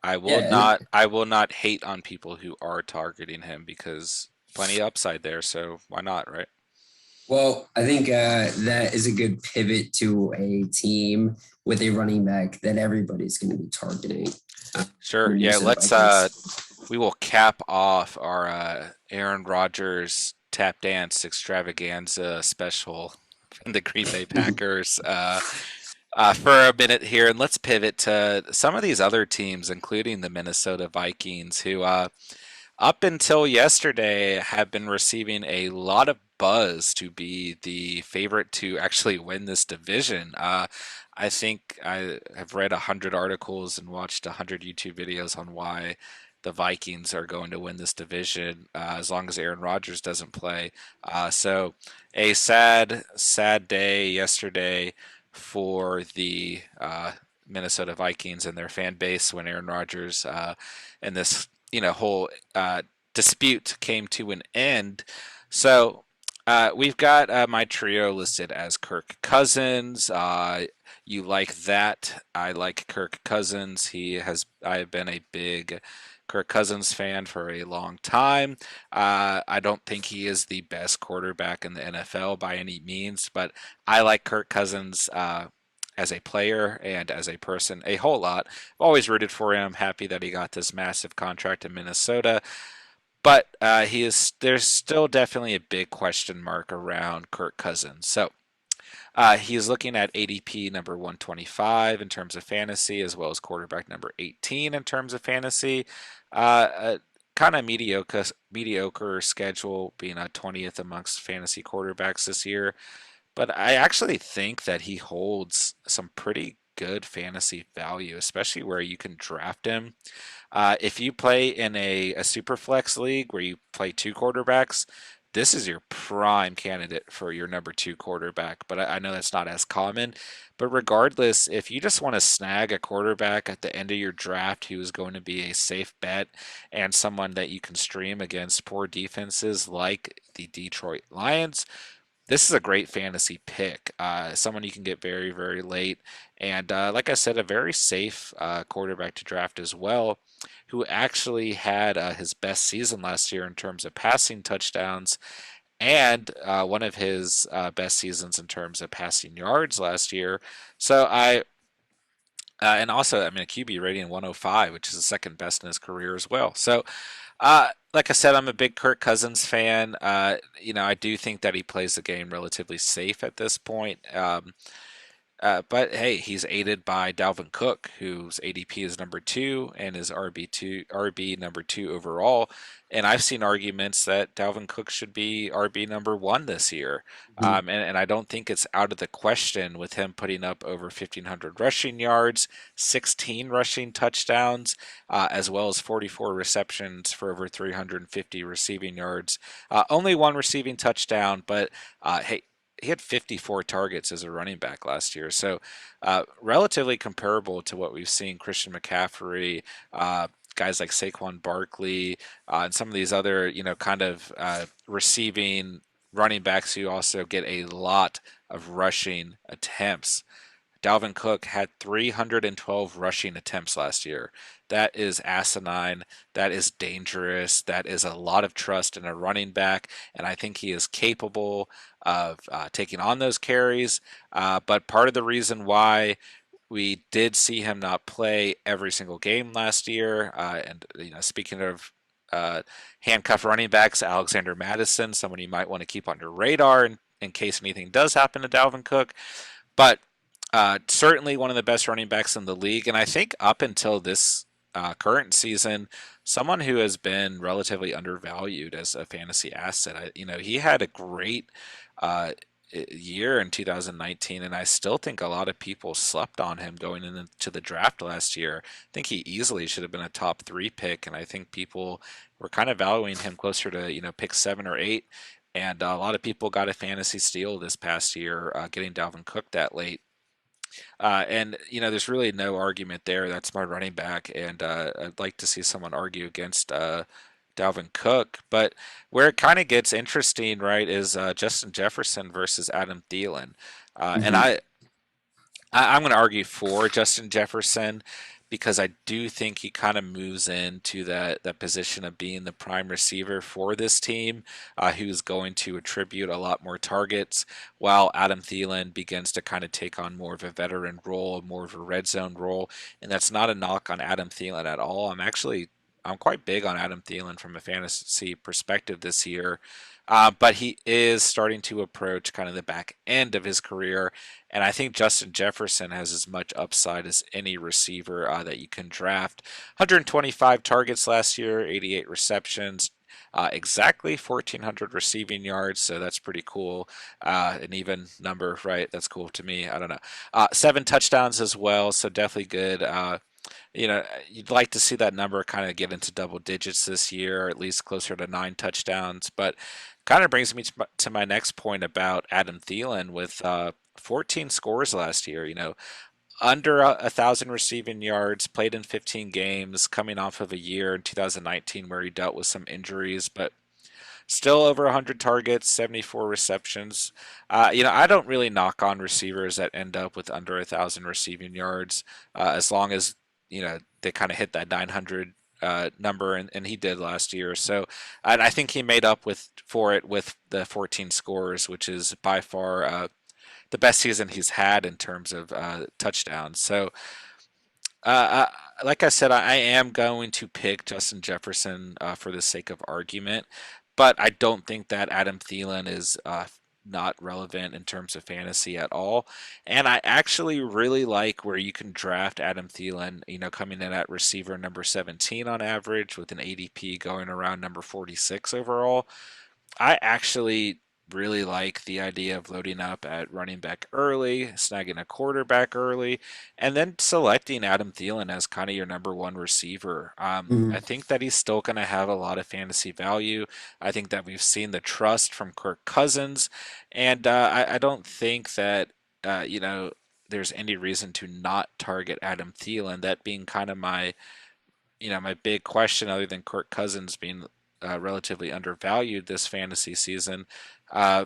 Speaker 1: I will
Speaker 2: Yeah,
Speaker 1: not hate on people who are targeting him because plenty of upside there. So why not, right?
Speaker 2: well, I think that is a good pivot to a team with a running back that everybody's going to be targeting.
Speaker 1: Sure. Yeah.
Speaker 2: Minnesota
Speaker 1: Let's
Speaker 2: Vikings.
Speaker 1: we will cap off our Aaron Rodgers tap dance extravaganza special from the Green Bay Packers for a minute here, and let's pivot to some of these other teams, including the Minnesota Vikings, who up until yesterday have been receiving a lot of buzz to be the favorite to actually win this division. I think I have read 100 articles and watched 100 YouTube videos on why the Vikings are going to win this division as long as Aaron Rodgers doesn't play. So a sad, sad day yesterday for the Minnesota Vikings and their fan base when Aaron Rodgers and this whole dispute came to an end. So we've got my trio listed as Kirk Cousins. You like that? I like Kirk Cousins. I have been a big Kirk Cousins fan for a long time. I don't think he is the best quarterback in the NFL by any means, but I like Kirk Cousins as a player and as a person a whole lot. I've always rooted for him. Happy that he got this massive contract in Minnesota. But there's still definitely a big question mark around Kirk Cousins. So he's looking at ADP number 125 in terms of fantasy, as well as quarterback number 18 in terms of fantasy. A kind of mediocre schedule, being a 20th amongst fantasy quarterbacks this year. But I actually think that he holds some pretty good fantasy value, especially where you can draft him. If you play in a super flex league where you play two quarterbacks, this is your prime candidate for your number two quarterback. But I know that's not as common. But regardless, if you just want to snag a quarterback at the end of your draft who is going to be a safe bet and someone that you can stream against poor defenses like the Detroit Lions, this is a great fantasy pick. Someone you can get very, very late. And like I said, a very safe quarterback to draft as well, who actually had his best season last year in terms of passing touchdowns and one of his best seasons in terms of passing yards last year. And also, I mean, a QB rating 105, which is the second best in his career as well. So, like I said, I'm a big Kirk Cousins fan. I do think that he plays the game relatively safe at this point. But hey, he's aided by Dalvin Cook, whose ADP is number two and is RB number two overall. And I've seen arguments that Dalvin Cook should be RB number one this year. And I don't think it's out of the question with him putting up over 1,500 rushing yards, 16 rushing touchdowns, as well as 44 receptions for over 350 receiving yards. Only one receiving touchdown, but hey, he had 54 targets as a running back last year, so relatively comparable to what we've seen Christian McCaffrey, guys like Saquon Barkley, and some of these other, kind of receiving running backs who also get a lot of rushing attempts. Dalvin Cook had 312 rushing attempts last year. That is asinine. That is dangerous. That is a lot of trust in a running back, and I think he is capable of taking on those carries. But part of the reason why we did see him not play every single game last year, and speaking of handcuff running backs, Alexander Madison, someone you might want to keep on your radar in case anything does happen to Dalvin Cook. But certainly one of the best running backs in the league, and I think up until this current season, someone who has been relatively undervalued as a fantasy asset. He had a great uh, year in 2019, and I still think a lot of people slept on him going into the draft last year. I think he easily should have been a top 3 pick, and I think people were kind of valuing him closer to pick 7 or 8. And a lot of people got a fantasy steal this past year, getting Dalvin Cook that late. And there's really no argument there. That's my running back, and I'd like to see someone argue against Dalvin Cook. But where it kind of gets interesting, right, is Justin Jefferson versus Adam Thielen. And
Speaker 2: Mhm.
Speaker 1: I'm going to argue for Justin Jefferson because I do think he kind of moves into that position of being the prime receiver for this team, who's going to attribute a lot more targets, while Adam Thielen begins to kind of take on more of a veteran role, more of a red zone role. And that's not a knock on Adam Thielen at all. I'm quite big on Adam Thielen from a fantasy perspective this year. But he is starting to approach kind of the back end of his career, and I think Justin Jefferson has as much upside as any receiver that you can draft. 125 targets last year, 88 receptions, exactly 1,400 receiving yards, so that's pretty cool. An even number, right? That's cool to me. I don't know. 7 touchdowns as well, so definitely good. You'd like to see that number kind of get into double digits this year, or at least closer to 9 touchdowns. But kind of brings me to my next point about Adam Thielen with 14 scores last year. Under 1,000 receiving yards, played in 15 games, coming off of a year in 2019 where he dealt with some injuries, but still over 100 targets, 74 receptions. I don't really knock on receivers that end up with under 1,000 receiving yards, as long as they kind of hit that 900 number, and he did last year. So, and I think he made up for it with the 14 scores, which is by far the best season he's had in terms of touchdowns. So, like I said, I am going to pick Justin Jefferson for the sake of argument, but I don't think that Adam Thielen is not relevant in terms of fantasy at all. And I actually really like where you can draft Adam Thielen, coming in at receiver number 17 on average with an ADP going around number 46 overall. I actually really like the idea of loading up at running back early, snagging a quarterback early, and then selecting Adam Thielen as kind of your number 1 receiver. I
Speaker 2: Mhm.
Speaker 1: think that he's still going to have a lot of fantasy value. I think that we've seen the trust from Kirk Cousins, and I don't think that, there's any reason to not target Adam Thielen. That being kind of my big question, other than Kirk Cousins being relatively undervalued this fantasy season, uh,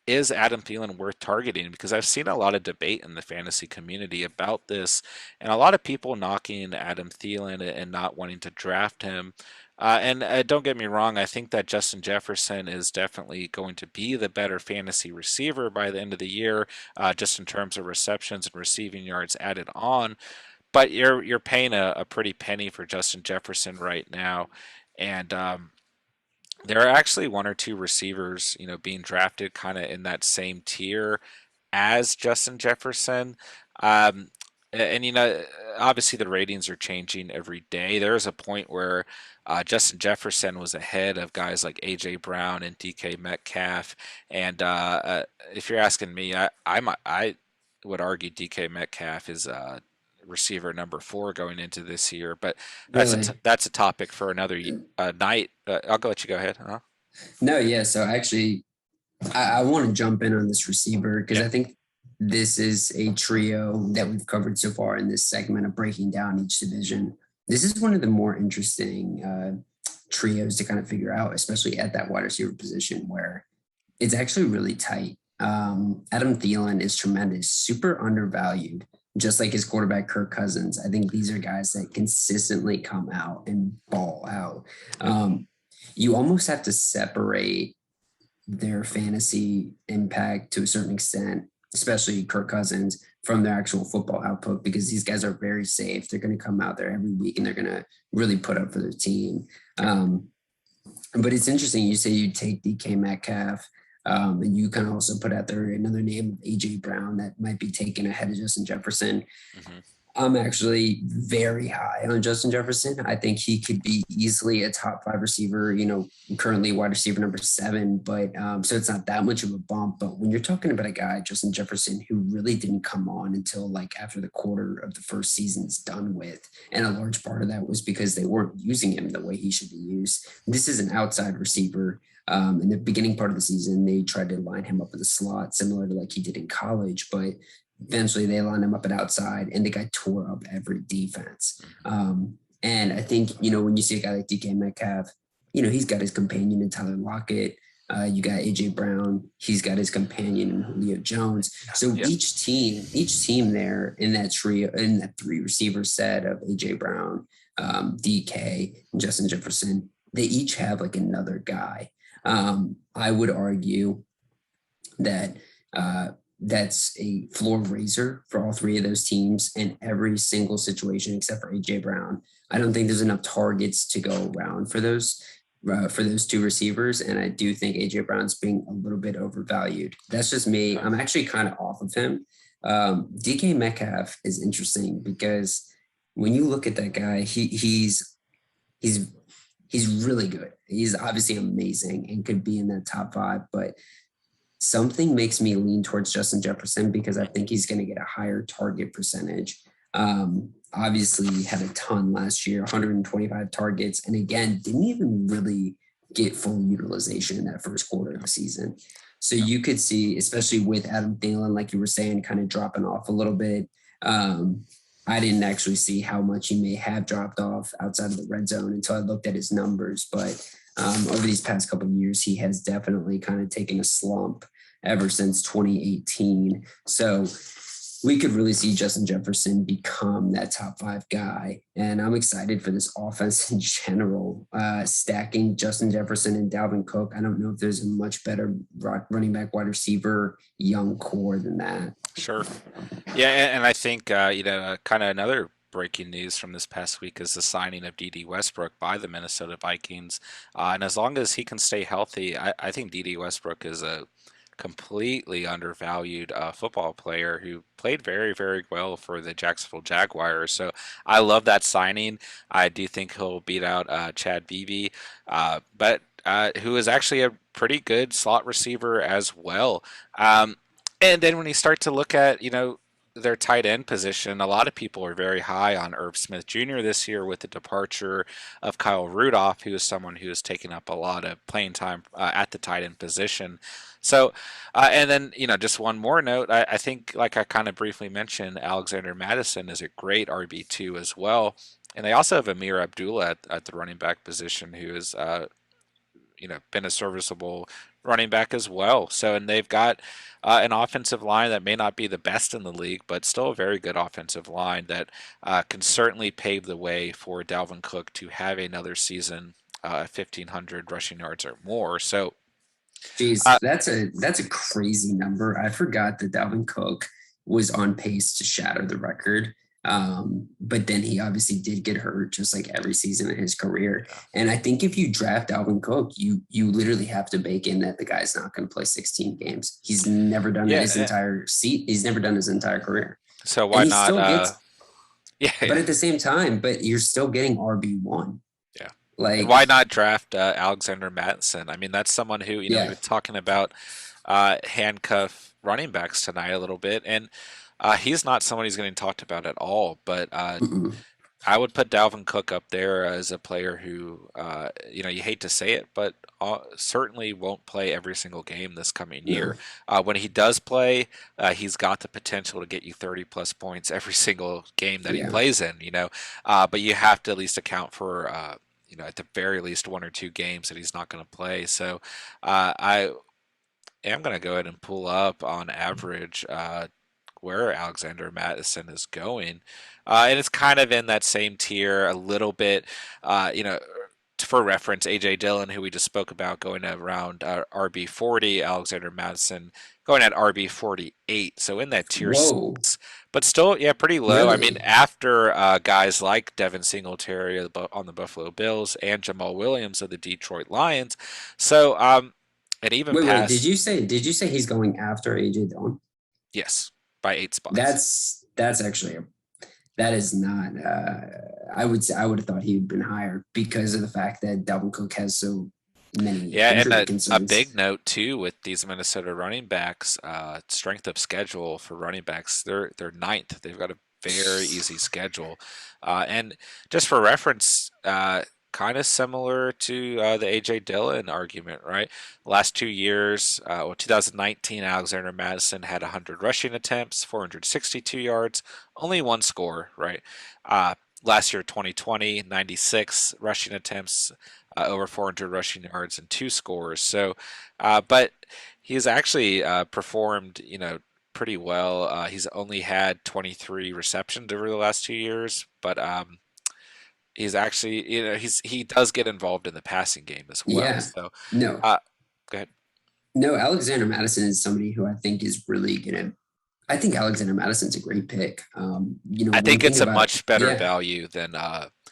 Speaker 1: is Adam Thielen worth targeting? Because I've seen a lot of debate in the fantasy community about this, and a lot of people knocking Adam Thielen and not wanting to draft him. And don't get me wrong, I think that Justin Jefferson is definitely going to be the better fantasy receiver by the end of the year, just in terms of receptions and receiving yards added on. But you're paying a pretty penny for Justin Jefferson right now, and there are actually 1 or 2 receivers, being drafted kind of in that same tier as Justin Jefferson. Um, and obviously the ratings are changing every day. There was a point where Justin Jefferson was ahead of guys like AJ Brown and DK Metcalf. And if you're asking me, I would argue DK Metcalf is receiver number 4 going into this year, but
Speaker 2: Really?
Speaker 1: that's a topic for another night. I'll go let you go ahead. Huh?
Speaker 2: No, yeah. So actually, I want to jump in on this receiver because
Speaker 1: Yeah.
Speaker 2: I think this is a trio that we've covered so far in this segment of breaking down each division. This is one of the more interesting trios to kind of figure out, especially at that wide receiver position where it's actually really tight. Adam Thielen is tremendous, super undervalued, just like his quarterback Kirk Cousins. I think these are guys that consistently come out and ball out.
Speaker 1: Yep.
Speaker 2: You almost have to separate their fantasy impact to a certain extent, especially Kirk Cousins, from their actual football output, because these guys are very safe. They're going to come out there every week and they're going to really put up for their team.
Speaker 1: Yep.
Speaker 2: But it's interesting. You say you take DK Metcalf, and you kind of also put out there another name of AJ Brown that might be taken ahead of Justin Jefferson.
Speaker 1: Hmm.
Speaker 2: I'm actually very high on Justin Jefferson. I think he could be easily a top five receiver, currently wide receiver number 7, but so it's not that much of a bump. But when you're talking about a guy, Justin Jefferson, who really didn't come on until like after the quarter of the first season's done with, and a large part of that was because they weren't using him the way he should be used. This is an outside receiver. In the beginning part of the season, they tried to line him up in the slot, similar to like he did in college, but eventually they lined him up at outside and the guy tore up every defense. And I think, when you see a guy like DK Metcalf, he's got his companion in Tyler Lockett. You got AJ Brown. He's got his companion in Julio Jones. So
Speaker 1: Yep.
Speaker 2: each team there in that trio, in that 3 receiver set of AJ Brown, DK, and Justin Jefferson, they each have like another guy. I would argue that that's a floor raiser for all 3 of those teams in every single situation except for AJ Brown. I don't think there's enough targets to go around for those 2 receivers, and I do think AJ Brown's being a little bit overvalued. That's just me.
Speaker 1: Okay.
Speaker 2: I'm actually kind of off of him. DK Metcalf is interesting because when you look at that guy, he's he's really good. He's obviously amazing and could be in that top 5, but something makes me lean towards Justin Jefferson because I think he's going to get a higher target percentage. Obviously, had a ton last year, 125 targets, and again, didn't even really get full utilization in that first quarter of the season. So
Speaker 1: Yep.
Speaker 2: you could see, especially with Adam Thielen, like you were saying, kind of dropping off a little bit. I didn't actually see how much he may have dropped off outside of the red zone until I looked at his numbers, but over these past couple of years, he has definitely kind of taken a slump ever since 2018. So we could really see Justin Jefferson become that top 5 guy. And I'm excited for this offense in general. Stacking Justin Jefferson and Dalvin Cook, I don't know if there's a much better running back wide receiver young core than that.
Speaker 1: Sure. Yeah, and I think kind of another breaking news from this past week is the signing of D.D. Westbrook by the Minnesota Vikings. And as long as he can stay healthy, I think D.D. Westbrook is a completely undervalued football player who played very, very well for the Jacksonville Jaguars. So I love that signing. I do think he'll beat out Chad Beebe, but who is actually a pretty good slot receiver as well. And then when you start to look at, their tight end position, a lot of people are very high on Irv Smith Jr. this year with the departure of Kyle Rudolph, who is someone who has taken up a lot of playing time at the tight end position. So, and then, just one more note, I think, like I kind of briefly mentioned, Alexander Madison is a great RB2 as well. And they also have Amir Abdullah at the running back position, who is been a serviceable running back as well. So, and they've got an offensive line that may not be the best in the league, but still a very good offensive line that can certainly pave the way for Dalvin Cook to have another season 1,500 rushing yards or more. So,
Speaker 2: Jeez,
Speaker 1: uh,
Speaker 2: that's a crazy number. I forgot that Dalvin Cook was on pace to shatter the record. But then he obviously did get hurt just like every season in his career.
Speaker 1: yeah,
Speaker 2: And I think if you draft Dalvin Cook, you literally have to bake in that the guy's not going to play 16 games. He's never done it
Speaker 1: yeah.
Speaker 2: his entire seat. He's never done his entire career.
Speaker 1: So
Speaker 2: And
Speaker 1: why
Speaker 2: he
Speaker 1: not?
Speaker 2: still gets,
Speaker 1: Yeah,
Speaker 2: but
Speaker 1: yeah,
Speaker 2: at the same time, but you're still getting RB1.
Speaker 1: yeah. And
Speaker 2: Like,
Speaker 1: why not draft Alexander Mattison? I mean, that's someone who we've
Speaker 2: yeah.
Speaker 1: been talking about handcuff running backs tonight a little bit, and he's not someone who's getting talked about at all. But
Speaker 2: Mm-mm.
Speaker 1: I would put Dalvin Cook up there as a player who, you hate to say it, but certainly won't play every single game this coming year.
Speaker 2: No.
Speaker 1: When he does play, he's got the potential to get you 30 plus points every single game that he
Speaker 2: Yeah.
Speaker 1: plays in. But you have to at least account for, at the very least 1 or 2 games that he's not going to play. So I am going to go ahead and pull up on average where Alexander Madison is going. And it's kind of in that same tier a little bit, for reference, AJ Dillon, who we just spoke about, going around RB 40, Alexander Madison going at RB 48. So in that tier
Speaker 2: Whoa,
Speaker 1: six, but still, yeah, pretty low. I mean,
Speaker 2: really?
Speaker 1: after guys like Devin Singletary on the Buffalo Bills and Jamal Williams of the Detroit Lions. So, and even
Speaker 2: Wait. Did
Speaker 1: past,
Speaker 2: you say he's going after AJ Dillon?
Speaker 1: yes, by 8 spots.
Speaker 2: That's actually that is not. I would say I would have thought he'd been higher because of the fact that Dalvin Cook has so many
Speaker 1: Yeah, and
Speaker 2: injury
Speaker 1: a big
Speaker 2: concerns.
Speaker 1: note too with these Minnesota running backs, strength of schedule for running backs, they're ninth. They've got a very easy schedule, and just for reference, kind of similar to the AJ Dillon argument, right? Last 2 years, 2019, Alexander Madison had 100 rushing attempts, 462 yards, only one score, right? Uh, Last year, 2020, 96 rushing attempts, over 400 rushing yards and 2 scores. So, but he's actually performed, pretty well. He's only had 23 receptions over the last 2 years, but he's actually, he does get involved in the passing game as well.
Speaker 2: Yeah.
Speaker 1: So,
Speaker 2: No.
Speaker 1: uh, go ahead.
Speaker 2: No. Alexander Madison is somebody who I think is really gonna. I think Alexander Madison's a great pick.
Speaker 1: I
Speaker 2: When you
Speaker 1: think
Speaker 2: think
Speaker 1: it's a
Speaker 2: about
Speaker 1: much better
Speaker 2: yeah,
Speaker 1: value than,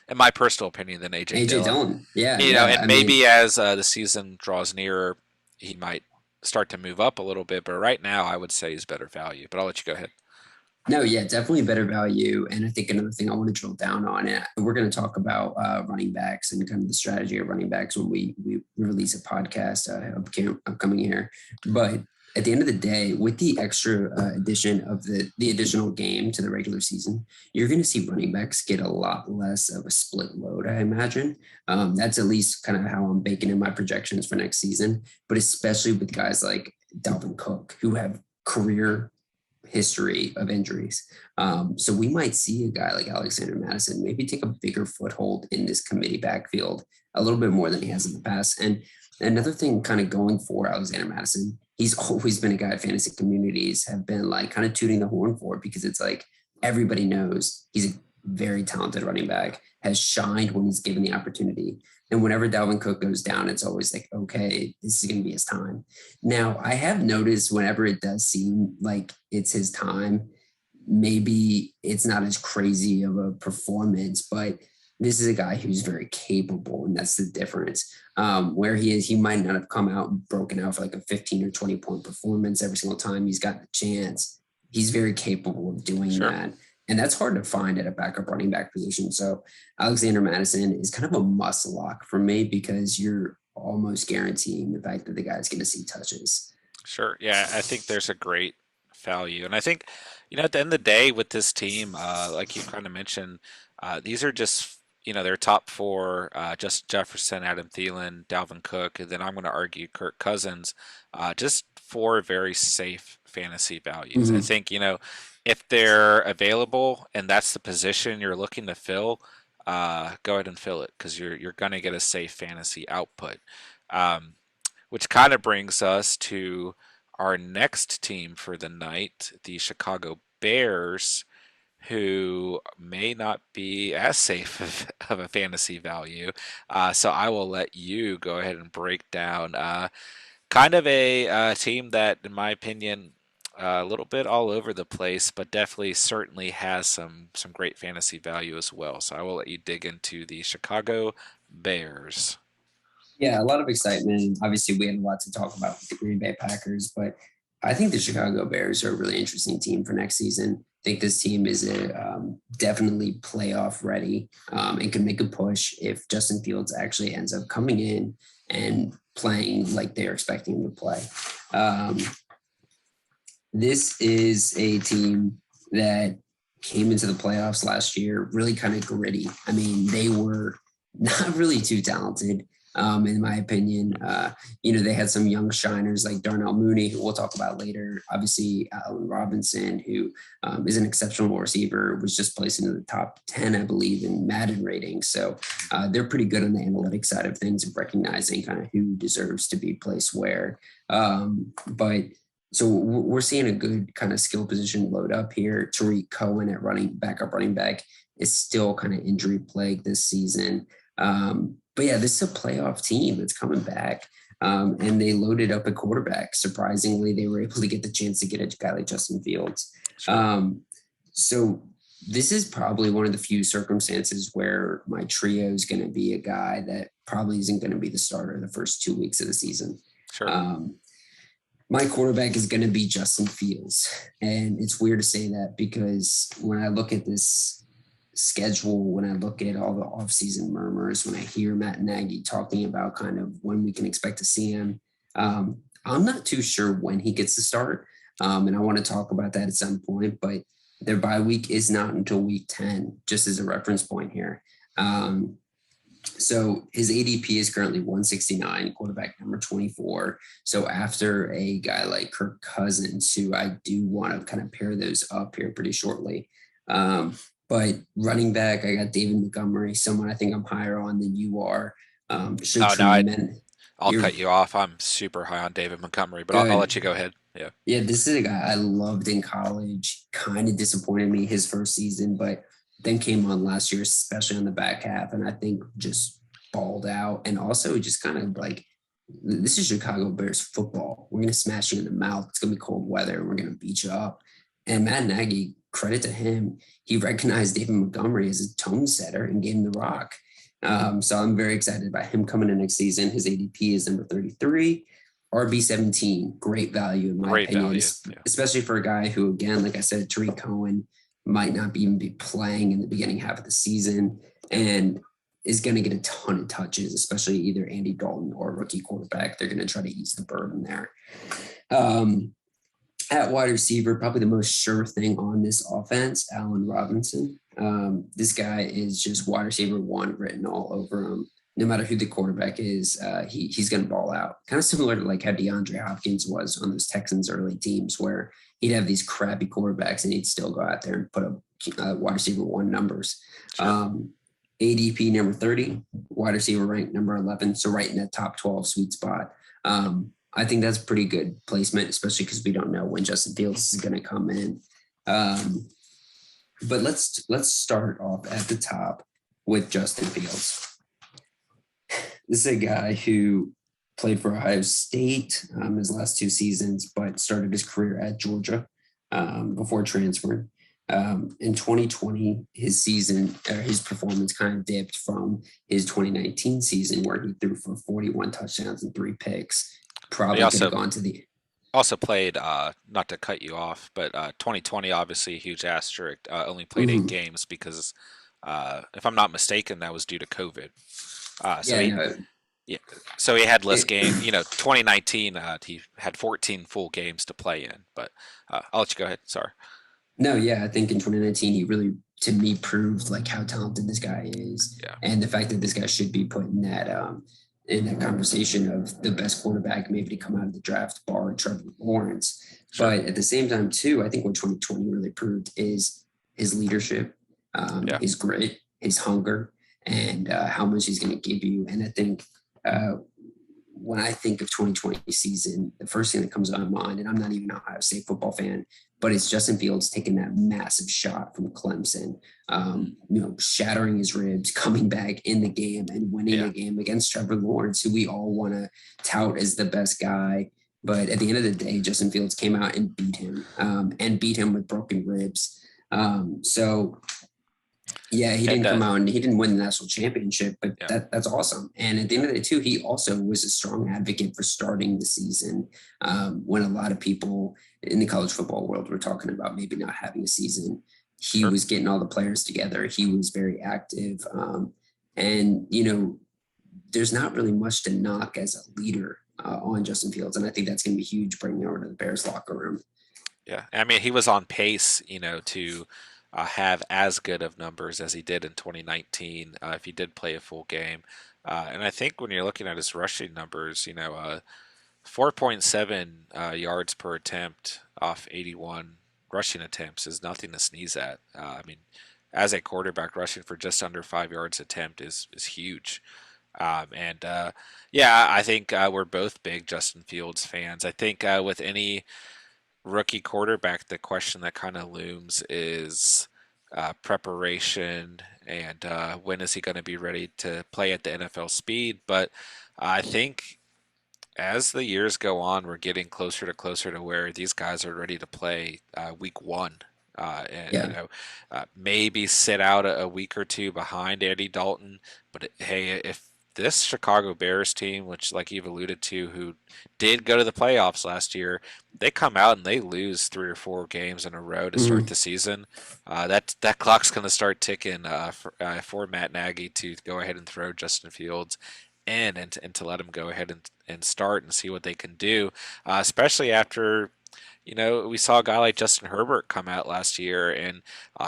Speaker 1: in my personal opinion, than AJ
Speaker 2: AJ
Speaker 1: Dillon.
Speaker 2: Dillon. Yeah.
Speaker 1: And
Speaker 2: I mean,
Speaker 1: maybe as the season draws nearer, he might start to move up a little bit. But right now, I would say he's better value. But I'll let you go ahead.
Speaker 2: no, yeah, definitely better value. And I think another thing I want to drill down on, and we're going to talk about running backs and kind of the strategy of running backs when we release a podcast upcoming here. But at the end of the day, with the extra addition of the additional game to the regular season, you're going to see running backs get a lot less of a split load, I imagine. That's at least kind of how I'm baking in my projections for next season. But especially with guys like Dalvin Cook, who have career history of injuries. So we might see a guy like Alexander Madison maybe take a bigger foothold in this committee backfield a little bit more than he has in the past. And another thing kind of going for Alexander Madison, he's always been a guy fantasy communities have been like kind of tooting the horn for because it's like everybody knows he's a very talented running back, has shined when he's given the opportunity. And whenever Dalvin Cook goes down, it's always like, okay, this is going to be his time. Now, I have noticed whenever it does seem like it's his time, maybe it's not as crazy of a performance, but this is a guy who's very capable, and that's the difference. Where he is, he might not have come out and broken out for like a 15 or 20 point performance every single time he's got the chance. He's very capable of doing
Speaker 1: Sure.
Speaker 2: that. And that's hard to find at a backup running back position. So Alexander Madison is kind of a must lock for me because you're almost guaranteeing the fact that the guy's going to see touches.
Speaker 1: Sure. Yeah, I think there's a great value. And I think, at the end of the day with this team, like you kind of mentioned, these are just, their top four, Justin Jefferson, Adam Thielen, Dalvin Cook, and then I'm going to argue Kirk Cousins, just four very safe fantasy values. I
Speaker 2: Mhm.
Speaker 1: think, if they're available and that's the position you're looking to fill, go ahead and fill it because you're going to get a safe fantasy output. Um, which kind of brings us to our next team for the night, the Chicago Bears, who may not be as safe of a fantasy value. So I will let you go ahead and break down kind of a team that, in my opinion, a little bit all over the place, but definitely certainly has some great fantasy value as well. So I will let you dig into the Chicago Bears.
Speaker 2: Yeah, a lot of excitement. Obviously, we had a lot to talk about with the Green Bay Packers, but I think the Chicago Bears are a really interesting team for next season. I think this team is definitely playoff ready and can make a push if Justin Fields actually ends up coming in and playing like they're expecting him to play. Um, this is a team that came into the playoffs last year really kind of gritty. I mean, they were not really too talented, in my opinion. They had some young shiners like Darnell Mooney, who we'll talk about later. Obviously, Allen Robinson, who is an exceptional receiver, was just placed into the top 10, I believe, in Madden ratings. So they're pretty good on the analytics side of things of recognizing kind of who deserves to be placed where. But so we're seeing a good kind of skill position load up here. Tariq Cohen at backup running back is still kind of injury plagued this season. but yeah, this is a playoff team that's coming back. And they loaded up a quarterback. Surprisingly, they were able to get the chance to get a guy like Justin Fields.
Speaker 1: Sure.
Speaker 2: Um, so this is probably one of the few circumstances where my trio is going to be a guy that probably isn't going to be the starter the first 2 weeks of the season.
Speaker 1: Sure.
Speaker 2: Um, my quarterback is going to be Justin Fields. And it's weird to say that because when I look at this schedule, when I look at all the offseason murmurs, when I hear Matt Nagy talking about kind of when we can expect to see him, I'm not too sure when he gets to start. And I want to talk about that at some point, but their bye week is not until week 10, just as a reference point here. Um, so his ADP is currently 169, quarterback number 24. So after a guy like Kirk Cousins, who I do want to kind of pair those up here pretty shortly. But running back, I got David Montgomery, someone I think I'm higher on than you are. Should
Speaker 1: Oh no, I'll
Speaker 2: you're
Speaker 1: cut you off. I'm super high on David Montgomery, but I'll
Speaker 2: good.
Speaker 1: let you go ahead. Yeah.
Speaker 2: Yeah, this is a guy I loved in college. Kind of disappointed me his first season, but then came on last year, especially on the back half, and I think just balled out. And also just kind of like this is Chicago Bears football. We're gonna smash you in the mouth. It's gonna be cold weather, and we're gonna beat you up. And Matt Nagy, credit to him, he recognized David Montgomery as a tone setter and gave him the rock. So I'm very excited about him coming in next season. His ADP is number 33. RB 17, great value in my
Speaker 1: Great
Speaker 2: opinion,
Speaker 1: value. Yeah.
Speaker 2: especially for a guy who, again, like I said, Tariq Cohen might not even be playing in the beginning half of the season and is going to get a ton of touches, especially either Andy Dalton or rookie quarterback. They're going to try to ease the burden there. At wide receiver, probably the most sure thing on this offense, Allen Robinson. This guy is just wide receiver one written all over him. No matter who the quarterback is, he's going to ball out. Kind of similar to like how DeAndre Hopkins was on those Texans early teams, where he'd have these crappy quarterbacks and he'd still go out there and put up wide receiver one numbers.
Speaker 1: Sure.
Speaker 2: ADP number 30, wide receiver ranked number 11, so right in that top 12 sweet spot. I think that's pretty good placement, especially because we don't know when Justin Fields is going to come in. But let's start off at the top with Justin Fields. This is a guy who played for Ohio State his last two seasons, but started his career at Georgia before transferring. In 2020, his season, his performance kind of dipped from his 2019 season, where he threw for 41 touchdowns and 3 picks.
Speaker 1: He
Speaker 2: Probably could have
Speaker 1: also
Speaker 2: gone to the
Speaker 1: also played, not to cut you off, but 2020 obviously a huge asterisk. Only played eight
Speaker 2: Mhm.
Speaker 1: games because, if I'm not mistaken, that was due to COVID. So
Speaker 2: Yeah,
Speaker 1: he
Speaker 2: no,
Speaker 1: yeah, so he had less
Speaker 2: it,
Speaker 1: game. 2019, he had 14 full games to play in. But I'll let you go ahead. Sorry.
Speaker 2: no, yeah, I think in 2019 he really, to me, proved like how talented this guy is,
Speaker 1: Yeah.
Speaker 2: and the fact that this guy should be put in that conversation of the best quarterback maybe to come out of the draft, bar Trevor Lawrence.
Speaker 1: Sure.
Speaker 2: But at the same time, too, I think what 2020 really proved is his leadership,
Speaker 1: Yeah.
Speaker 2: his grit, his hunger, and how much he's going to give you. And I think uh, when I think of 2020 season, the first thing that comes to my mind, and I'm not even an Ohio State football fan, but it's Justin Fields taking that massive shot from Clemson, shattering his ribs, coming back in the game and winning
Speaker 1: Yeah.
Speaker 2: a game against Trevor Lawrence, who we all want to tout as the best guy. But at the end of the day, Justin Fields came out and beat him with broken ribs. So yeah, he
Speaker 1: And
Speaker 2: didn't come out and he didn't win the national championship, but
Speaker 1: yeah.
Speaker 2: that's awesome. And at the end of the day, too, he also was a strong advocate for starting the season when a lot of people in the college football world were talking about maybe not having a season. He
Speaker 1: Sure.
Speaker 2: was getting all the players together. He was very active. And, you know, there's not really much to knock as a leader on Justin Fields. And I think that's going to be huge bringing over to the Bears locker room.
Speaker 1: Yeah. I mean, he was on pace, to have as good of numbers as he did in 2019 if he did play a full game. And I think when you're looking at his rushing numbers, 4.7 yards per attempt off 81 rushing attempts is nothing to sneeze at. I mean, as a quarterback, rushing for just under 5 yards attempt is huge. And yeah, I think we're both big Justin Fields fans. I think with any rookie quarterback, the question that kind of looms is preparation and when is he going to be ready to play at the NFL speed. But I think as the years go on, we're getting closer to where these guys are ready to play week one. And
Speaker 2: Yeah.
Speaker 1: maybe sit out a week or two behind Andy Dalton. But hey, if this Chicago Bears team, which like you've alluded to, who did go to the playoffs last year, they come out and they lose 3 or 4 games in a row to start
Speaker 2: Mhm.
Speaker 1: the season. That clock's going to start ticking for Matt Nagy to go ahead and throw Justin Fields in and to let him go ahead and start and see what they can do, especially after we saw a guy like Justin Herbert come out last year and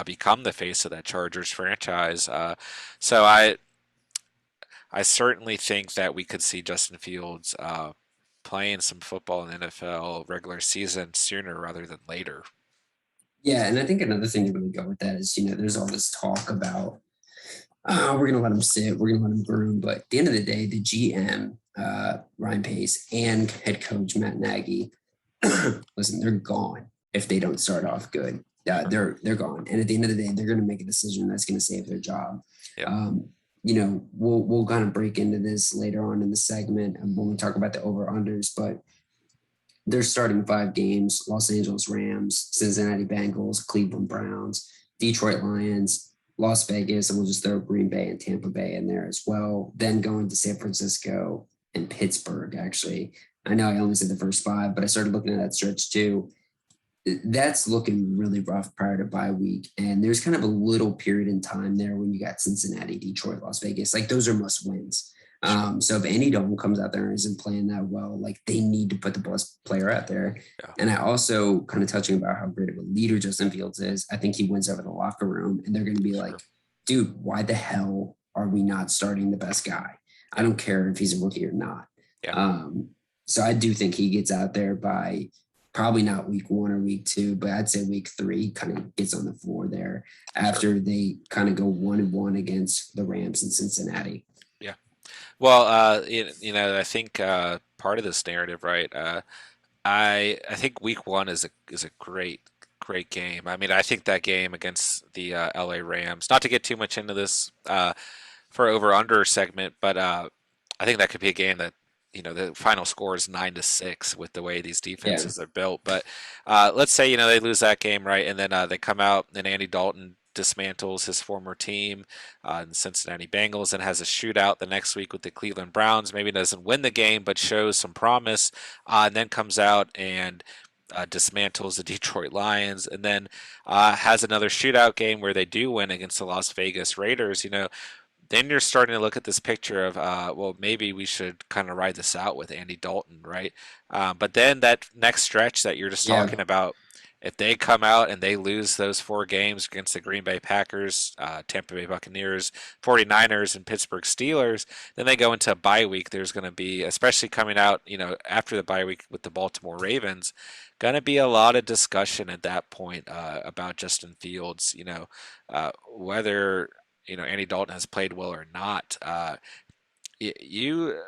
Speaker 1: become the face of that Chargers franchise. So I certainly think that we could see Justin Fields playing some football in the NFL regular season sooner rather than later.
Speaker 2: Yeah, and I think another thing to really go with that is, there's all this talk about, we're going to let him sit, we're going to let him groom. But at the end of the day, the GM, Ryan Pace, and head coach Matt Nagy, listen, they're gone if they don't start off good.
Speaker 1: Sure.
Speaker 2: They're gone, and at the end of the day, they're going to make a decision that's going to save their job.
Speaker 1: Yep.
Speaker 2: We'll kind of break into this later on in the segment when we talk about the over unders, but they're starting 5 games: Los Angeles Rams, Cincinnati Bengals, Cleveland Browns, Detroit Lions, Las Vegas, and we'll just throw Green Bay and Tampa Bay in there as well. Then going to San Francisco and Pittsburgh, actually. I know I only said the first 5, but I started looking at that stretch too. That's looking really rough prior to bye week. And there's kind of a little period in time there when you got Cincinnati, Detroit, Las Vegas. Like those are must wins.
Speaker 1: Sure.
Speaker 2: So if Andy Dalton comes out there and isn't playing that well, like they need to put the best player out there.
Speaker 1: Yeah.
Speaker 2: And I also kind of touching about how great of a leader Justin Fields is. I think he wins over the locker room and they're going to be
Speaker 1: Sure.
Speaker 2: like, dude, why the hell are we not starting the best guy? I
Speaker 1: Yeah.
Speaker 2: don't care if he's a rookie or not.
Speaker 1: Yeah.
Speaker 2: So I do think he gets out there by probably not week 1 or week 2, but I'd say week 3 kind of gets on the floor there
Speaker 1: Sure.
Speaker 2: after they kind of go 1-1 against the Rams in Cincinnati.
Speaker 1: Yeah. Well, I think part of this narrative, right? I think week one is a great game. I mean, I think that game against the LA Rams. Not to get too much into this for over under segment, but I think that could be a game that the final score is 9-6 with the way these
Speaker 2: Yeah.
Speaker 1: defenses are built. But let's say they lose that game, right, and then they come out and Andy Dalton dismantles his former team, the Cincinnati Bengals, and has a shootout the next week with the Cleveland Browns. Maybe doesn't win the game, but shows some promise, and then comes out and dismantles the Detroit Lions, and then has another shootout game where they do win against the Las Vegas Raiders. Then you're starting to look at this picture of, well, maybe we should kind of ride this out with Andy Dalton, right? But then that next stretch that you're just
Speaker 2: Yeah.
Speaker 1: talking about, if they come out and they lose those 4 games against the Green Bay Packers, Tampa Bay Buccaneers, 49ers, and Pittsburgh Steelers, then they go into a bye week. There's going to be, especially coming out, after the bye week with the Baltimore Ravens, going to be a lot of discussion at that point about Justin Fields, whether Andy Dalton has played well or not. You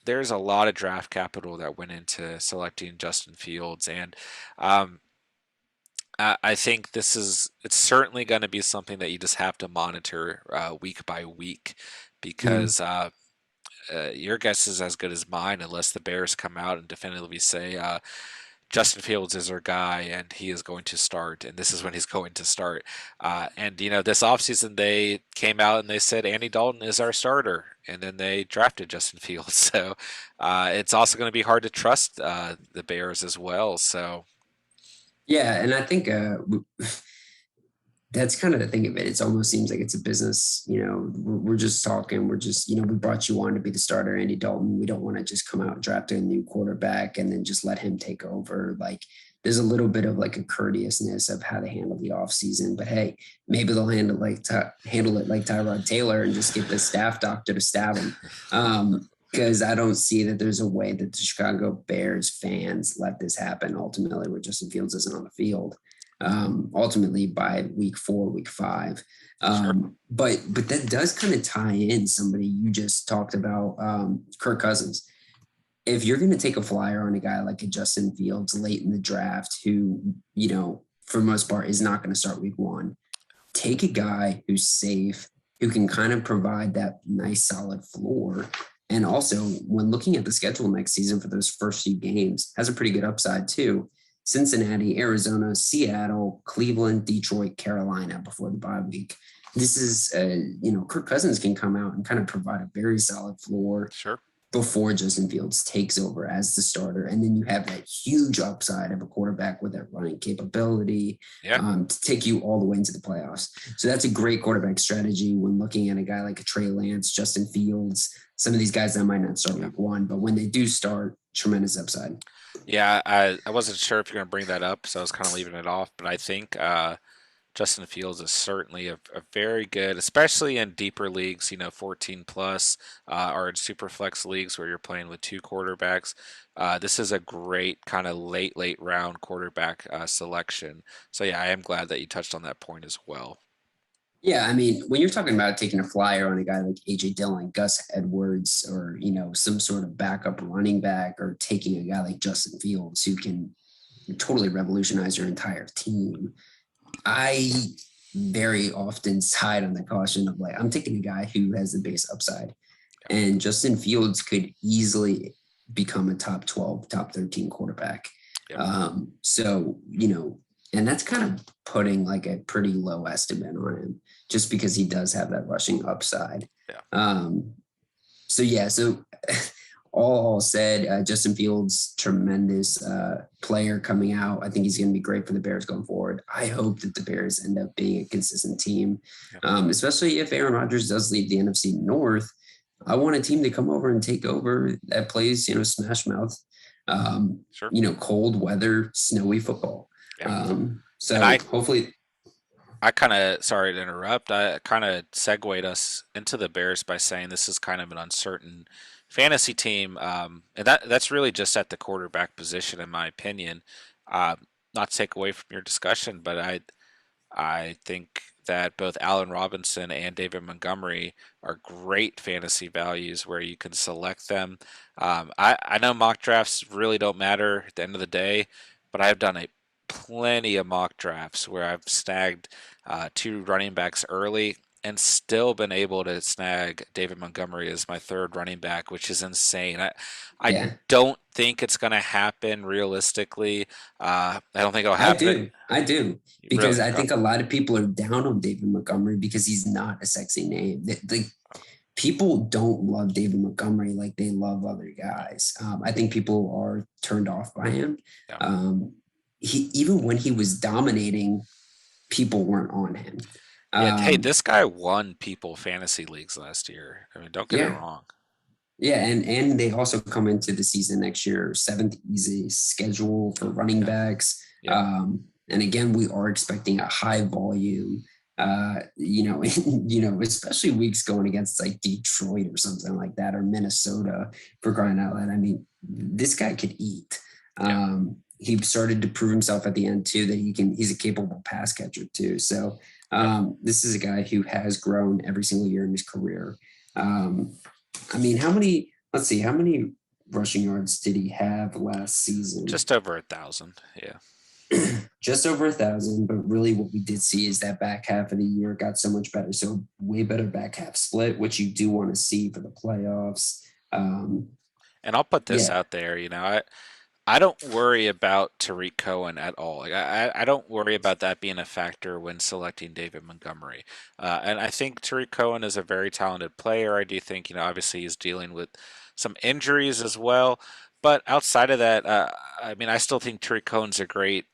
Speaker 1: There's a lot of draft capital that went into selecting Justin Fields, and I think it's certainly going to be something that you just have to monitor week by week
Speaker 2: Mhm.
Speaker 1: because your guess is as good as mine unless the Bears come out and definitively say Justin Fields is our guy and he is going to start and this is when he's going to start. And this offseason they came out and they said Andy Dalton is our starter and then they drafted Justin Fields. So it's also going to be hard to trust the Bears as well. So
Speaker 2: Yeah. And I think that's kind of the thing of it. It almost seems like it's a business. We're just talking. We're just, we brought you on to be the starter, Andy Dalton. We don't want to just come out and draft a new quarterback and then just let him take over. Like there's a little bit of like a courteousness of how to handle the offseason. But hey, maybe they'll handle it like Tyrod Taylor and just get the staff doctor to stab him. Because I don't see that there's a way that the Chicago Bears fans let this happen ultimately where Justin Fields isn't on the field ultimately by week 4, week 5.
Speaker 1: sure.
Speaker 2: But that does kind of tie in somebody you just talked about, Kirk Cousins. If you're going to take a flyer on a guy like a Justin Fields late in the draft, who, for the most part is not going to start week 1, take a guy who's safe, who can kind of provide that nice solid floor. And also, when looking at the schedule next season for those first few games, has a pretty good upside too. Cincinnati, Arizona, Seattle, Cleveland, Detroit, Carolina before the bye week. This is, Kirk Cousins can come out and kind of provide a very solid floor
Speaker 1: Sure.
Speaker 2: before Justin Fields takes over as the starter. And then you have that huge upside of a quarterback with that running capability
Speaker 1: Yeah.
Speaker 2: to take you all the way into the playoffs. So that's a great quarterback strategy when looking at a guy like a Trey Lance, Justin Fields, some of these guys that might not start
Speaker 1: Yeah.
Speaker 2: week one, but when they do start, tremendous upside.
Speaker 1: Yeah. I wasn't sure if you're going to bring that up, so I was kind of leaving it off. But I think Justin Fields is certainly a very good, especially in deeper leagues, 14 plus, or in super flex leagues where you're playing with two quarterbacks. This is a great kind of late round quarterback selection. So yeah, I am glad that you touched on that point as well.
Speaker 2: Yeah, I mean, when you're talking about taking a flyer on a guy like AJ Dillon, Gus Edwards, or some sort of backup running back, or taking a guy like Justin Fields who can totally revolutionize your entire team, I very often side on the caution of like I'm taking a guy who has the base upside, and Justin Fields could easily become a top 12, top 13 quarterback.
Speaker 1: Yep.
Speaker 2: So, and that's kind of putting like a pretty low estimate on him just because he does have that rushing upside.
Speaker 1: Yeah.
Speaker 2: So yeah, so all said, Justin Fields, tremendous player coming out. I think he's going to be great for the Bears going forward. I hope that the Bears end up being a consistent team,
Speaker 1: Yeah.
Speaker 2: especially if Aaron Rodgers does leave the NFC North. I want a team to come over and take over that plays, smash mouth,
Speaker 1: Sure.
Speaker 2: cold weather, snowy football.
Speaker 1: Yeah. And
Speaker 2: So hopefully,
Speaker 1: I kind of, sorry to interrupt, I kind of segued us into the Bears by saying this is kind of an uncertain fantasy team. And that's really just at the quarterback position, in my opinion. Uh, Not to take away from your discussion, but I think that both Allen Robinson and David Montgomery are great fantasy values where you can select them. I know mock drafts really don't matter at the end of the day, but I've done a plenty of mock drafts where I've snagged two running backs early and still been able to snag David Montgomery as my third running back, which is insane. I
Speaker 2: yeah,
Speaker 1: don't think it's going to happen realistically. I don't think it'll
Speaker 2: I
Speaker 1: happen.
Speaker 2: do. I do. Because
Speaker 1: Really?
Speaker 2: I think a lot of people are down on David Montgomery because he's not a sexy name. People don't love David Montgomery like they love other guys. I think people are turned off by him.
Speaker 1: Yeah.
Speaker 2: He even when he was dominating, people weren't on him.
Speaker 1: Yeah. Hey,
Speaker 2: Um,
Speaker 1: this guy won people fantasy leagues last year. I mean, don't get me
Speaker 2: yeah,
Speaker 1: wrong.
Speaker 2: yeah, and they also come into the season next year seventh easy schedule for running
Speaker 1: Yeah.
Speaker 2: backs.
Speaker 1: Yep.
Speaker 2: And again, we are expecting a high volume. Especially weeks going against like Detroit or something like that, or Minnesota for crying out loud. I mean, this guy could eat.
Speaker 1: Yeah.
Speaker 2: He started to prove himself at the end too that he's a capable pass catcher too. So
Speaker 1: Yep.
Speaker 2: this is a guy who has grown every single year in his career. I mean, how many rushing yards did he have last season?
Speaker 1: Just over 1,000. Yeah.
Speaker 2: Just over 1,000, but really what we did see is that back half of the year got so much better. So way better back half split, which you do want to see for the playoffs.
Speaker 1: And I'll put this
Speaker 2: Yeah,
Speaker 1: out there, I don't worry about Tariq Cohen at all. Like I don't worry about that being a factor when selecting David Montgomery. And I think Tariq Cohen is a very talented player. I do think, obviously he's dealing with some injuries as well. But outside of that, I mean, I still think Tariq Cohen's a great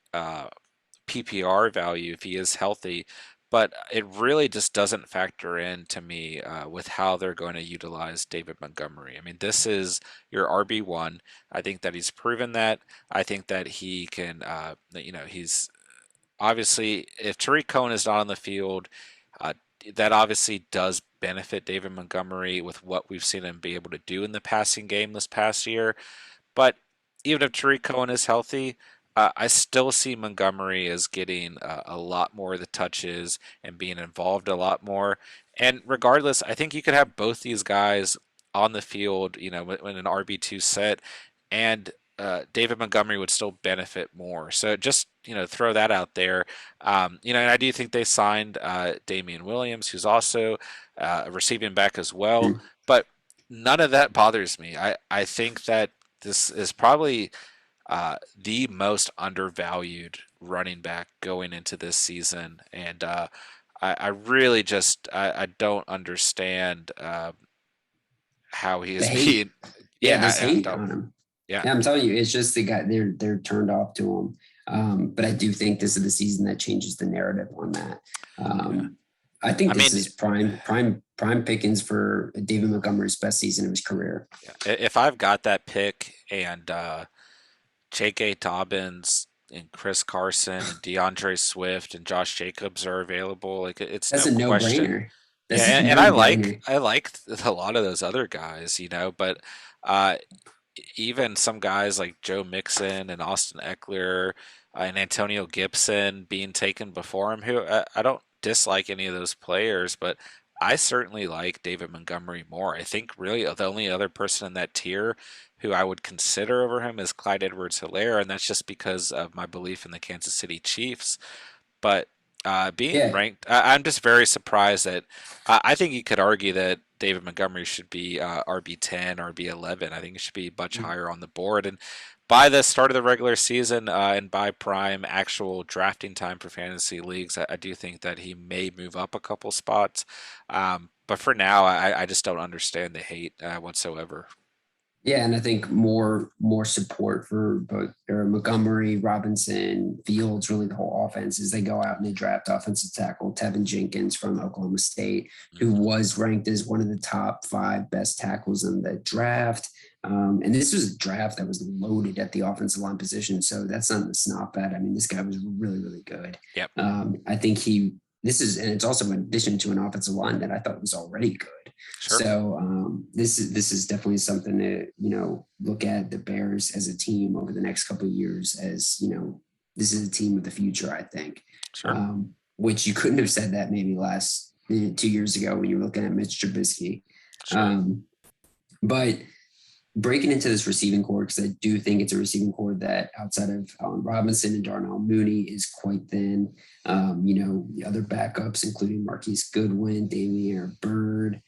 Speaker 1: PPR value if he is healthy, but it really just doesn't factor in to me with how they're going to utilize David Montgomery. I mean, this is your RB1. I think that he's proven that. I think that he can, he's obviously, if Tariq Cohen is not on the field, uh, that obviously does benefit David Montgomery with what we've seen him be able to do in the passing game this past year. But even if Tariq Cohen is healthy, I still see Montgomery as getting a lot more of the touches and being involved a lot more. And regardless, I think you could have both these guys on the field, when an RB2 set, and David Montgomery would still benefit more. So just throw that out there. And I do think they signed Damian Williams, who's also a receiving back as well.
Speaker 2: Mm.
Speaker 1: But none of that bothers me. I think that this is probably the most undervalued running back going into this season, and I really just I don't understand how he
Speaker 2: The
Speaker 1: is
Speaker 2: hate.
Speaker 1: being.
Speaker 2: Yeah,
Speaker 1: Yeah,
Speaker 2: there's
Speaker 1: I
Speaker 2: hate
Speaker 1: don't.
Speaker 2: on him.
Speaker 1: Yeah,
Speaker 2: Yeah, I'm telling you, it's just the guy. They're turned off to him. But I do think this is the season that changes the narrative on that.
Speaker 1: yeah.
Speaker 2: I think
Speaker 1: I
Speaker 2: this
Speaker 1: mean,
Speaker 2: is prime pickings for David Montgomery's best season of his career.
Speaker 1: yeah, if I've got that pick and J.K. Dobbins and Chris Carson and DeAndre Swift and Josh Jacobs are available, like it's
Speaker 2: That's
Speaker 1: no
Speaker 2: a no
Speaker 1: question.
Speaker 2: brainer.
Speaker 1: Yeah,
Speaker 2: That's a
Speaker 1: and
Speaker 2: no brainer.
Speaker 1: I like a lot of those other guys, but uh, even some guys like Joe Mixon and Austin Eckler and Antonio Gibson being taken before him, who I don't dislike any of those players, but I certainly like David Montgomery more. I think really the only other person in that tier who I would consider over him is Clyde Edwards-Helaire, and that's just because of my belief in the Kansas City Chiefs. But being
Speaker 2: Yeah.
Speaker 1: ranked, I'm just very surprised that I think you could argue that David Montgomery should be RB10, RB11. I think it should be much higher on the board. And by the start of the regular season and by prime actual drafting time for fantasy leagues, I do think that he may move up a couple spots. But for now, I just don't understand the hate whatsoever.
Speaker 2: Yeah, and I think more support for both Montgomery, Robinson, Fields, really the whole offense as they go out and they draft offensive tackle Tevin Jenkins from Oklahoma State, who
Speaker 1: Hmm.
Speaker 2: was ranked as one of the top 5 best tackles in the draft. And this was a draft that was loaded at the offensive line position, so that's nothing to snap at. I mean, this guy was really, really good.
Speaker 1: Yep.
Speaker 2: I think and it's also in addition to an offensive line that I thought was already good.
Speaker 1: Sure.
Speaker 2: So this is definitely something to look at the Bears as a team over the next couple of years. As this is a team of the future. I think,
Speaker 1: Sure.
Speaker 2: which you couldn't have said that maybe last 2 years ago when you were looking at Mitch Trubisky.
Speaker 1: Sure.
Speaker 2: Um, but breaking into this receiving core, because I do think it's a receiving core that outside of Allen Robinson and Darnell Mooney is quite thin. The other backups, including Marquise Goodwin, Damian Bird,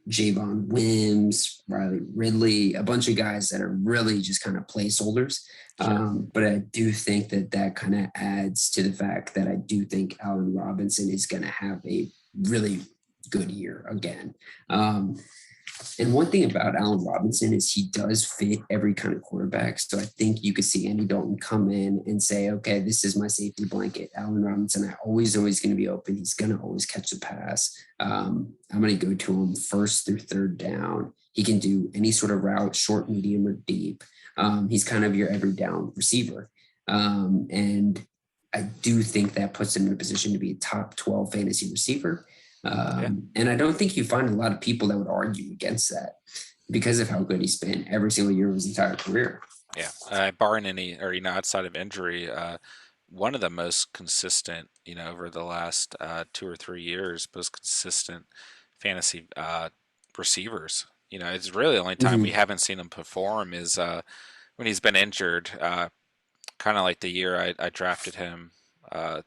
Speaker 2: Javon Wims, Riley Ridley, a bunch of guys that are really just kind of placeholders.
Speaker 1: Sure.
Speaker 2: But I do think that kind of adds to the fact that I do think Allen Robinson is going to have a really good year again. And one thing about Allen Robinson is he does fit every kind of quarterback. So I think you could see Andy Dalton come in and say, okay, this is my safety blanket. Allen Robinson, I always going to be open. He's going to always catch the pass. I'm going to go to him first through third down. He can do any sort of route, short, medium, or deep. He's kind of your every down receiver. And I do think that puts him in a position to be a top 12 fantasy receiver.
Speaker 1: Yeah.
Speaker 2: And I don't think you find a lot of people that would argue against that because of how good he's been every single year of his entire career.
Speaker 1: Yeah, barring any, or outside of injury, one of the most consistent, over the last 2 or 3 years, most consistent fantasy receivers. It's really the only time we
Speaker 2: Mm-hmm.
Speaker 1: haven't seen him perform is when he's been injured. Kind of like the year I drafted him. Uh,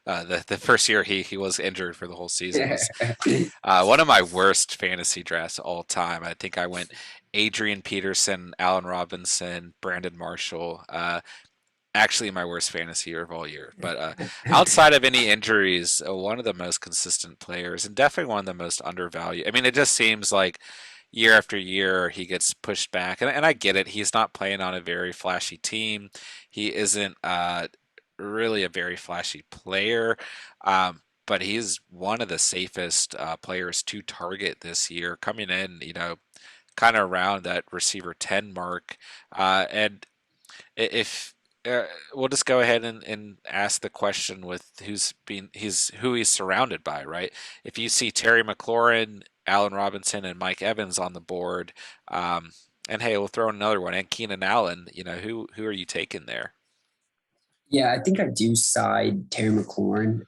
Speaker 1: the first year he was injured for the whole season was one of my worst fantasy drafts all time. I think I went Adrian Peterson, Allen Robinson, Brandon Marshall. Actually, my worst fantasy year of all year. But outside of any injuries, one of the most consistent players and definitely one of the most undervalued. I mean, it just seems like year after year he gets pushed back, and I get it. He's not playing on a very flashy team. He isn't really a very flashy player. But he's one of the safest players to target this year, coming in, kind of around that receiver 10 mark. And if we'll just go ahead and ask the question with who he's surrounded by, right? If you see Terry McLaurin, Allen Robinson, and Mike Evans on the board, and hey, we'll throw in another one, and Keenan Allen, who are you taking there?
Speaker 2: Yeah, I think I do side Terry McLaurin.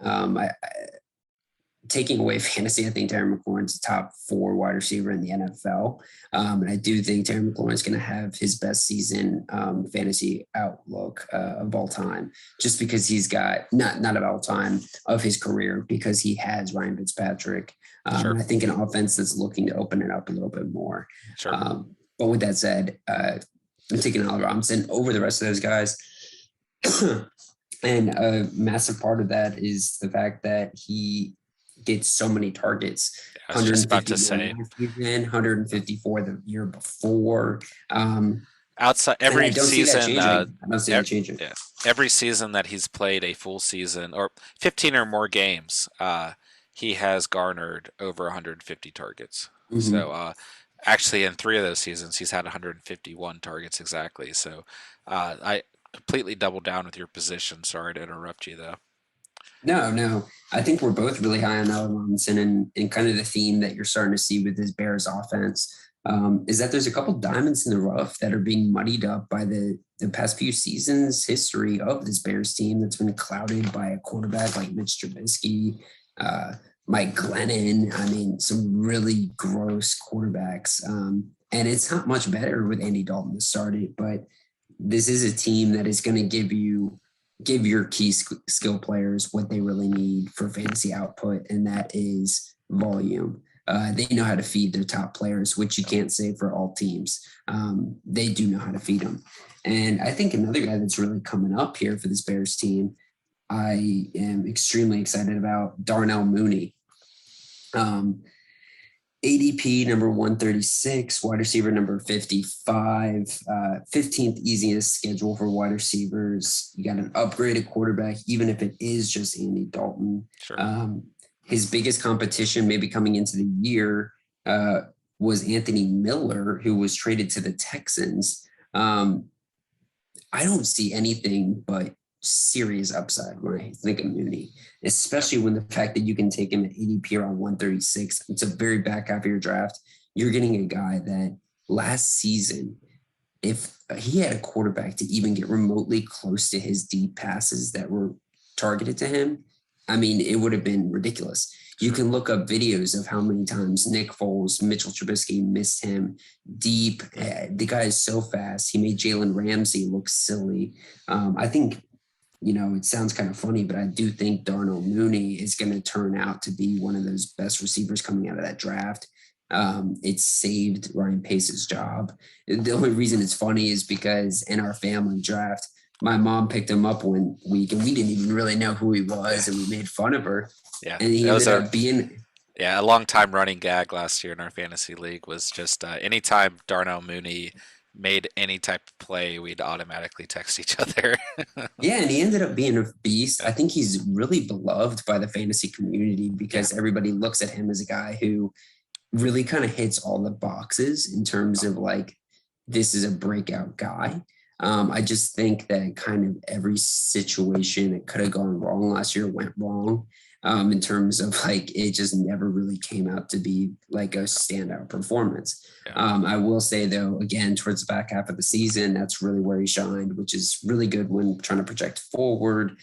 Speaker 2: taking away fantasy, I think Terry McLaurin's a top 4 wide receiver in the NFL. And I do think Terry McLaurin's going to have his best season fantasy outlook of all time, just because he's got not of all time of his career, because he has Ryan Fitzpatrick.
Speaker 1: Sure,
Speaker 2: And I think an offense that's looking to open it up a little bit more.
Speaker 1: sure.
Speaker 2: But with that said, I'm taking Allen Robinson over the rest of those guys. And a massive part of that is the fact that he gets so many targets.
Speaker 1: I was just about to
Speaker 2: 151
Speaker 1: say,
Speaker 2: last season, 154 the year before.
Speaker 1: outside
Speaker 2: And I
Speaker 1: every
Speaker 2: don't see that
Speaker 1: season,
Speaker 2: changing. I don't see
Speaker 1: e-
Speaker 2: that changing.
Speaker 1: yeah, every season that he's played a full season or 15 or more games, he has garnered over 150 targets. So,
Speaker 2: Mm-hmm.
Speaker 1: actually, in 3 of those seasons, he's had 151 targets exactly. So, I completely double down with your position. Sorry to interrupt you, though.
Speaker 2: No, no. I think we're both really high on Allen Robinson, and kind of the theme that you're starting to see with this Bears offense is that there's a couple diamonds in the rough that are being muddied up by the past few seasons history of this Bears team that's been clouded by a quarterback like Mitch Trubisky, uh, Mike Glennon. I mean, some really gross quarterbacks. And it's not much better with Andy Dalton to start it, but this is a team that is going to give your key skill players what they really need for fantasy output, and that is volume. They know how to feed their top players, which you can't say for all teams. They do know how to feed them. And I think another guy that's really coming up here for this Bears team, I am extremely excited about Darnell Mooney. Um, ADP number 136, wide receiver number 55, 15th easiest schedule for wide receivers. You got an upgraded quarterback, even if it is just Andy Dalton.
Speaker 1: Sure.
Speaker 2: His biggest competition, maybe coming into the year, uh, was Anthony Miller, who was traded to the Texans. I don't see anything but serious upside when I think of Mooney,
Speaker 1: Yep.
Speaker 2: especially when the fact that you can take him at ADP around 136. It's a very back half of your draft. You're getting a guy that last season, if he had a quarterback to even get remotely close to his deep passes that were targeted to him, I mean, it would have been ridiculous. You
Speaker 1: Sure.
Speaker 2: can look up videos of how many times Nick Foles, Mitchell Trubisky missed him deep. The guy is so fast. He made Jalen Ramsey look silly. I think, it sounds kind of funny, but I do think Darnell Mooney is going to turn out to be one of those best receivers coming out of that draft. It saved Ryan Pace's job. The only reason it's funny is because in our family draft, my mom picked him up one week and we didn't even really know who he
Speaker 1: Yeah.
Speaker 2: was, and we made fun of her.
Speaker 1: Yeah.
Speaker 2: And he
Speaker 1: That was
Speaker 2: ended
Speaker 1: a
Speaker 2: up being,
Speaker 1: Yeah, a long time running gag last year in our fantasy league was just anytime Darnell Mooney made any type of play, we'd automatically text each other.
Speaker 2: yeah, and he ended up being a beast.
Speaker 1: Yeah,
Speaker 2: I think he's really beloved by the fantasy community
Speaker 1: yeah,
Speaker 2: because everybody looks at him as a guy who really kind of hits all the boxes in terms of like, this is a breakout guy. I just think that kind of every situation that could have gone wrong last year went wrong, in terms of like it just never really came out to be like a standout performance.
Speaker 1: yeah,
Speaker 2: I will say though, again, towards the back half of the season, that's really where he shined, which is really good when trying to project forward.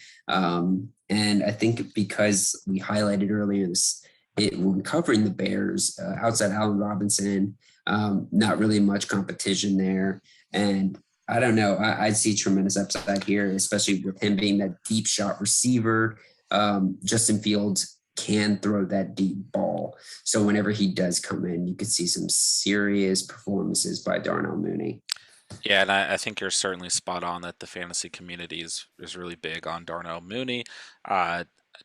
Speaker 2: And I think because we highlighted earlier this, when covering the Bears, outside Allen Robinson, not really much competition there. And I don't know. I see tremendous upside here, especially with him being that deep shot receiver. Justin Fields can throw that deep ball. So whenever he does come in, you could see some serious performances by Darnell Mooney.
Speaker 1: yeah. And I think you're certainly spot on that the fantasy community is really big on Darnell Mooney.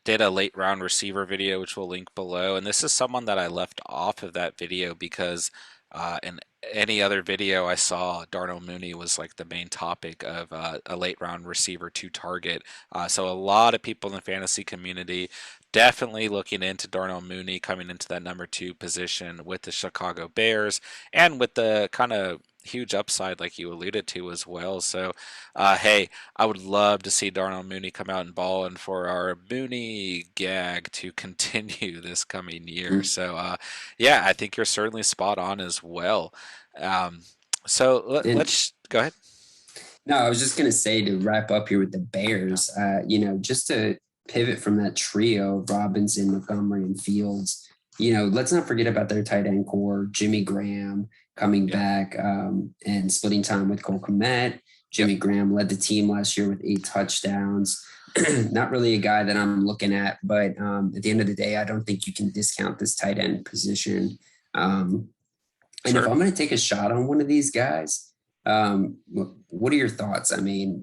Speaker 1: Did a late round receiver video, which we'll link below, and this is someone that I left off of that video because in any other video I saw, Darnell Mooney was like the main topic of a late round receiver to target. So a lot of people in the fantasy community definitely looking into Darnell Mooney coming into that number 2 position with the Chicago Bears and with the kind of huge upside like you alluded to as well. So, hey, I would love to see Darnell Mooney come out and ball and for our Mooney gag to continue this coming year.
Speaker 2: Mm.
Speaker 1: So, yeah, I think you're certainly spot on as well. Um, so
Speaker 2: And
Speaker 1: let's go ahead.
Speaker 2: no, I was just going to say to wrap up here with the
Speaker 1: Yeah,
Speaker 2: Bears, just to pivot from that trio of Robinson, Montgomery, and Fields, let's not forget about their tight end core, Jimmy Graham coming
Speaker 1: Yep.
Speaker 2: back and splitting time with Cole Kmet.
Speaker 1: Yep.
Speaker 2: Jimmy Graham led the team last year with 8 touchdowns. Not really a guy that I'm looking at, but at the end of the day, I don't think you can discount this tight end position. And if
Speaker 1: Sure.
Speaker 2: I'm going to take a shot on one of these guys, what are your thoughts? I mean,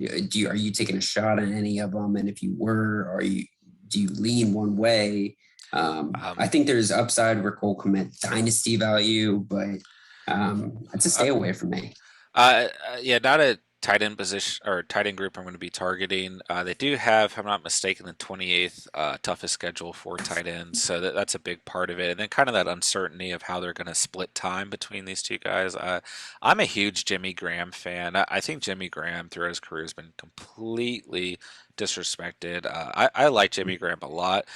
Speaker 2: are you taking a shot on any of them? And if you were, do you lean one way? I
Speaker 1: Um,
Speaker 2: think there's upside where Cole Kmet dynasty value, but it's a
Speaker 1: uh,
Speaker 2: stay away from me.
Speaker 1: yeah, not a tight end position or tight end group I'm going to be targeting. They do have, if I'm not mistaken, the 28th toughest schedule for tight ends, so that's a big part of it. And then kind of that uncertainty of how they're going to split time between these two guys. I'm a huge Jimmy Graham fan. I think Jimmy Graham throughout his career has been completely disrespected. I like Jimmy Graham a lot,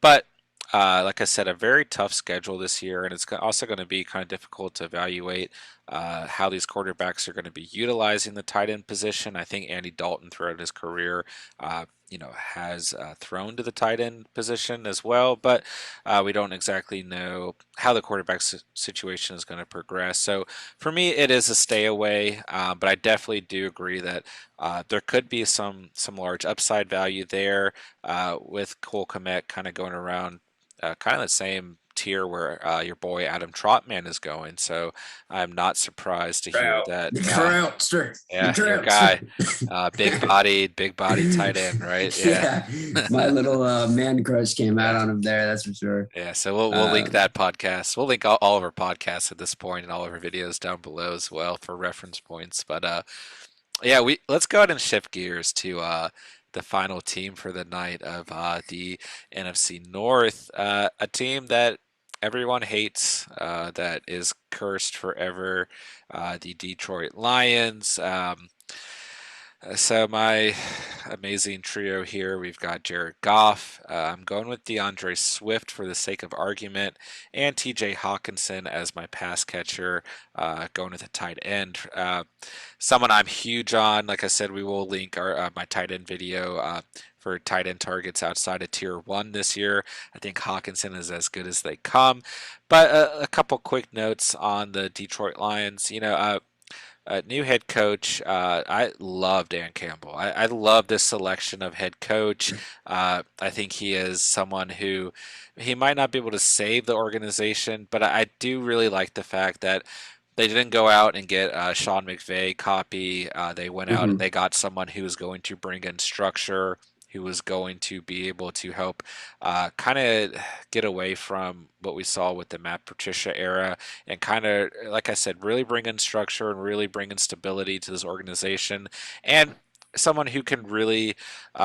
Speaker 1: but like I said, a very tough schedule this year, and it's also going to be kind of difficult to evaluate how these quarterbacks are going to be utilizing the tight end position. I think Andy Dalton throughout his career, has thrown to the tight end position as well, but we don't exactly know how the quarterback situation is going to progress. So for me, it is a stay away, but I definitely do agree that there could be some large upside value there with Cole Kmet kind of going around kind of the same tier where your boy Adam Trotman is going. So I'm not surprised to hear
Speaker 2: Trout,
Speaker 1: that.
Speaker 2: the troutster, the
Speaker 1: Yeah, your guy,
Speaker 2: troutster.
Speaker 1: big bodied tight end, right? Yeah.
Speaker 2: Yeah, my little man crush came out
Speaker 1: Yeah.
Speaker 2: on him there. That's for sure.
Speaker 1: Yeah, so we'll link
Speaker 2: Um,
Speaker 1: that podcast. We'll link all of our podcasts at this point and all of our videos down below as well for reference points. But yeah, we let's go ahead and shift gears to the final team for the night of the NFC North, a team that everyone hates, that is cursed forever, the Detroit Lions. So my amazing trio here, we've got Jared Goff. I'm going with DeAndre Swift for the sake of argument, and TJ Hawkinson as my pass catcher, going with a tight end. Someone I'm huge on. Like I said, we will link our my tight end video for tight end targets outside of tier one this year. I think Hawkinson is as good as they come. But a couple quick notes on the Detroit Lions. New head coach. I love Dan Campbell. I love this selection of head coach. I think he is someone who he might not be able to save the organization, but I do really like the fact that they didn't go out and get Sean McVay copy. They went out and
Speaker 2: mhm.
Speaker 1: they got someone who was going to bring in structure, who was going to be able to help kind of get away from what we saw with the Matt Patricia era and kind of, like I said, really bring in structure and really bring in stability to this organization. And someone who can really,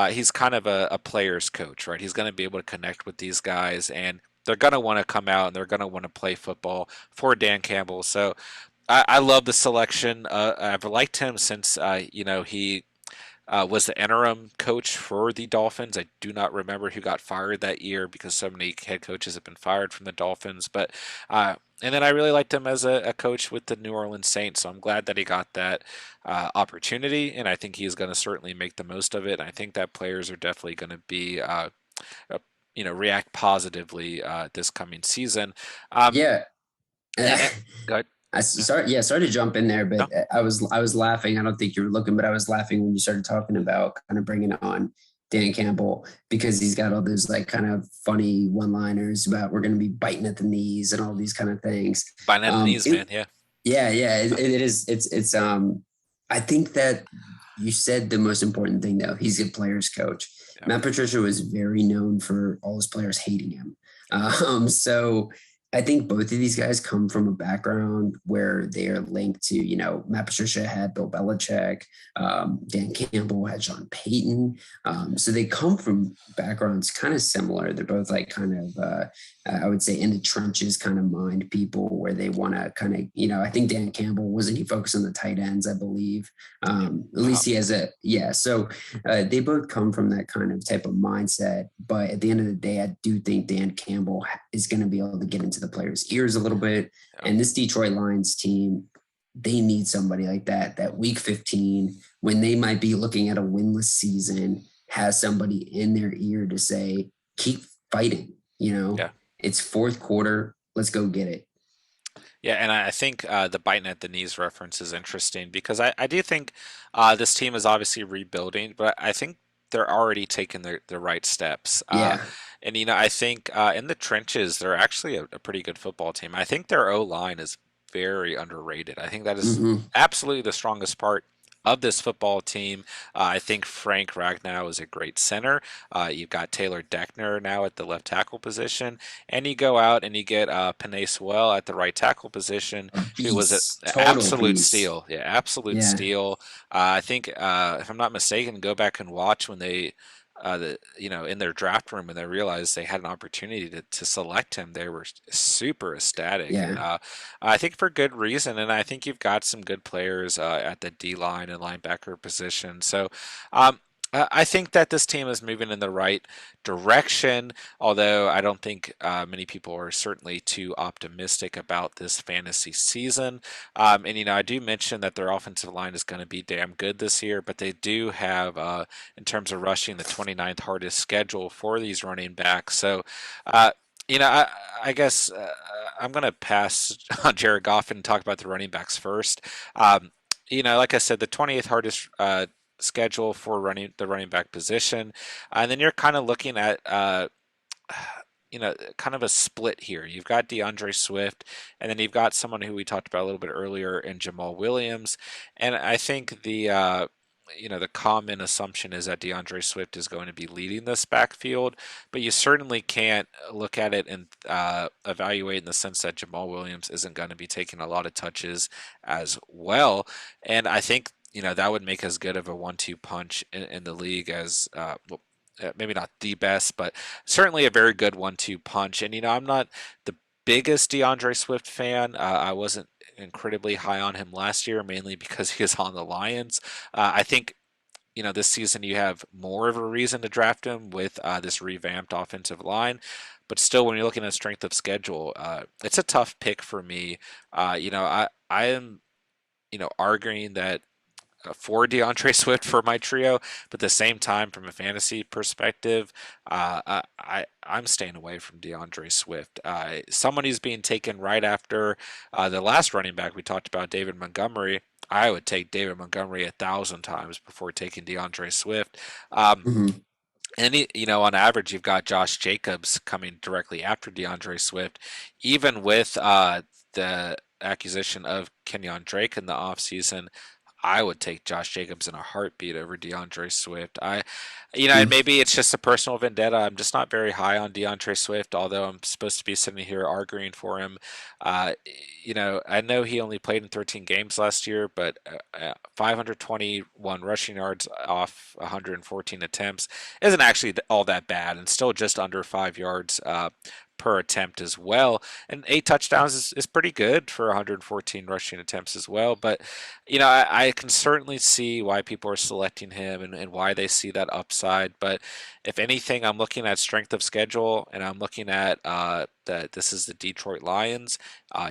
Speaker 1: he's kind of a player's coach, right? He's going to be able to connect with these guys and they're going to want to come out and they're going to want to play football for Dan Campbell. So I love the selection. I've liked him since he was the interim coach for the Dolphins. I do not remember who got fired that year because so many head coaches have been fired from the Dolphins. But and then I really liked him as a coach with the New Orleans Saints. So I'm glad that he got that opportunity, and I think he's going to certainly make the most of it. And I think that players are definitely going to be. Uh, react positively this coming season. Um,
Speaker 2: Yeah.
Speaker 1: and, go ahead. Yeah.
Speaker 2: Sorry to jump in there,
Speaker 1: No.
Speaker 2: but I was laughing. I don't think you were looking, but I was laughing when you started talking about kind of bringing on Dan Campbell because he's got all those like kind of funny one-liners about we're going to be biting at the knees and all these kind of things.
Speaker 1: Biting at the knees,
Speaker 2: It,
Speaker 1: man. Yeah.
Speaker 2: yeah, it is. It's. I think that you said the most important thing though. He's a player's coach.
Speaker 1: Yeah.
Speaker 2: Matt Patricia was very known for all his players hating him. So I think both of these guys come from a background where they are linked to, Matt Patricia had Bill Belichick, Dan Campbell had Sean Payton. So they come from backgrounds kind of similar. They're both like kind of, I would say in the trenches kind of mind people where they want to kind of, I think Dan Campbell wasn't he focused on the tight ends, I believe. At least he has yeah. So they both come from that kind of type of mindset. But at the end of the day, I do think Dan Campbell is going to be able to get into the players' ears a little bit.
Speaker 1: Yeah.
Speaker 2: And this Detroit Lions team, they need somebody like that week 15, when they might be looking at a winless season, has somebody in their ear to say, keep fighting,
Speaker 1: Yeah.
Speaker 2: it's fourth quarter, let's go get it.
Speaker 1: Yeah, and I think the biting at the knees reference is interesting because I do think this team is obviously rebuilding, but I think they're already taking the right steps.
Speaker 2: Yeah.
Speaker 1: And I think in the trenches, they're actually a pretty good football team. I think their O line is very underrated. I think that is
Speaker 2: Hmm.
Speaker 1: absolutely the strongest part of this football team. I think Frank Ragnow is a great center. You've got Taylor Deckner now at the left tackle position. And you go out and you get Panay Sewell at the right tackle position,
Speaker 2: A
Speaker 1: who was an
Speaker 2: beast, total
Speaker 1: absolute
Speaker 2: beast.
Speaker 1: steal. Yeah, absolute
Speaker 2: Yeah.
Speaker 1: steal. I think, if I'm not mistaken, go back and watch when they, in their draft room, and they realized they had an opportunity to select him. They were super ecstatic, and
Speaker 2: Yeah.
Speaker 1: I think for good reason. And I think you've got some good players at the D line and linebacker position. So. I think that this team is moving in the right direction, although I don't think many people are certainly too optimistic about this fantasy season. And I do mention that their offensive line is going to be damn good this year, but they do have, in terms of rushing, the 29th hardest schedule for these running backs. So, uh, I guess I'm going to pass on Jared Goff and talk about the running backs first. Like I said, the 20th hardest schedule for running back position, and then you're kind of looking at kind of a split here. You've got DeAndre Swift, and then you've got someone who we talked about a little bit earlier in Jamal Williams. And I think the common assumption is that DeAndre Swift is going to be leading this backfield, but you certainly can't look at it and evaluate in the sense that Jamal Williams isn't going to be taking a lot of touches as well. And I think that would make as good of a 1-2 punch in the league as well, maybe not the best, but certainly a very good 1-2 punch. And I'm not the biggest DeAndre Swift fan. I wasn't incredibly high on him last year, mainly because he was on the Lions. I think this season you have more of a reason to draft him with this revamped offensive line. But still, when you're looking at strength of schedule, it's a tough pick for me. I am arguing that for DeAndre Swift for my trio, but at the same time, from a fantasy perspective, I'm staying away from DeAndre Swift. Someone who's being taken right after the last running back we talked about, David Montgomery. I would take David Montgomery 1,000 times before taking DeAndre Swift.
Speaker 2: Hmm.
Speaker 1: And on average, you've got Josh Jacobs coming directly after DeAndre Swift, even with the acquisition of Kenyon Drake in the offseason. I would take Josh Jacobs in a heartbeat over DeAndre Swift. And maybe it's just a personal vendetta. I'm just not very high on DeAndre Swift, although I'm supposed to be sitting here arguing for him. Uh, I know he only played in 13 games last year, but 521 rushing yards off 114 attempts isn't actually all that bad, and still just under 5 yards per attempt as well. And 8 touchdowns is pretty good for 114 rushing attempts as well. But I can certainly see why people are selecting him and why they see that upside. But if anything, I'm looking at strength of schedule, and I'm looking at that this is the Detroit Lions.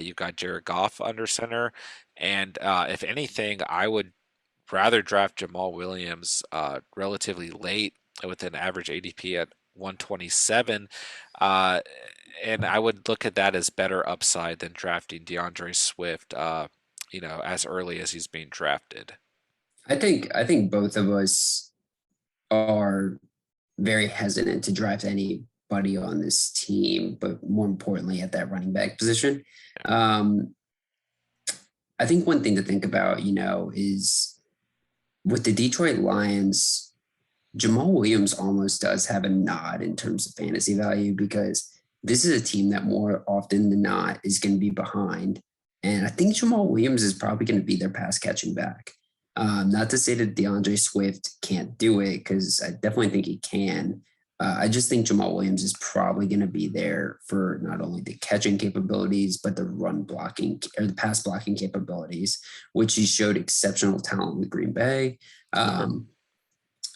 Speaker 1: You've got Jared Goff under center, and if anything, I would rather draft Jamal Williams relatively late with an average ADP at 127. Uh, and I would look at that as better upside than drafting DeAndre Swift, as early as he's being drafted.
Speaker 2: I think both of us are very hesitant to draft anybody on this team, but more importantly at that running back position. Um, I think one thing to think about, is with the Detroit Lions, Jamal Williams almost does have a nod in terms of fantasy value because this is a team that more often than not is going to be behind. And I think Jamal Williams is probably going to be their pass catching back. Not to say that DeAndre Swift can't do it, because I definitely think he can. I just think Jamal Williams is probably going to be there for not only the catching capabilities, but the run blocking or the pass blocking capabilities, which he showed exceptional talent with Green Bay. Um,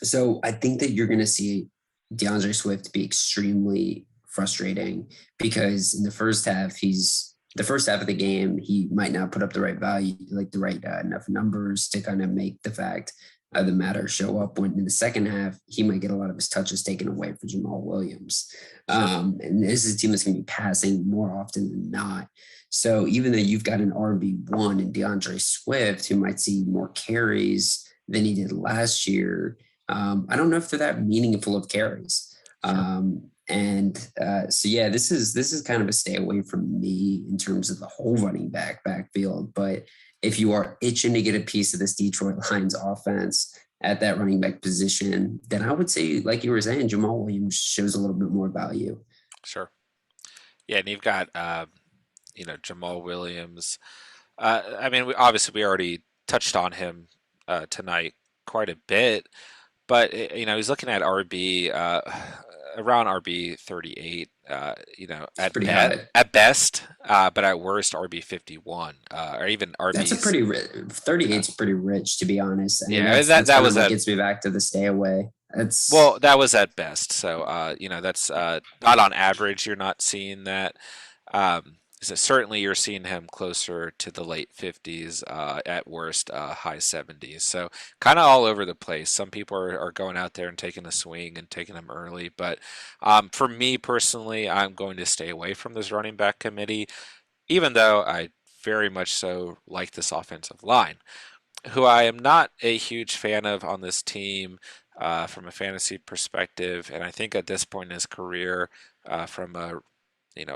Speaker 2: so I think that you're going to see DeAndre Swift be extremely frustrating because in the first half of the game, he might not put up the right value, like the right enough numbers to kind of make the fact the matter show up when in the second half he might get a lot of his touches taken away for Jamal Williams.
Speaker 1: Sure.
Speaker 2: And this is a team that's going to be passing more often than not. So even though you've got an RB1 in DeAndre Swift who might see more carries than he did last year, I don't know if they're that meaningful of carries.
Speaker 1: Sure.
Speaker 2: So yeah, this is kind of a stay away from me in terms of the whole running backfield. But if you are itching to get a piece of this Detroit Lions offense at that running back position, then I would say, like you were saying, Jamal Williams shows a little bit more value.
Speaker 1: Sure. Yeah, and you've got Jamal Williams. I mean, obviously we already touched on him tonight quite a bit, but he's looking at RB around RB 38.
Speaker 2: It's pretty high.
Speaker 1: At best, but at worst RB 51, or even
Speaker 2: That's a
Speaker 1: RB's.
Speaker 2: pretty 38
Speaker 1: Yeah,
Speaker 2: is pretty rich, to be honest. I mean,
Speaker 1: yeah.
Speaker 2: that's
Speaker 1: That
Speaker 2: that's
Speaker 1: that
Speaker 2: kind of
Speaker 1: was
Speaker 2: what
Speaker 1: at
Speaker 2: gets me back to the stay away. That's
Speaker 1: well, that was at best. So that's not on average. You're not seeing that. So certainly you're seeing him closer to the late 50s, at worst high 70s. So kind of all over the place. Some people are going out there and taking a swing and taking them early, but for me personally, I'm going to stay away from this running back committee, even though I very much so like this offensive line, who I am not a huge fan of on this team from a fantasy perspective, and I think at this point in his career, from a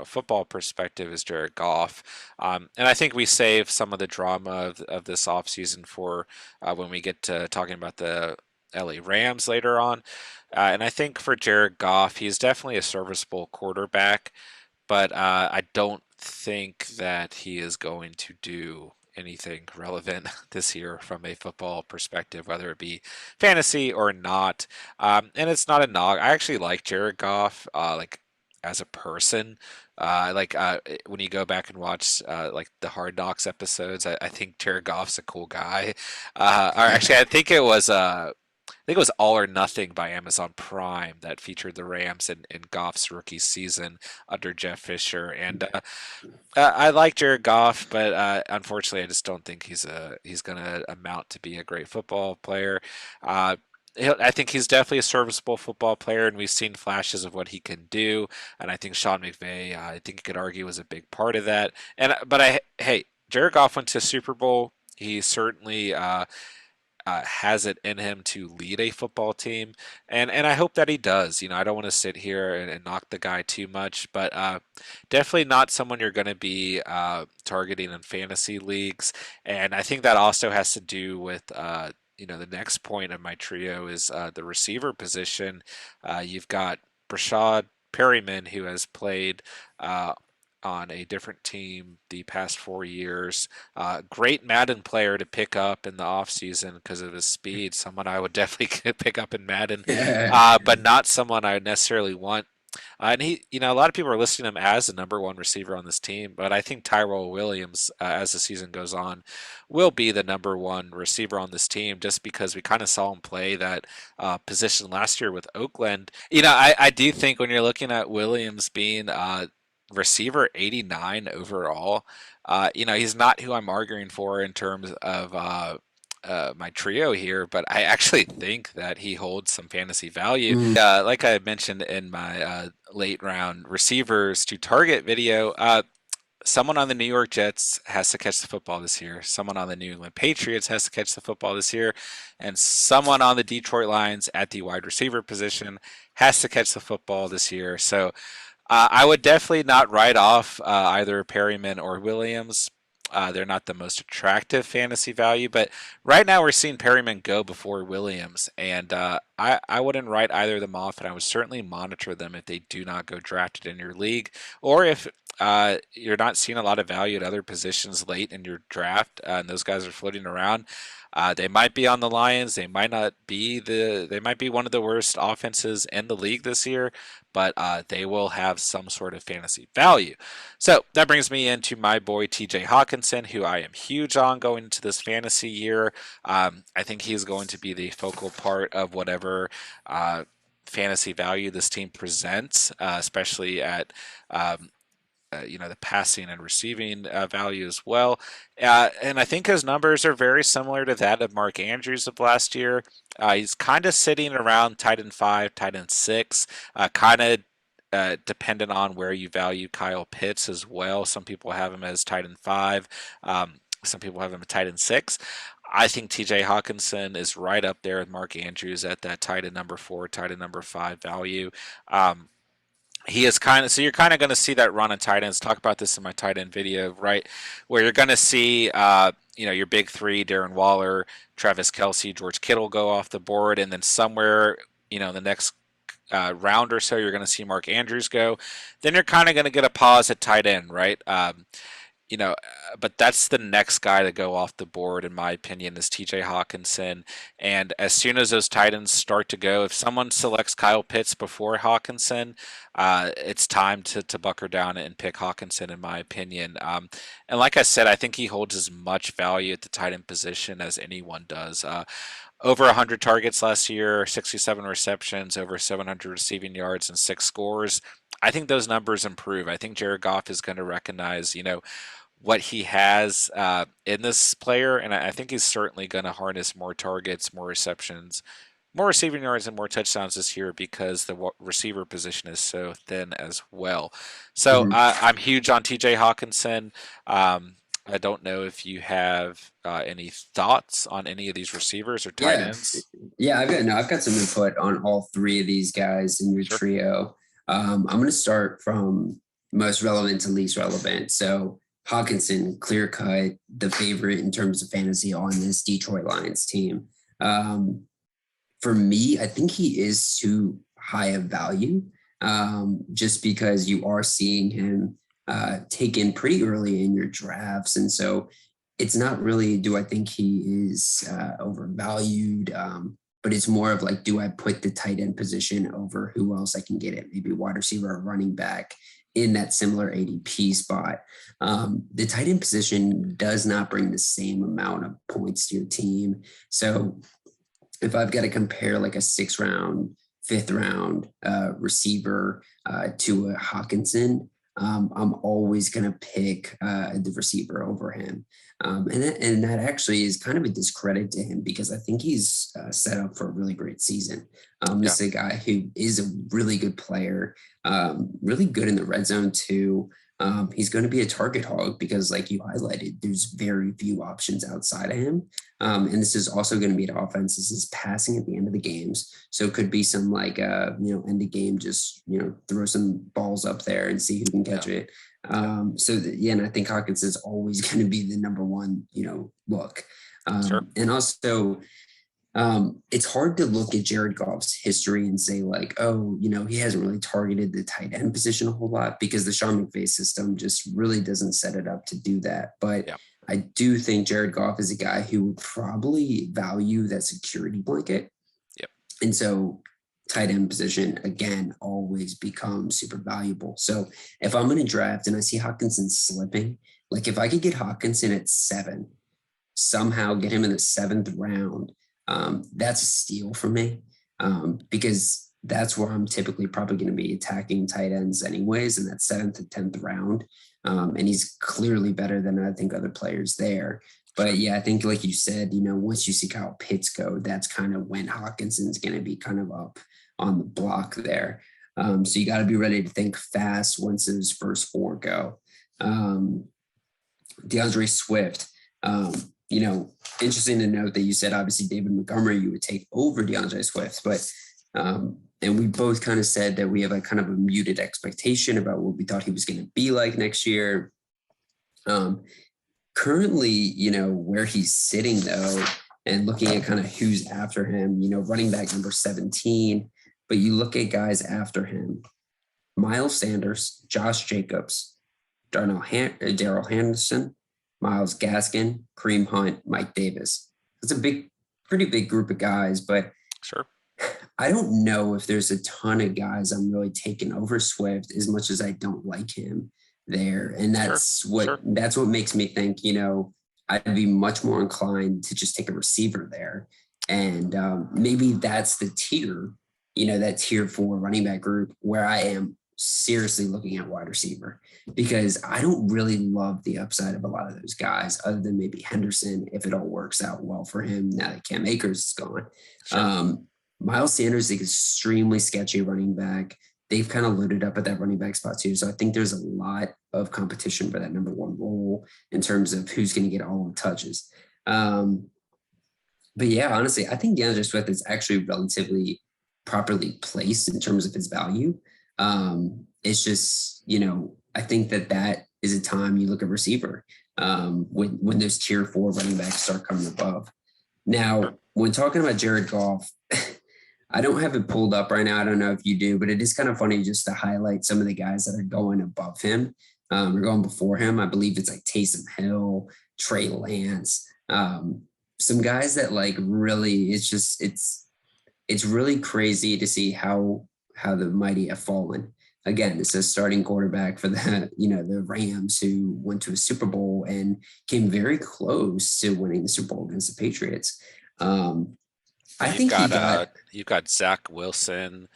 Speaker 1: football perspective, is Jared Goff. And I think we save some of the drama of this offseason for when we get to talking about the LA Rams later on. And I think for Jared Goff, he's definitely a serviceable quarterback, but I don't think that he is going to do anything relevant this year from a football perspective, whether it be fantasy or not. And it's not a knock. I actually like Jared Goff, like as a person. When you go back and watch like the Hard Knocks episodes, I think Jared Goff's a cool guy. Or actually, I think it was All or Nothing by Amazon Prime that featured the Rams in Goff's rookie season under Jeff Fisher. And I like Jared Goff, but unfortunately, I just don't think he's going to amount to be a great football player. Uh, I think he's definitely a serviceable football player, and we've seen flashes of what he can do. And I think Sean McVay, I think you could argue, was a big part of that. Hey, Jared Goff went to Super Bowl. He certainly has it in him to lead a football team, and I hope that he does. I don't want to sit here and knock the guy too much, but definitely not someone you're going to be targeting in fantasy leagues. And I think that also has to do with the next point of my trio is the receiver position. You've got Brashad Perryman, who has played on a different team the past 4 years. Great Madden player to pick up in the offseason because of his speed. Someone I would definitely pick up in Madden, but not someone I would necessarily want. And a lot of people are listing him as the number one receiver on this team, but I think Tyrell Williams, as the season goes on, will be the number one receiver on this team just because we kind of saw him play that position last year with Oakland. I do think when you're looking at Williams being receiver 89 overall. He's not who I'm arguing for in terms of my trio here, but I actually think that he holds some fantasy value.
Speaker 2: Mm.
Speaker 1: Like I mentioned in my late round receivers to target video, someone on the New York Jets has to catch the football this year. Someone on the New England Patriots has to catch the football this year. And someone on the Detroit Lions at the wide receiver position has to catch the football this year. So I would definitely not write off either Perryman or Williams. They're not the most attractive fantasy value, but right now we're seeing Perryman go before Williams, and I wouldn't write either of them off, and I would certainly monitor them if they do not go drafted in your league, or if you're not seeing a lot of value at other positions late in your draft, and those guys are floating around. They might be on the Lions. They might not be They might be one of the worst offenses in the league this year, but they will have some sort of fantasy value. So that brings me into my boy TJ Hawkinson, who I am huge on going into this fantasy year. I think he's going to be the focal part of whatever fantasy value this team presents, especially at the passing and receiving value as well. And I think his numbers are very similar to that of Mark Andrews of last year. He's kind of sitting around tight end 5, tight end 6, kind of dependent on where you value Kyle Pitts as well. Some people have him as tight end 5. Some people have him at tight end 6. I think TJ Hawkinson is right up there with Mark Andrews at that tight end number 4, tight end number 5 value. He is kind of, so you're kind of going to see that run on tight ends. Talk about this in my tight end video, right? Where you're going to see, your big three: Darren Waller, Travis Kelsey, George Kittle go off the board, and then somewhere, the next round or so, you're going to see Mark Andrews go. Then you're kind of going to get a pause at tight end, right? you know, but that's the next guy to go off the board, in my opinion, is TJ Hawkinson. And as soon as those tight ends start to go, if someone selects Kyle Pitts before Hawkinson, it's time to bucker down and pick Hawkinson, in my opinion. And like I said, I think he holds as much value at the tight end position as anyone does. Over 100 targets last year, 67 receptions, over 700 receiving yards, and 6 scores. I think those numbers improve. I think Jared Goff is going to recognize, what he has in this player, and I think he's certainly going to harness more targets, more receptions, more receiving yards, and more touchdowns this year because the receiver position is so thin as well. So
Speaker 2: Mhm.
Speaker 1: I'm huge on TJ Hawkinson. I don't know if you have any thoughts on any of these receivers or tight
Speaker 2: Yeah,
Speaker 1: ends.
Speaker 2: yeah. I've got some input on all three of these guys in your
Speaker 1: Sure.
Speaker 2: trio. I'm going to start from most relevant to least relevant. So Hawkinson, clear cut, the favorite in terms of fantasy on this Detroit Lions team. Um, for me, I think he is too high of value, just because you are seeing him taken pretty early in your drafts, and so it's not really, do I think he is overvalued? But it's more of like, do I put the tight end position over who else I can get it? Maybe wide receiver or running back in that similar ADP spot. The tight end position does not bring the same amount of points to your team. So if I've got to compare like a 6th round, 5th round receiver to a Hawkinson, I'm always going to pick the receiver over him. And that actually is kind of a discredit to him because I think he's set up for a really great season.
Speaker 1: Yeah.
Speaker 2: This is a guy who is a really good player, really good in the red zone too. He's going to be a target hog because, like you highlighted, there's very few options outside of him. And this is also going to be an offense. This is passing at the end of the games. So it could be some like, end of game, just, throw some balls up there and see who can catch
Speaker 1: Yeah.
Speaker 2: it.
Speaker 1: Yeah.
Speaker 2: And I think Hawkins is always going to be the number one, look.
Speaker 1: Sure.
Speaker 2: And also, it's hard to look at Jared Goff's history and say like, oh, he hasn't really targeted the tight end position a whole lot because the Sean McVay system just really doesn't set it up to do that. But
Speaker 1: Yeah.
Speaker 2: I do think Jared Goff is a guy who would probably value that security blanket.
Speaker 1: Yep.
Speaker 2: And so tight end position, again, always becomes super valuable. So if I'm going to draft and I see Hawkinson slipping, like if I could get Hawkinson at 7, somehow get him in the 7th round, that's a steal for me, because that's where I'm typically probably going to be attacking tight ends anyways in that 7th to 10th round. And he's clearly better than I think other players there.
Speaker 1: Sure.
Speaker 2: But yeah, I think like you said, once you see Kyle Pitts go, that's kind of when Hawkinson's going to be kind of up on the block there. So you got to be ready to think fast once those first 4 go. DeAndre Swift, interesting to note that you said obviously David Montgomery you would take over DeAndre Swift, but and we both kind of said that we have a kind of a muted expectation about what we thought he was going to be like next year. Currently, where he's sitting though, and looking at kind of who's after him, running back number 17, but you look at guys after him: Miles Sanders, Josh Jacobs, Daryl Henderson, Miles Gaskin, Kareem Hunt, Mike Davis. It's a pretty big group of guys, but
Speaker 1: Sure.
Speaker 2: I don't know if there's a ton of guys I'm really taking over Swift as much as I don't like him there. And
Speaker 1: Sure. Sure.
Speaker 2: that's what makes me think, I'd be much more inclined to just take a receiver there. And maybe that's the tier, that tier 4 running back group where I am seriously looking at wide receiver because I don't really love the upside of a lot of those guys, other than maybe Henderson, if it all works out well for him now that Cam Akers is gone.
Speaker 1: Sure.
Speaker 2: Um, Miles Sanders is extremely sketchy running back. They've kind of loaded up at that running back spot too. So I think there's a lot of competition for that number one role in terms of who's going to get all the touches. Um, but yeah, honestly, I think DeAndre Swift is actually relatively properly placed in terms of his value. It's just, I think that is a time you look at receiver when those tier four running backs start coming above.
Speaker 1: Sure.
Speaker 2: Now, when talking about Jared Goff, I don't have it pulled up right now. I don't know if you do, but it is kind of funny just to highlight some of the guys that are going above him or going before him. I believe it's like Taysom Hill, Trey Lance, some guys that like really, it's really crazy to see how the mighty have fallen. Again, it's a starting quarterback for the Rams who went to a Super Bowl and came very close to winning the Super Bowl against the Patriots.
Speaker 1: Well,
Speaker 2: I think he got
Speaker 1: you've got Zach Wilson,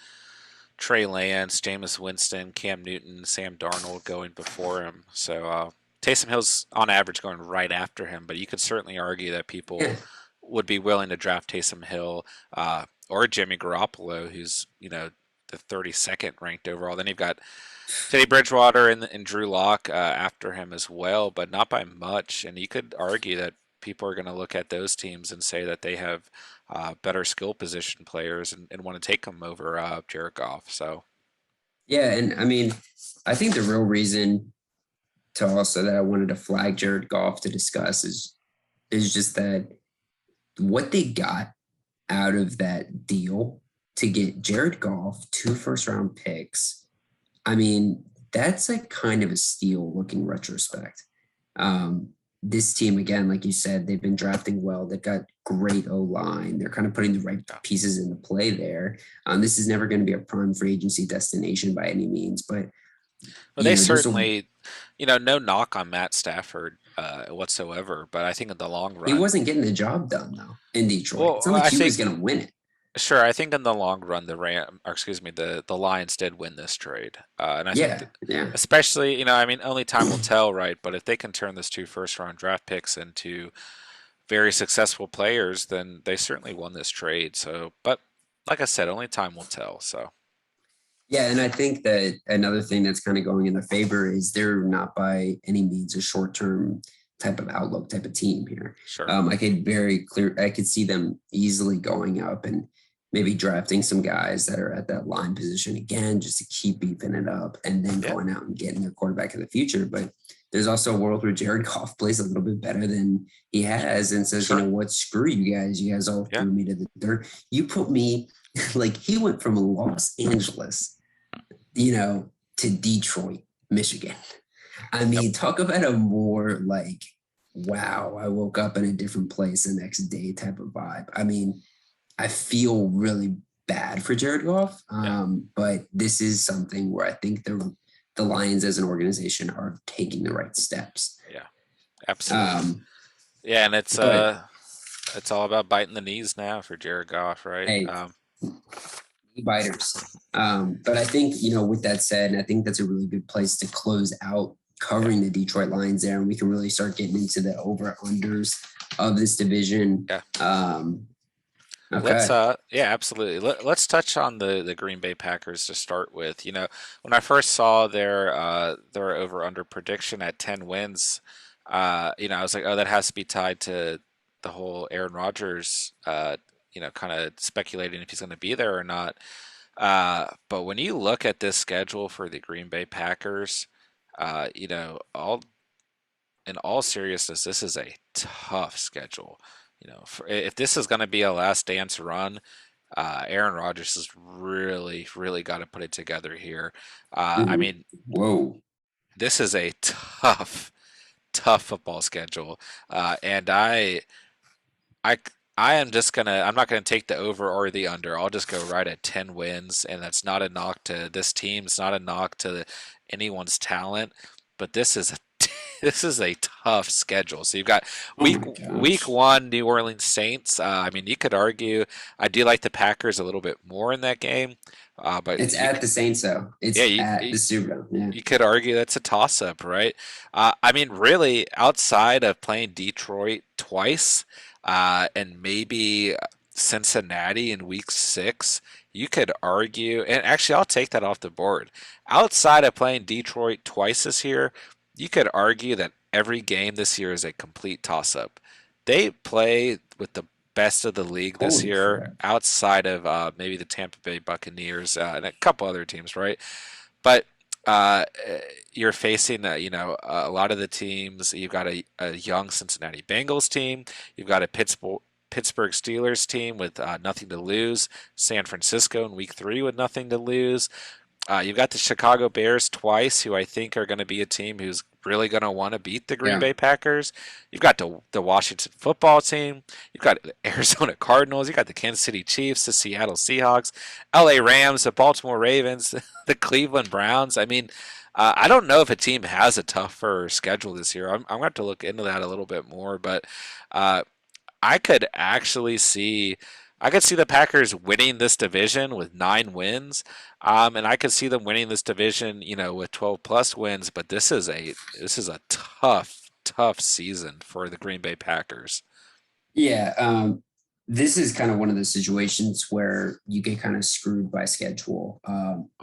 Speaker 1: Trey Lance, Jameis Winston, Cam Newton, Sam Darnold going before him. So Taysom Hill's on average going right after him, but you could certainly argue that people
Speaker 2: yeah,
Speaker 1: would be willing to draft Taysom Hill or Jimmy Garoppolo, who's the 32nd ranked overall. Then you've got Teddy Bridgewater and Drew Lock after him as well, but not by much. And you could argue that people are going to look at those teams and say that they have better skill position players and want to take them over Jared Goff. So
Speaker 2: yeah, and I mean, I think the real reason to also that I wanted to flag Jared Goff to discuss is just that what they got out of that deal to get Jared Goff 2 first round picks. I mean, that's like kind of a steal looking retrospect. Um, this team, again, like you said, they've been drafting well. They've got great O line. They're kind of putting the right pieces into play there. This is never going to be a prime free agency destination by any means, but
Speaker 1: well, they
Speaker 2: there's a
Speaker 1: certainly, no knock on Matt Stafford whatsoever, but I think in the long
Speaker 2: he
Speaker 1: run,
Speaker 2: wasn't getting the job done though in Detroit.
Speaker 1: well,
Speaker 2: It's not like
Speaker 1: I
Speaker 2: he was
Speaker 1: think
Speaker 2: going to win it.
Speaker 1: sure. I think in the long run, the Lions did win this trade, and I think,
Speaker 2: Yeah, yeah.
Speaker 1: especially, I mean, only time will tell, right? But if they can turn those 2 first round draft picks into very successful players, then they certainly won this trade. So, but like I said, only time will tell. So,
Speaker 2: Yeah, and I think that another thing that's kind of going in their favor is they're not by any means a short-term type of outlook type of team here.
Speaker 1: sure,
Speaker 2: I could see them easily going up and maybe drafting some guys that are at that line position again, just to keep beefing it up and then
Speaker 1: yeah,
Speaker 2: going out and getting their quarterback in the future. But there's also a world where Jared Goff plays a little bit better than he has and says, you
Speaker 1: sure,
Speaker 2: know what, screw you guys. You guys all
Speaker 1: yeah,
Speaker 2: threw me to the dirt. You put me like he went from Los Angeles to Detroit, Michigan. I
Speaker 1: yep,
Speaker 2: mean, talk about a more like, wow, I woke up in a different place the next day type of vibe. I mean, I feel really bad for Jared Goff,
Speaker 1: yeah,
Speaker 2: but this is something where I think the Lions as an organization are taking the right steps.
Speaker 1: yeah, absolutely,
Speaker 2: Um,
Speaker 1: yeah, and
Speaker 2: but
Speaker 1: it's all about biting the knees now for Jared Goff, right?
Speaker 2: hey, biters. But I think, with that said, and I think that's a really good place to close out
Speaker 1: Yeah,
Speaker 2: covering the Detroit Lions there. And we can really start getting into the over unders of this division.
Speaker 1: yeah.
Speaker 2: Okay.
Speaker 1: Yeah, absolutely. Let's touch on the Green Bay Packers to start with. When I first saw their over under prediction at 10 wins, I was like, oh, that has to be tied to the whole Aaron Rodgers, kind of speculating if he's going to be there or not. But when you look at this schedule for the Green Bay Packers, all in all seriousness, this is a tough schedule. If this is going to be a last dance run, Aaron Rodgers has really, really got to put it together here. I
Speaker 2: Ooh,
Speaker 1: mean,
Speaker 2: whoa.
Speaker 1: this is a tough, tough football schedule, and I, I am just gonna. I'm not gonna take the over or the under. I'll just go right at 10 wins, and that's not a knock to this team. It's not a knock to anyone's talent, but this is a this is a tough schedule. So you've got
Speaker 2: Oh
Speaker 1: week
Speaker 2: my
Speaker 1: week
Speaker 2: gosh.
Speaker 1: one, New Orleans Saints. I mean, you could argue I do like the Packers a little bit more in that game, But
Speaker 2: It's at the Saints, though.
Speaker 1: yeah,
Speaker 2: It's at the Superdome. Yeah.
Speaker 1: you could argue that's a toss-up, right? I mean, really, outside of playing Detroit twice, and maybe Cincinnati in week 6, you could argue, and actually, I'll take that off the board. Outside of playing Detroit twice this year, you could argue that every game this year is a complete toss-up. They play with the best of the league this
Speaker 2: Holy
Speaker 1: year,
Speaker 2: crap.
Speaker 1: outside of maybe the Tampa Bay Buccaneers and a couple other teams, right? But uh, you're facing, a lot of the teams. You've got a young Cincinnati Bengals team. You've got a Pittsburgh Steelers team with nothing to lose. San Francisco in Week 3 with nothing to lose. You've got the Chicago Bears twice, who I think are going to be a team who's really going to want to beat the Green
Speaker 2: Yeah.
Speaker 1: Bay Packers. You've got the Washington football team. You've got the Arizona Cardinals. You've got the Kansas City Chiefs, the Seattle Seahawks, LA Rams, the Baltimore Ravens, the Cleveland Browns. I mean, I don't know if a team has a tougher schedule this year. I'm going to have to look into that a little bit more, but uh, I could actually see I could see the Packers winning this division with 9 wins, and I could see them winning this division, with 12 plus wins. But this is a tough season for the Green Bay Packers.
Speaker 2: Yeah. This is kind of one of those situations where you get kind of screwed by schedule.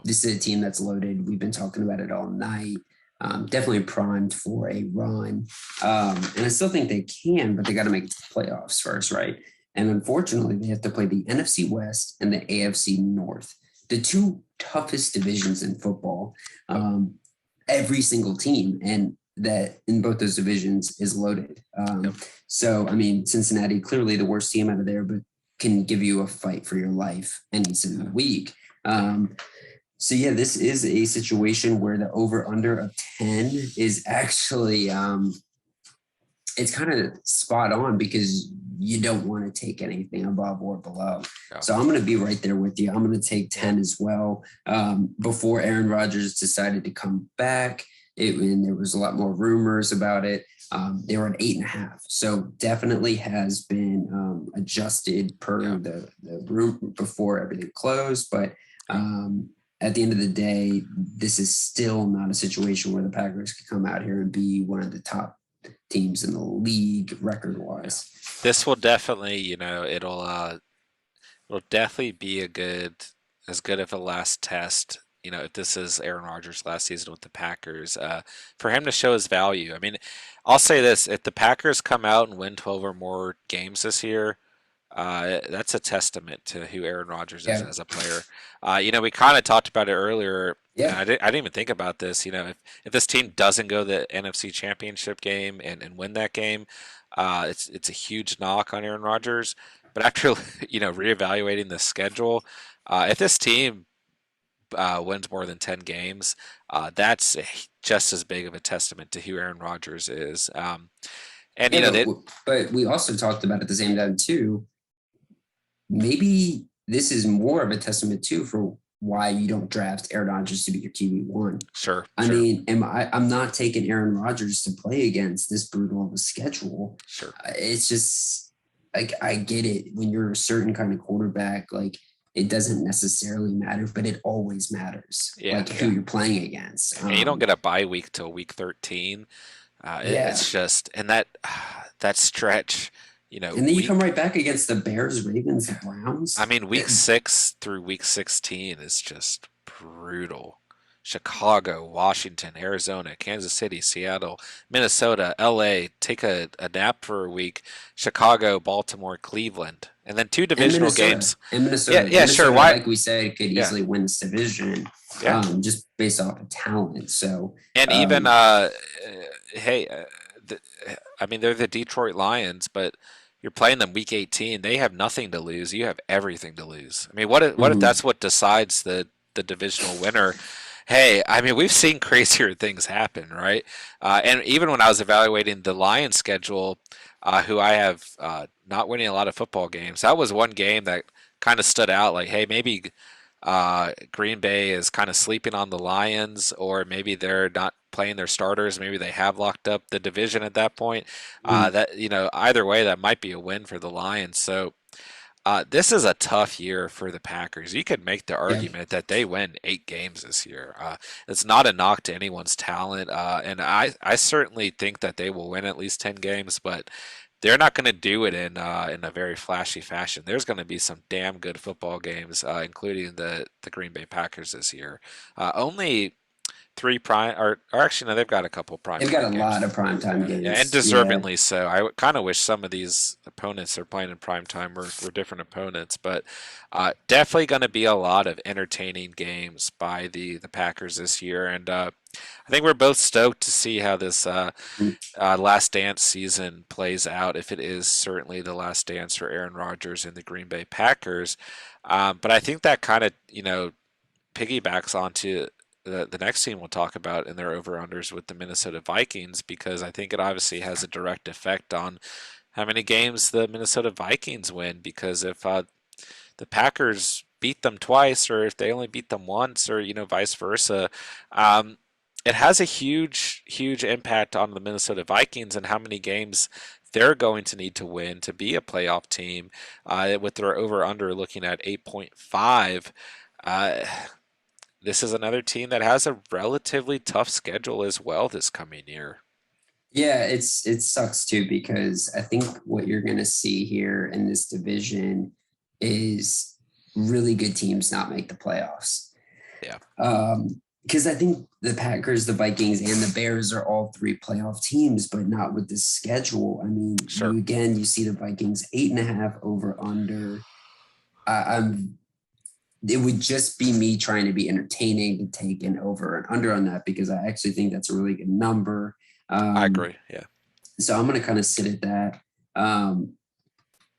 Speaker 2: This is a team that's loaded. We've been talking about it all night. Definitely primed for a run. And I still think they can, but they got to make playoffs first, right? And unfortunately, they have to play the NFC West and the AFC North, the two toughest divisions in football. Every single team, and that in both those divisions is loaded.
Speaker 1: Yep.
Speaker 2: So, I mean, Cincinnati, clearly the worst team out of there, but can give you a fight for your life any single week. So yeah, this is a situation where the over under of 10 is actually it's kind of spot on because you don't want to take anything above or below.
Speaker 1: Yeah.
Speaker 2: So I'm going to be right there with you. I'm going to take 10 as well. Before Aaron Rodgers decided to come back, and there was a lot more rumors about it. They were at 8.5. So definitely has been adjusted per the room before everything closed. But at the end of the day, this is still not a situation where the Packers can come out here and be one of the top teams in the league record wise.
Speaker 1: This will definitely, it'll definitely be as good of a last test. If this is Aaron Rodgers' last season with the Packers, for him to show his value. I mean, I'll say this: if the Packers come out and win 12 or more games this year, that's a testament to who Aaron Rodgers is
Speaker 2: Yeah.
Speaker 1: as a player. We kind of talked about it earlier. And
Speaker 2: Yeah.
Speaker 1: I didn't even think about this. If this team doesn't go the NFC Championship game and win that game, it's a huge knock on Aaron Rodgers. But after reevaluating the schedule, if this team wins more than 10 games, that's just as big of a testament to who Aaron Rodgers is. And
Speaker 2: Yeah,
Speaker 1: they,
Speaker 2: but we also talked about at the same time too. Maybe this is more of a testament too for why you don't draft Aaron Rodgers to be your QB1.
Speaker 1: sure,
Speaker 2: I
Speaker 1: sure,
Speaker 2: mean, I'm not taking Aaron Rodgers to play against this brutal of a schedule.
Speaker 1: sure.
Speaker 2: It's just like I get it when you're a certain kind of quarterback, like it doesn't necessarily matter, but it always matters,
Speaker 1: Yeah,
Speaker 2: like who you're playing against.
Speaker 1: and you don't get a bye week till week 13.
Speaker 2: Yeah.
Speaker 1: It's just, and that stretch,
Speaker 2: And then you come right back against the Bears, Ravens, and Browns.
Speaker 1: I mean, week 6 through week 16 is just brutal. Chicago, Washington, Arizona, Kansas City, Seattle, Minnesota, LA, take a nap for a week, Chicago, Baltimore, Cleveland, and then 2
Speaker 2: And
Speaker 1: divisional
Speaker 2: Minnesota.
Speaker 1: games.
Speaker 2: And
Speaker 1: Yeah,
Speaker 2: Minnesota.
Speaker 1: yeah, sure.
Speaker 2: Minnesota,
Speaker 1: Why?
Speaker 2: like we said, could
Speaker 1: Yeah,
Speaker 2: easily win this division
Speaker 1: yeah.
Speaker 2: just based off of talent. So,
Speaker 1: And even,
Speaker 2: um,
Speaker 1: hey, the, I mean, they're the Detroit Lions, but you're playing them week 18. They have nothing to lose. You have everything to lose. I mean, what if
Speaker 2: mhm.
Speaker 1: that's what decides the divisional winner? Hey, I mean, we've seen crazier things happen, right? And even when I was evaluating the Lions schedule, who I have not winning a lot of football games, that was one game that kind of stood out. Like, hey, maybe Green Bay is kind of sleeping on the Lions, or maybe they're not playing their starters. Maybe they have locked up the division at that point.
Speaker 2: Mhm.
Speaker 1: That either way, that might be a win for the Lions. So This is a tough year for the Packers. You could make the
Speaker 2: Yeah,
Speaker 1: argument that they win 8 games this year. It's not a knock to anyone's talent, and I certainly think that they will win at least 10 games, but they're not going to do it in a very flashy fashion. There's going to be some damn good football games, including the Green Bay Packers this year. Only three prime, or actually no, they've got a couple
Speaker 2: they've got
Speaker 1: primetime
Speaker 2: a lot
Speaker 1: games.
Speaker 2: of primetime
Speaker 1: Yeah, and
Speaker 2: games. Yeah,
Speaker 1: deservingly so. I kind of wish some of these opponents they're playing in prime time were different opponents, but definitely going to be a lot of entertaining games by the Packers this year, and I think we're both stoked to see how this Last Dance season plays out. If it is certainly the last dance for Aaron Rodgers and the Green Bay Packers, but I think that kind of piggybacks onto the next team we'll talk about in their over-unders with the Minnesota Vikings because I think it obviously has a direct effect on how many games the Minnesota Vikings win because if the Packers beat them twice or if they only beat them once or vice versa, um, it has a huge impact on the Minnesota Vikings and how many games they're going to need to win to be a playoff team with their over-under looking at 8.5. Uh, this is another team that has a relatively tough schedule as well this coming year.
Speaker 2: yeah, it sucks too because I think what you're going to see here in this division is really good teams not make the playoffs.
Speaker 1: Yeah,
Speaker 2: Because I think the Packers, the Vikings, and the Bears are all three playoff teams, but not with this schedule. I mean,
Speaker 1: sure.
Speaker 2: you see the Vikings 8.5 over under. I'm it would just be me trying to be entertaining to take an over and under on that because I actually think that's a really good number.
Speaker 1: I
Speaker 2: Um,
Speaker 1: agree. Yeah.
Speaker 2: so I'm going to kind of sit at that. Um,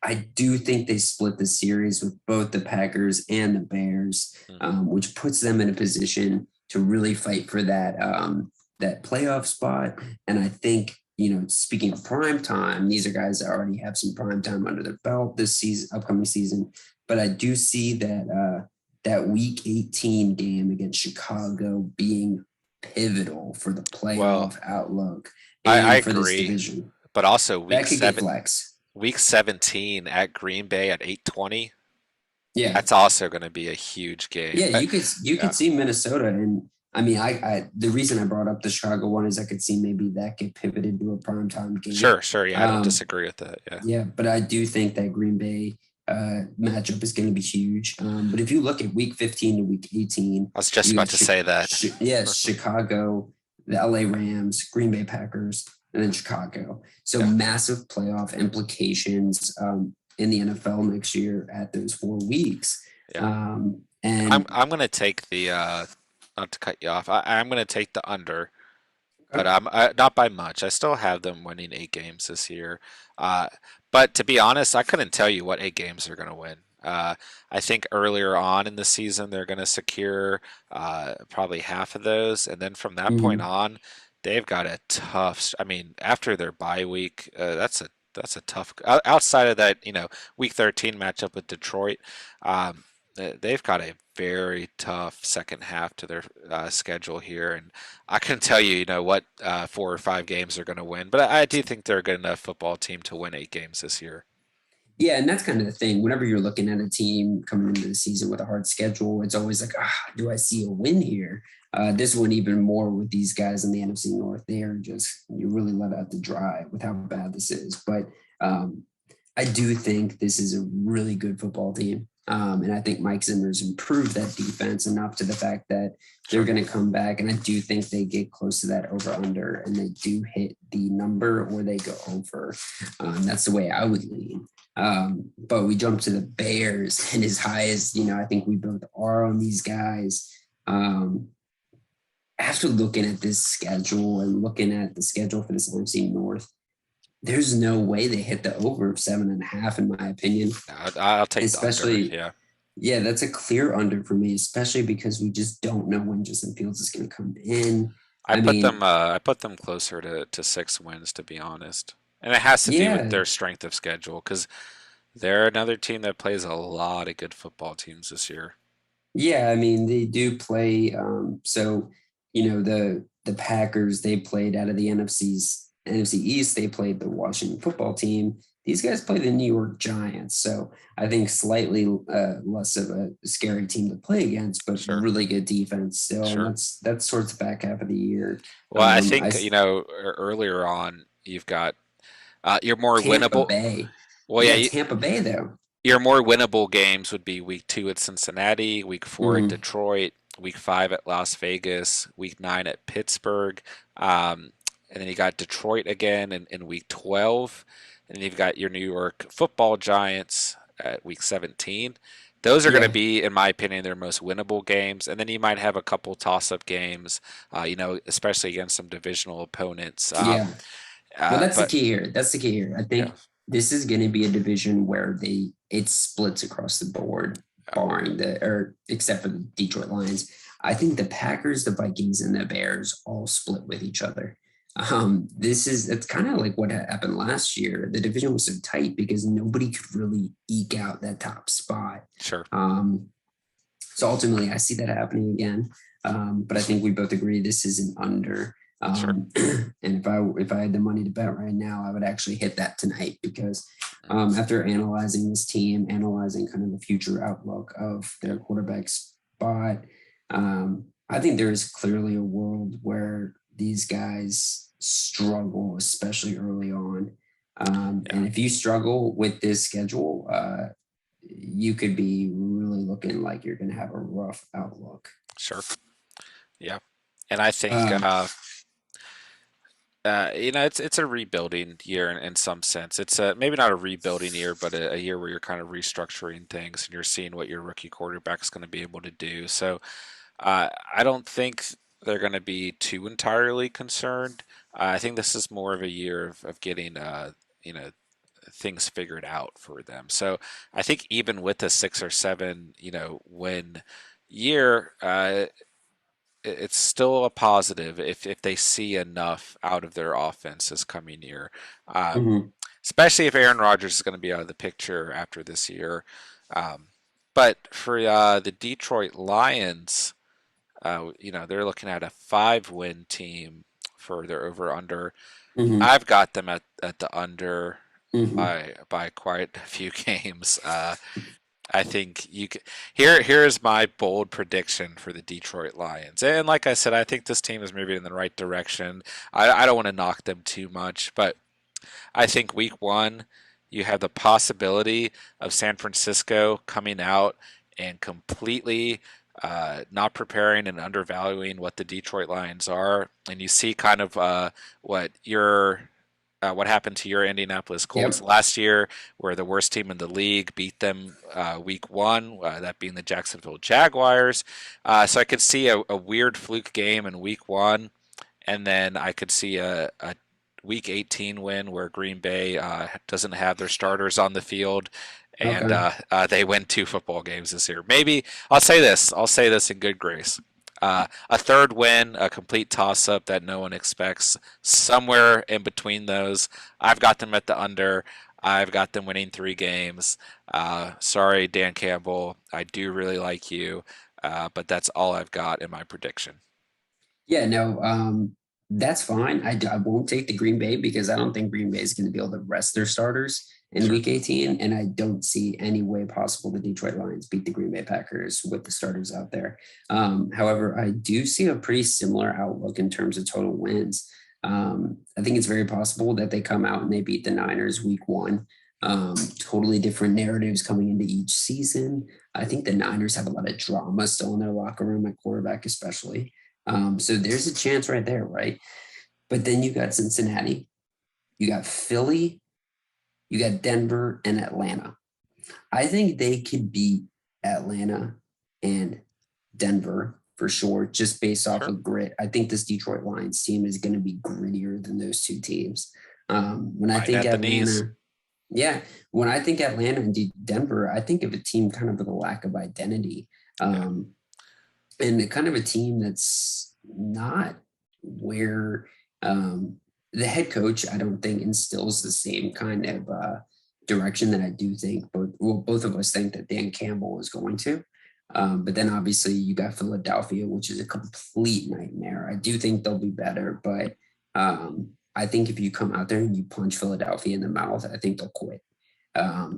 Speaker 2: I do think they split the series with both the Packers and the Bears,
Speaker 1: Hmm.
Speaker 2: which puts them in a position to really fight for that playoff spot. And I think speaking of prime time, these are guys that already have some prime time under their belt this season, upcoming season. But I do see that Week 18 game against Chicago being pivotal for the
Speaker 1: Well,
Speaker 2: playoff outlook
Speaker 1: I
Speaker 2: and for this
Speaker 1: agree,
Speaker 2: division.
Speaker 1: but also
Speaker 2: That could get flex.
Speaker 1: week 17 at Green Bay at 8:20.
Speaker 2: Yeah.
Speaker 1: That's also going to be a huge game.
Speaker 2: Yeah, you could
Speaker 1: Yeah,
Speaker 2: see Minnesota, and I mean, I the reason I brought up the Chicago one is I could see maybe that get pivoted to a primetime game.
Speaker 1: sure. Yeah, I don't
Speaker 2: Um,
Speaker 1: disagree with that. Yeah,
Speaker 2: yeah, but I do think that Green Bay matchup is going to be huge. But if you look at Week 15 to Week 18,
Speaker 1: I was just
Speaker 2: you
Speaker 1: about
Speaker 2: got
Speaker 1: to say that.
Speaker 2: Chicago, the LA Rams, Green Bay Packers, and then Chicago. So
Speaker 1: Yeah,
Speaker 2: massive playoff implications in the NFL next year at those 4 weeks.
Speaker 1: yeah.
Speaker 2: And
Speaker 1: I'm going to take the not to cut you off. I'm going to take the under, but
Speaker 2: okay.
Speaker 1: not by much. I still have them winning 8 games this year. Uh, but to be honest, I couldn't tell you what 8 games they're going to win. I think earlier on in the season they're going to secure probably half of those, and then from that point
Speaker 2: Mhm.
Speaker 1: on, they've got a tough. I mean, after their bye week, that's a tough. Outside of that, week 13 matchup with Detroit, they've got a very tough second half to their schedule here, and I can tell you, what 4 or 5 games they're going to win. But I do think they're a good enough football team to win 8 games this year.
Speaker 2: Yeah, and that's kind of the thing. Whenever you're looking at a team coming into the season with a hard schedule, it's always like, do I see a win here? This one even more with these guys in the NFC North. They are just you really let out the dry with how bad this is. But I do think this is a really good football team. And I think Mike Zimmer's improved that defense enough to the fact that they're
Speaker 1: Sure.
Speaker 2: going to come back. And I do think they get close to that over under and they do hit the number or they go over. That's the way I would lean. But we jump to the Bears and as high as, I think we both are on these guys. Um, After looking at this schedule and looking at the schedule for this NFC North, there's no way they hit the over of 7.5, in my opinion.
Speaker 1: I'll take the under.
Speaker 2: Especially,
Speaker 1: Yeah.
Speaker 2: yeah, that's a clear under for me, especially because we just don't know when Justin Fields is going to come in. I mean,
Speaker 1: I put them closer to 6 wins to be honest. And it has to do with
Speaker 2: yeah,
Speaker 1: their strength of schedule because they're another team that plays a lot of good football teams this year.
Speaker 2: yeah, I mean, they do play. So, the Packers, they played out of the NFC East. They played the Washington football team. these guys play the New York Giants, so I think slightly less of a scary team to play against, but
Speaker 1: Sure,
Speaker 2: really good defense still, and
Speaker 1: sure.
Speaker 2: that's towards the back half of the year.
Speaker 1: Well, I
Speaker 2: I
Speaker 1: think earlier on you've got your more
Speaker 2: Tampa
Speaker 1: winnable.
Speaker 2: Bay,
Speaker 1: Well, yeah,
Speaker 2: yeah, Tampa Bay though.
Speaker 1: your more winnable games would be week 2 at Cincinnati, week 4 at
Speaker 2: Hmm.
Speaker 1: Detroit, week 5 at Las Vegas, week 9 at Pittsburgh, um, and then you got Detroit again in week 12, and then you've got your New York Football Giants at week 17. Those are going to
Speaker 2: Yeah,
Speaker 1: be, in my opinion, their most winnable games, and then you might have a couple toss-up games, especially against some divisional opponents.
Speaker 2: yeah. Well, that's the
Speaker 1: But
Speaker 2: key here. That's the key here. I
Speaker 1: yeah,
Speaker 2: think this is going to be a division where it splits across the board, barring the or except for the Detroit Lions. I think the Packers, the Vikings, and the Bears all split with each other. It's kind of like what happened last year. The division was so tight because nobody could really eke out that top spot.
Speaker 1: sure,
Speaker 2: Um, so ultimately, I see that happening again. But I think we both agree this is an under.
Speaker 1: sure.
Speaker 2: And if I had the money to bet right now, I would actually hit that tonight because
Speaker 1: Mhm.
Speaker 2: after analyzing this team, analyzing kind of the future outlook of
Speaker 1: Yeah,
Speaker 2: their quarterback spot, I think there is clearly a world where these guys struggle, especially early on.
Speaker 1: yeah,
Speaker 2: And if you struggle with this schedule, you could be really looking like you're going to have a rough outlook.
Speaker 1: sure. Yeah, and I think
Speaker 2: Um,
Speaker 1: it's a rebuilding year in some sense. It's maybe not a rebuilding year, but a year where you're kind of restructuring things and you're seeing what your rookie quarterback is going to be able to do. So I don't think they're going to be too entirely concerned. I think this is more of a year of getting you know things figured out for them. So I think even with a 6 or 7 win year, it's still a positive if they see enough out of their offense this coming year. Um,
Speaker 2: mhm,
Speaker 1: Especially if Aaron Rodgers is going to be out of the picture after this year. Um, but for the Detroit Lions, they're looking at a 5-win team for their over under.
Speaker 2: mhm,
Speaker 1: I've got them at the under
Speaker 2: mhm.
Speaker 1: by quite a few games. I think you can, here's my bold prediction for the Detroit Lions. And like I said, I think this team is moving in the right direction. I don't want to knock them too much, but I think week 1 you have the possibility of San Francisco coming out and completely not preparing and undervaluing what the Detroit Lions are, and you see kind of what happened to your Indianapolis Colts
Speaker 2: Yep.
Speaker 1: last year, where the worst team in the league beat them week 1, that being the Jacksonville Jaguars. So I could see a weird fluke game in week 1, and then I could see a week 18 win where Green Bay doesn't have their starters on the field. And
Speaker 2: Okay.
Speaker 1: they win 2 football games this year. Maybe I'll say this. I'll say this in good grace. A third win, a complete toss up that no one expects, somewhere in between those. I've got them at the under. I've got them winning 3 games. Sorry, Dan Campbell. I do really like you, but that's all I've got in my prediction.
Speaker 2: Yeah, no, that's fine. I won't take the Green Bay because I don't think Green Bay is going to be able to rest their starters in
Speaker 1: Sure,
Speaker 2: week 18. And I don't see any way possible the Detroit Lions beat the Green Bay Packers with the starters out there. However, I do see a pretty similar outlook in terms of total wins. I think it's very possible that they come out and they beat the Niners week 1. Totally different narratives coming into each season. I think the Niners have a lot of drama still in their locker room at quarterback, especially. So there's a chance right there, right? But then you got Cincinnati, you got Philly, you got Denver and Atlanta. I think they could beat Atlanta and Denver for sure, just based off
Speaker 1: sure.
Speaker 2: of grit. I think this Detroit Lions team is going to be grittier than those two teams. When I
Speaker 1: Fight
Speaker 2: think
Speaker 1: at the knees.
Speaker 2: Atlanta, yeah, when I think Atlanta and Denver, I think of a team kind of with a lack of identity.
Speaker 1: Yeah,
Speaker 2: Um, and kind of a team that's not where the head coach, I don't think, instills the same kind of direction that I do think both of us think that Dan Campbell is going to. But then obviously you got Philadelphia, which is a complete nightmare. I do think they'll be better, but I think if you come out there and you punch Philadelphia in the mouth, I think they'll quit.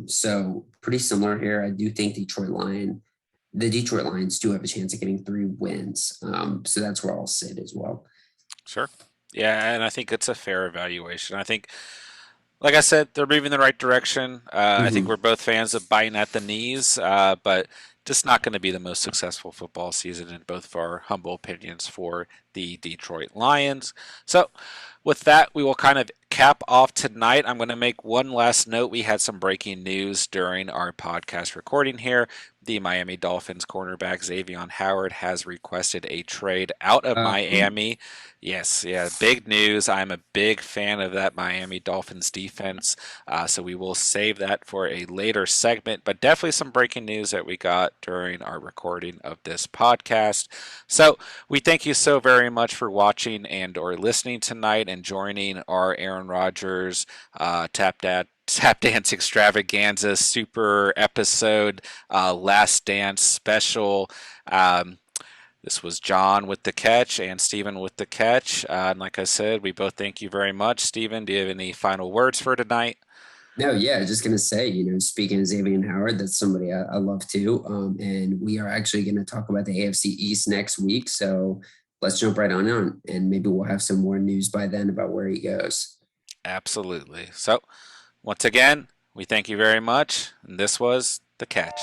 Speaker 2: So pretty similar here. I do think the Detroit Lions do have a chance of getting 3 wins. So that's where I'll sit as well.
Speaker 1: Sure. Yeah, and I think it's a fair evaluation. I think, like I said, they're moving in the right direction. I think
Speaker 2: Mhm.
Speaker 1: we're both fans of biting at the knees, but just not going to be the most successful football season in both of our humble opinions for the Detroit Lions. So, with that, we will kind of cap off tonight. I'm going to make one last note. We had some breaking news during our podcast recording here. The Miami Dolphins cornerback Xavier Howard has requested a trade out of
Speaker 2: Uh,
Speaker 1: Miami. Yes, yeah, big news. I'm a big fan of that Miami Dolphins defense, so we will save that for a later segment. But definitely some breaking news that we got during our recording of this podcast. So we thank you so very much for watching and or listening tonight and joining our Aaron Rodgers Tap Dance Extravaganza super episode, Last Dance special. Um, this was John with the catch and Stephen with the catch. And like I said, we both thank you very much. Stephen, do you have any final words for tonight?
Speaker 2: no, yeah, just gonna say, speaking of Xavier Howard, that's somebody I love too. And we are actually gonna talk about the AFC East next week. So let's jump right on, and maybe we'll have some more news by then about where he goes.
Speaker 1: Absolutely. So, once again, we thank you very much. And this was The Catch.